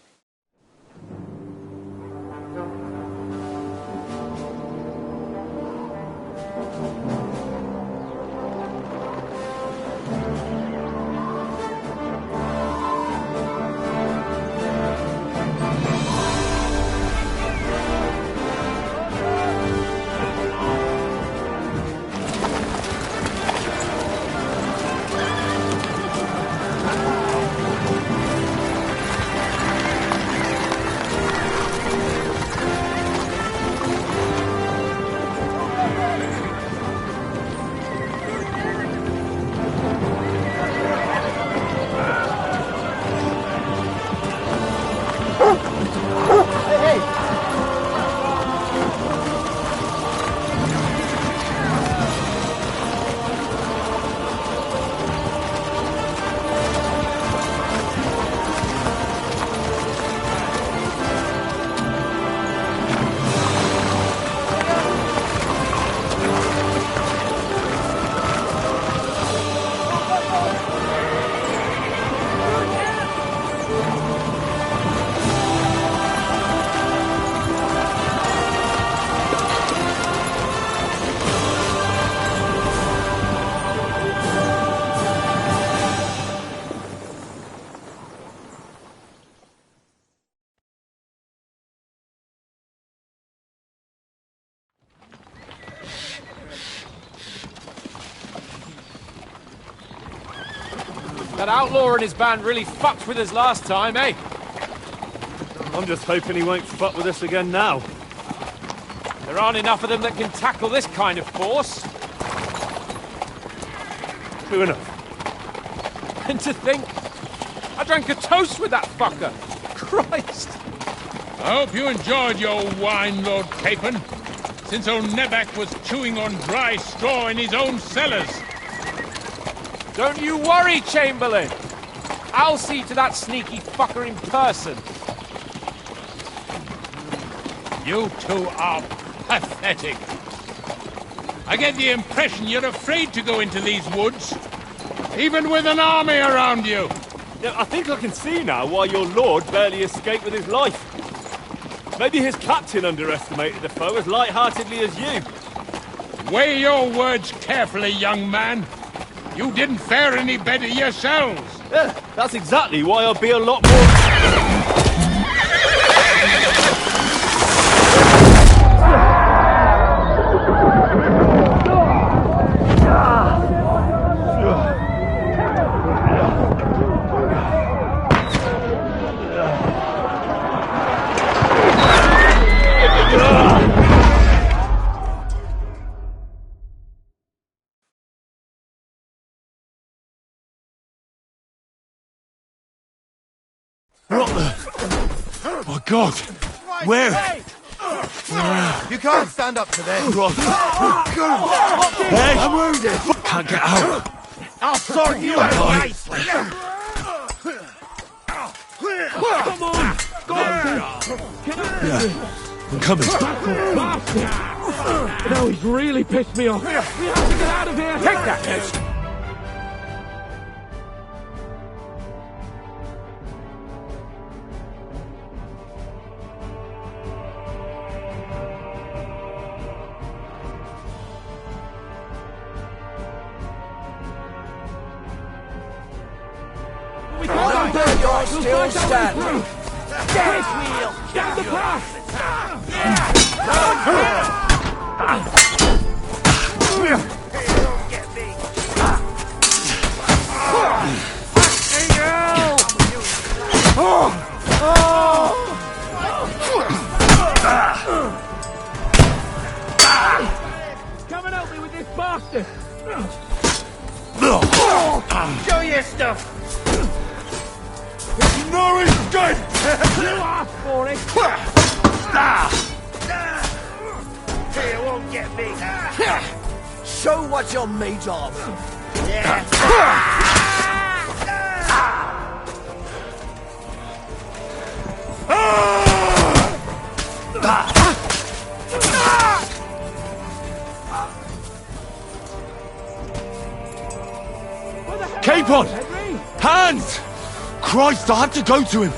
That outlaw and his band really fucked with us last time, eh? I'm just hoping he won't fuck with us again now. There aren't enough of them that can tackle this kind of force. True enough. And to think, I drank a toast with that fucker. Christ. I hope you enjoyed your wine, Lord Capon, since old Neback was chewing on dry straw in his own cellars. Don't you worry, Chamberlain. I'll see to that sneaky fucker in person. You two are pathetic. I get the impression you're afraid to go into these woods, even with an army around you. Yeah, I think I can see now why your lord barely escaped with his life. Maybe his captain underestimated the foe as light-heartedly as you. Weigh your words carefully, young man. You didn't fare any better yourselves. Yeah, that's exactly why I'll be a lot more... My God! Where? You can't stand up to this. Hey, I'm wounded. Can't get out. I'll sort you out nicely. Come on! Go on! Yeah, I'm coming. Now he's really pissed me off. We have to get out of here. Take that, Ned. You're still standing. Quick, wheel! Down the path! Come and help me with this bastard! Show your stuff! No escape! You asked for it! You won't get me! Show what you're made of! Capon! Hands! Christ, I have to go to him!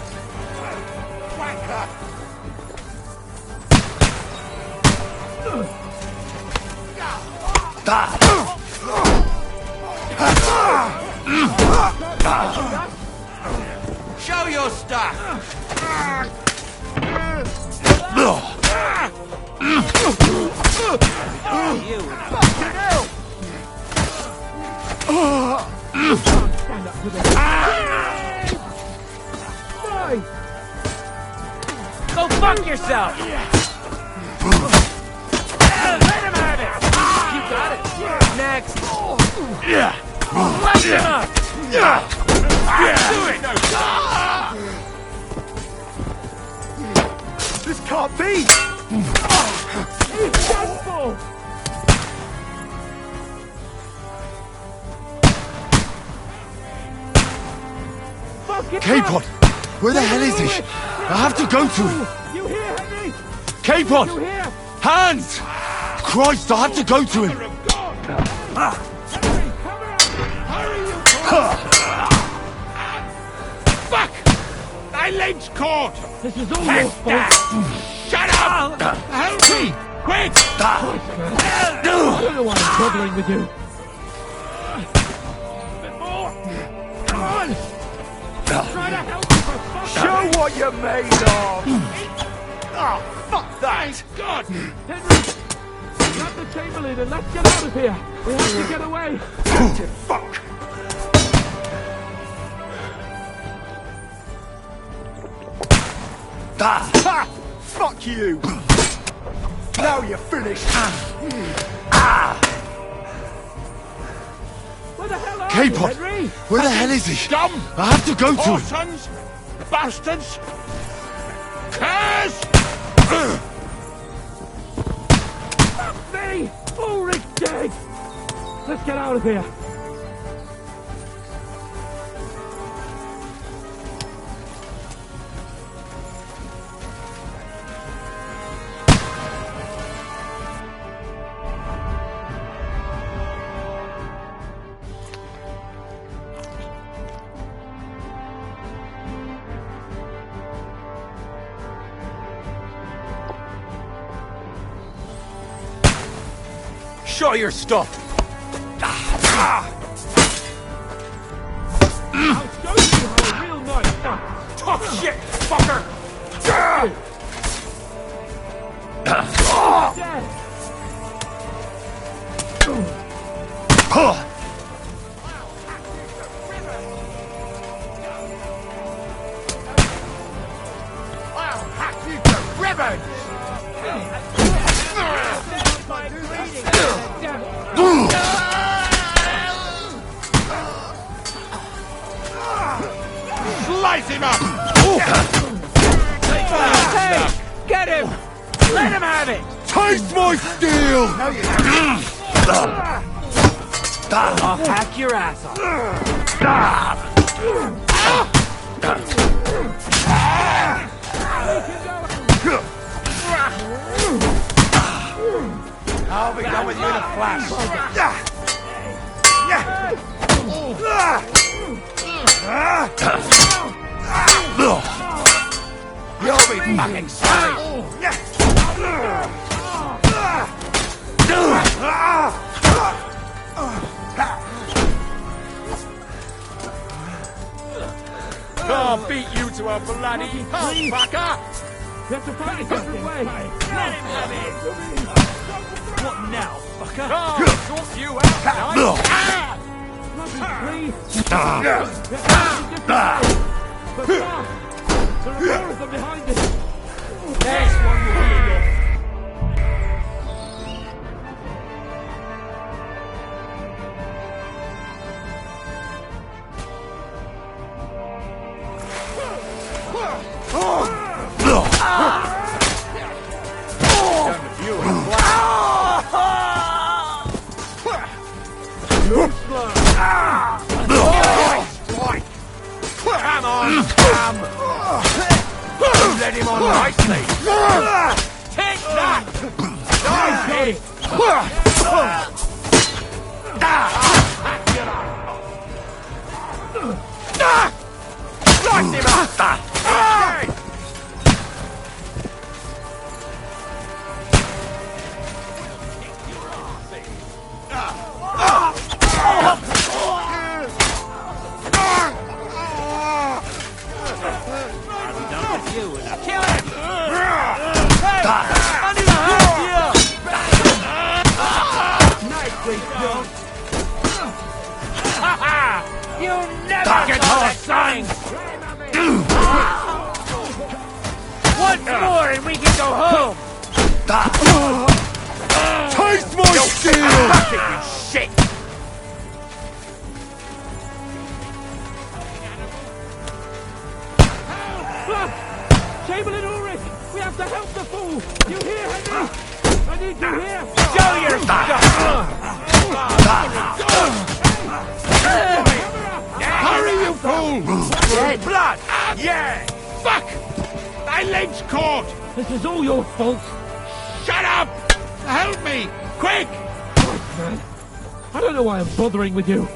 Show your stuff! Stand up to this! Go fuck yourself! Let him have it! You got it! Next! Light him up! Do it! This can't be! He's done for! Capon! Where the hell is he? I have to go to him! You hear, Henry? Capon! You hear? Hands! Christ, I have to go to him! Fuck! My leg's caught! This is all your fault! Shut up! Help me! Quick! I don't know why I'm troubling with you. A bit more! Come on! Try to help me for fuck's sake! Show what you're made of! Oh, fuck that! God! Henry! Grab the Chamberlain and let's get out of here! We have to get away! Fuck! Ha! Fuck you! Now you're finished! Where the hell are Capon! you, Henry? Where the hell is he? Scum! I have to go to him! Sons! Bastards! Curse! Fuck me! Ulrich's dead! Let's get out of here. Show your stuff! I'll show you how a real knife fights. Tough shit, fucker! I'll hack you to ribbons! Slice him up! Hey! Get him! Let him have it! Taste my steel! I'll hack your ass off. I'll be done with you in a flash! You'll be fucking sorry! I'll beat you to a bloody pulp, fucker! You have to fight a different way! Let him have it! What now, fucker? I'll sort you out, please! But there are more of them behind us! There's one here! Come on, scum! Let him on nicely! Take that! Die! Slice him up! Once more and we can go home! Taste my steel! Shit! Chamberlain Ulrich! We have to help the fool! You hear, Henry? I need you here! Show your stuff! Hurry, you fool! Blood! Yeah! Fuck! My leg's caught! This is all your fault! Shut up! Help me! Quick! Man, I don't know why I'm bothering with you.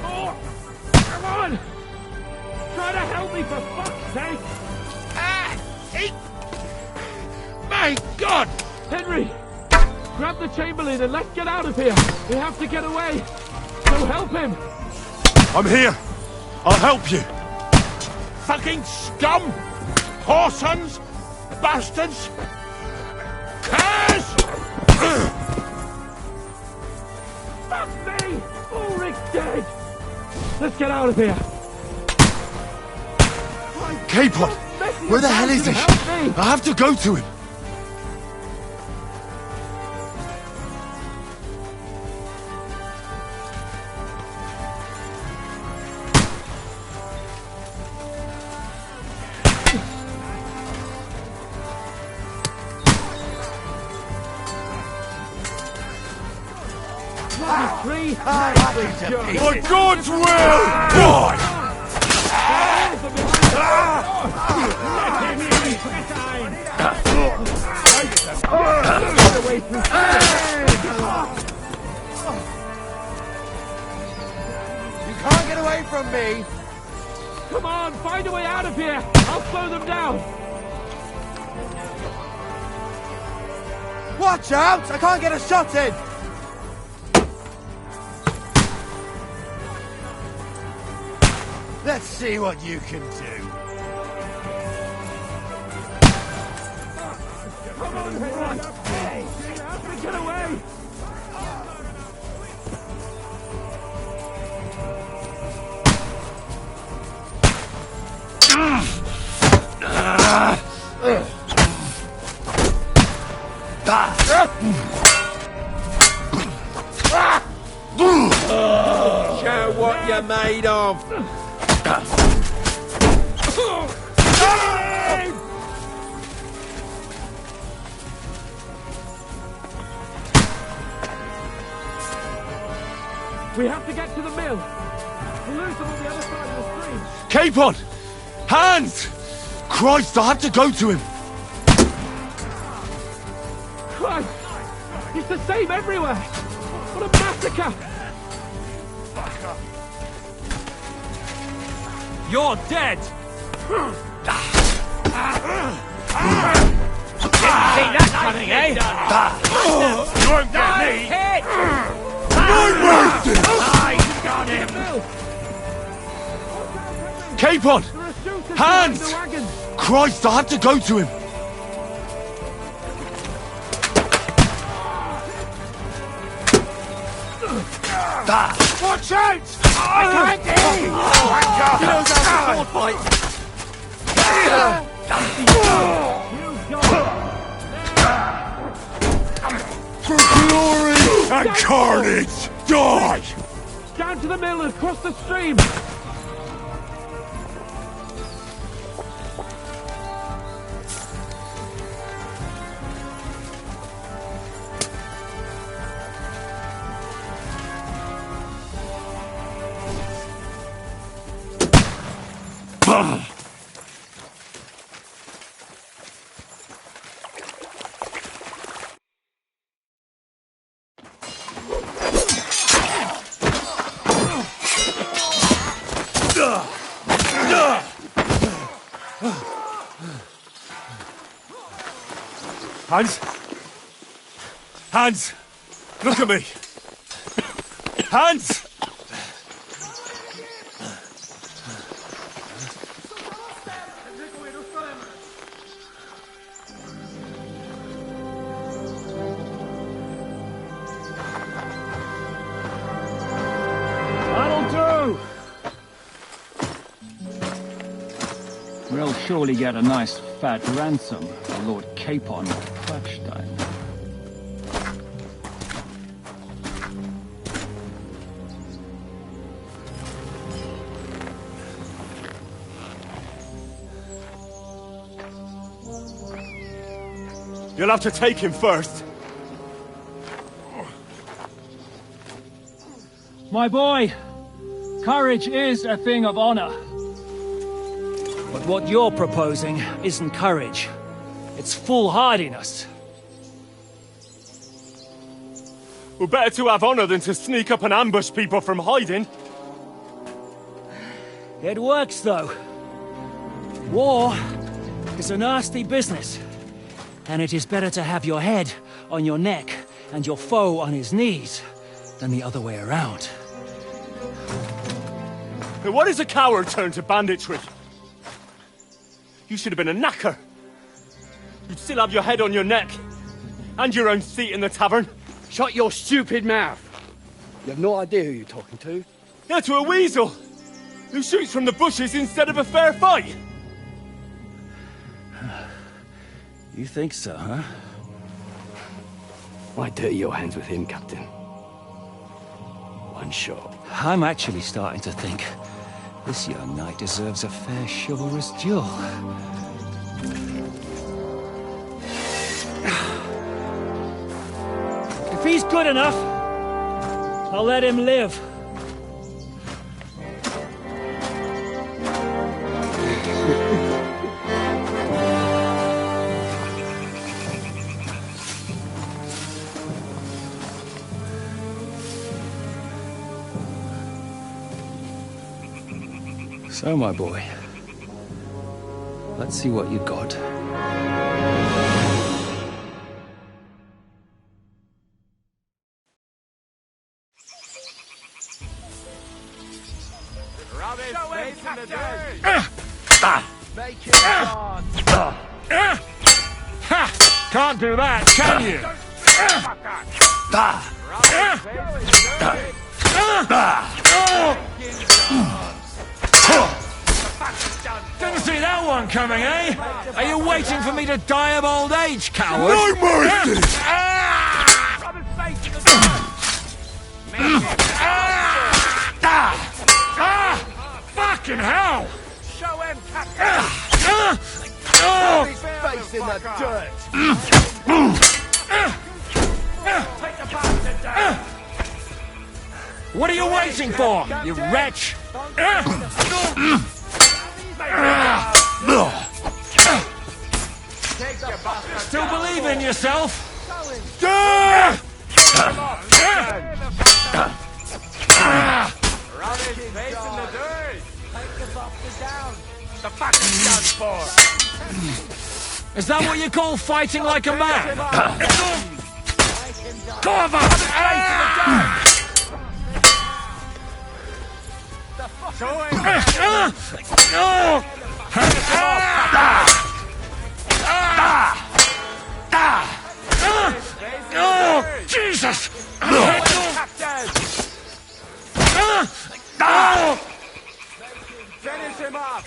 More! Come on! Try to help me for fuck's sake! My God! Henry! Grab the Chamberlain and let's get out of here! We have to get away! So help him! I'm here. I'll help you. Fucking scum! Whoresons! Bastards! Curse! Fuck me! Ulrich's dead! Let's get out of here! Capon! Where the hell is he? I have to go to him! For God's will! Die! You can't get away from me! Come on, find a way out of here! I'll slow them down! Watch out! I can't get a shot in! Let's see what you can do. Come on, hey! Get away! Show what you're made of. We have to get to the mill. We'll lose them on the other side of the stream. Capon! Hands! Christ, I have to go to him! Christ! It's the same everywhere! What a massacre! You're dead! Didn't see that coming, eh? You won't get me! No mercy! I got him! Capon! Hands! Christ, I have to go to him! Watch out! I can't aim! He knows how to sword fight! For glory and carnage! Die! Down to the mill and across the stream! Hans? Hans! Look at me! Hans! That'll do! We'll surely get a nice fat ransom for Lord Capon of Questin. You'll have to take him first. My boy, courage is a thing of honor. But what you're proposing isn't courage. It's foolhardiness. We're better to have honor than to sneak up and ambush people from hiding. It works, though. War is a nasty business. And it is better to have your head on your neck and your foe on his knees than the other way around. But what is a coward turned to banditry? You should have been a knacker. You'd still have your head on your neck. And your own seat in the tavern. Shut your stupid mouth. You have no idea who you're talking to. Yeah, to a weasel. Who shoots from the bushes instead of a fair fight. You think so, huh? Why dirty your hands with him, Captain? One shot. I'm actually starting to think this young knight deserves a fair chivalrous duel. If he's good enough, I'll let him live. So, my boy, let's see what you got. Can't do that, can you? Didn't see that one coming, eh? Are you waiting for me to die of old age, coward? No mercy! Fucking hell! Show him, His face in the dirt! Take the bastard down! What are you waiting for, you wretch? Still believe in yourself? Is that what you call fighting like a man? Cover! Jesus! Finish him up!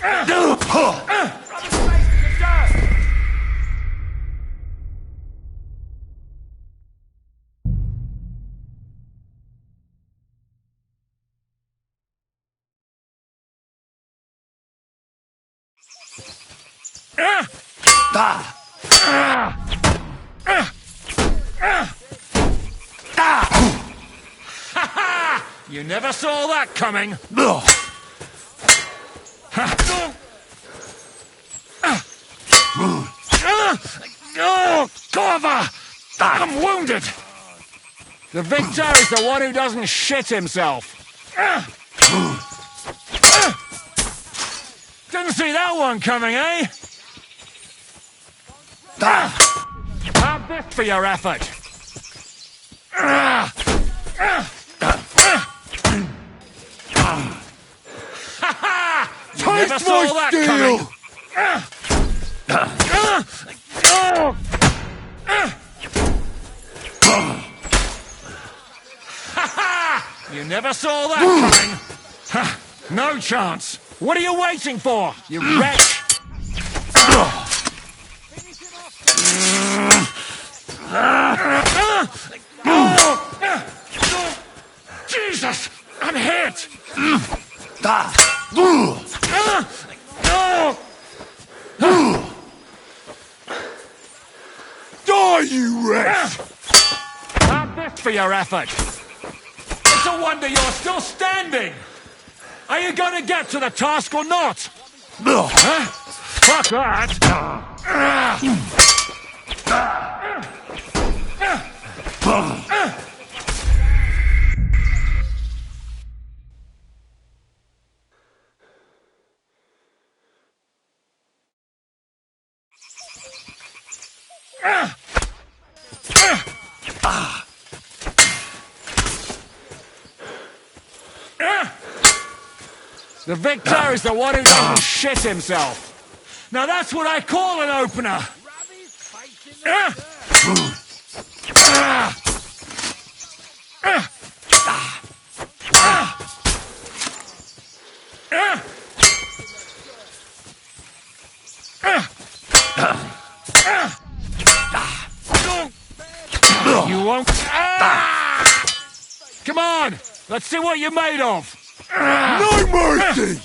You never saw that coming. Cover! I'm wounded. The victor is the one who doesn't shit himself. Didn't see that one coming, eh? Have this for your effort. You never saw that coming. You never saw that coming. No chance. What are you waiting for, you wretch? Jesus! I'm hit! Die, you wretch! Have this for your effort. It's a wonder you're still standing. Are you going to get to the task or not? Huh? Fuck that! The victor is the one who doesn't shit himself. Now that's what I call an opener. Let's see what you're made of! No mercy!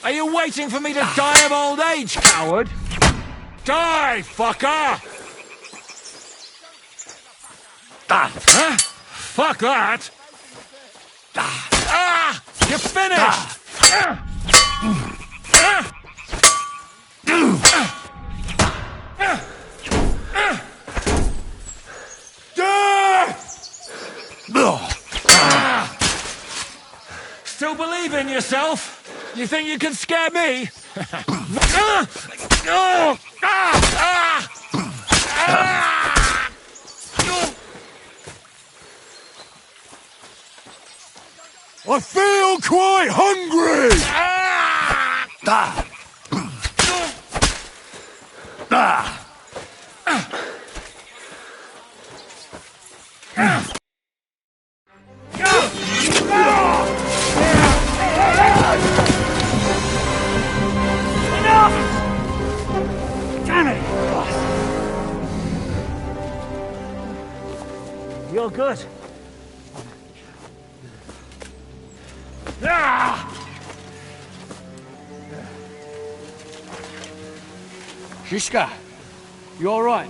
Are you waiting for me to die of old age, coward? Die, fucker! Huh? Fuck that! You're finished! Still believe in yourself? You think you can scare me? I feel quite hungry! Damn it! You're good. Shishka, you all right?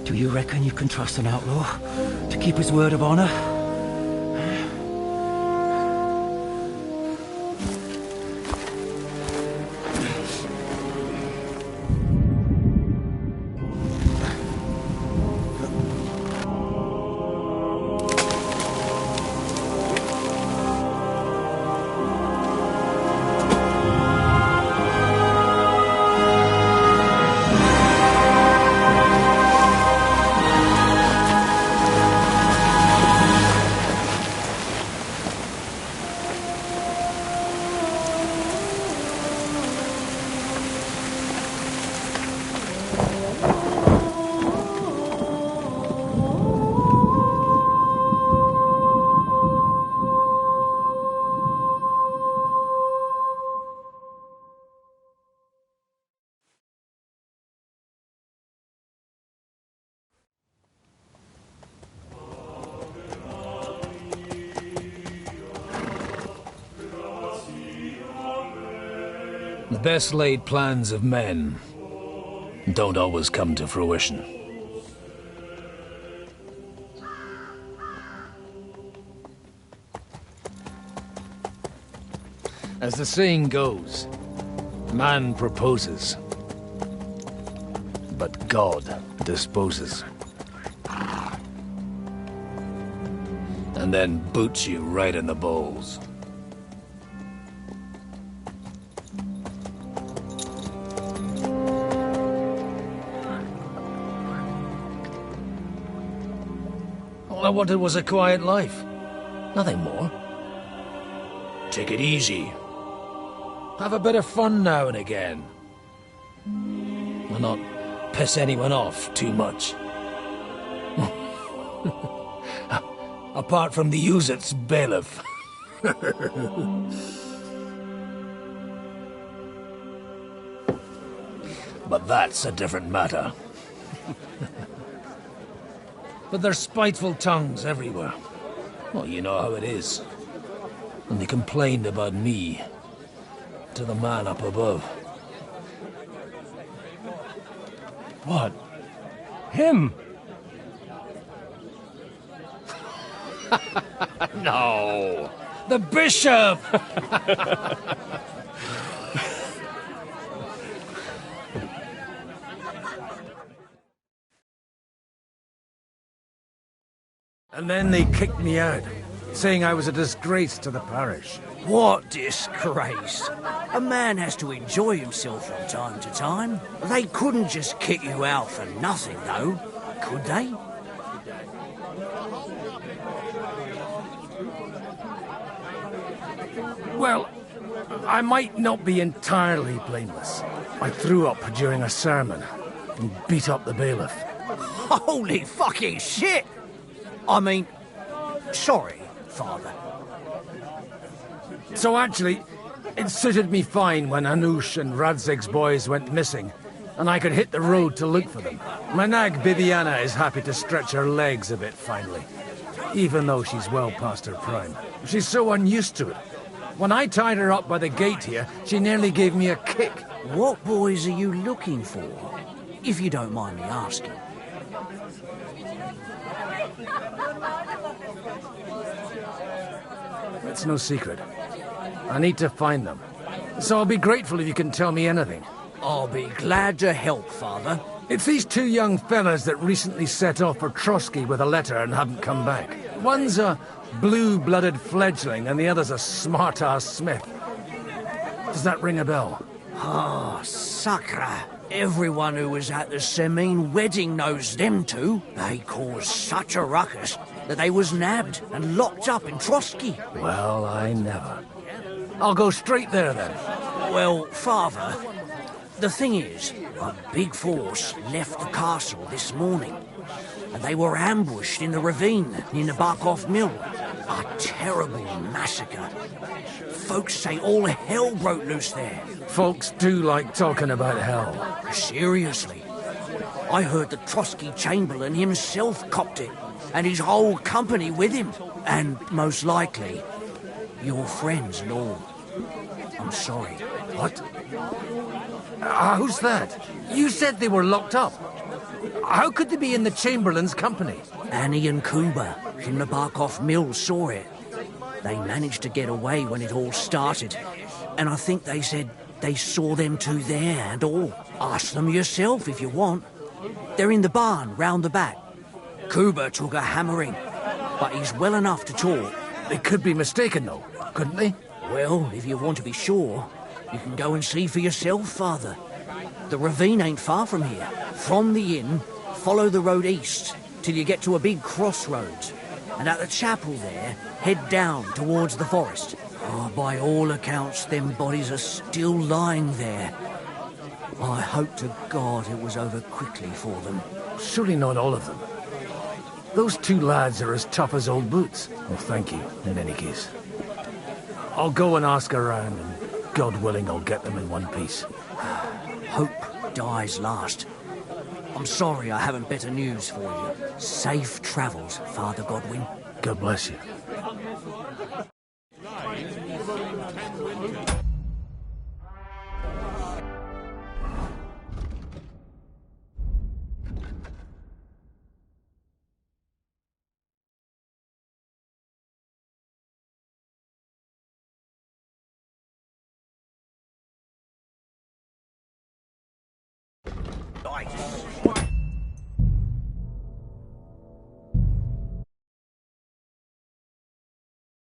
Do you reckon you can trust an outlaw to keep his word of honor? The best laid plans of men don't always come to fruition. As the saying goes, man proposes, but God disposes. And then boots you right in the balls. All I wanted was a quiet life. Nothing more. Take it easy. Have a bit of fun now and again. And not piss anyone off too much. Apart from the Uzit's bailiff. But that's a different matter. But there's spiteful tongues everywhere. Well, you know how it is. And they complained about me to the man up above. What? Him? No! The bishop! And then they kicked me out, saying I was a disgrace to the parish. What disgrace. A man has to enjoy himself from time to time. They couldn't just kick you out for nothing, though, could they? Well, I might not be entirely blameless. I threw up during a sermon and beat up the bailiff. Holy fucking shit! I mean, sorry, Father. So actually, it suited me fine when Anush and Radzig's boys went missing, and I could hit the road to look for them. My nag Bibiana is happy to stretch her legs a bit finally, even though she's well past her prime. She's so unused to it. When I tied her up by the gate here, she nearly gave me a kick. What boys are you looking for, if you don't mind me asking? It's no secret. I need to find them. So I'll be grateful if you can tell me anything. I'll be glad to help, Father. It's these two young fellas that recently set off for Trotsky with a letter and haven't come back. One's a blue-blooded fledgling and the other's a smart-ass smith. Does that ring a bell? Ah, Sakra. Everyone who was at the Semine wedding knows them two. They caused such a ruckus that they was nabbed and locked up in Trotsky. Well, I never. I'll go straight there, then. Well, Father, the thing is, a big force left the castle this morning, and they were ambushed in the ravine near the Barkov Mill. A terrible massacre. Folks say all hell broke loose there. Folks do like talking about hell. Seriously. I heard the Trotsky Chamberlain himself copped it, and his whole company with him. And most likely, your friends and all. I'm sorry. What? Who's that? You said they were locked up. How could they be in the Chamberlain's company? Annie and Kuba from the Barkov Mill saw it. They managed to get away when it all started, and I think they said they saw them two there and all. Ask them yourself if you want. They're in the barn round the back. Kuba took a hammering, but he's well enough to talk. They could be mistaken, though, couldn't they? Well, if you want to be sure, you can go and see for yourself, Father. The ravine ain't far from here. From the inn, follow the road east till you get to a big crossroads. And at the chapel there, head down towards the forest. Oh, by all accounts, them bodies are still lying there. I hope to God it was over quickly for them. Surely not all of them. Those two lads are as tough as old boots. Well, thank you, in any case. I'll go and ask around, and God willing, I'll get them in one piece. Hope dies last. I'm sorry I haven't better news for you. Safe travels, Father Godwin. God bless you.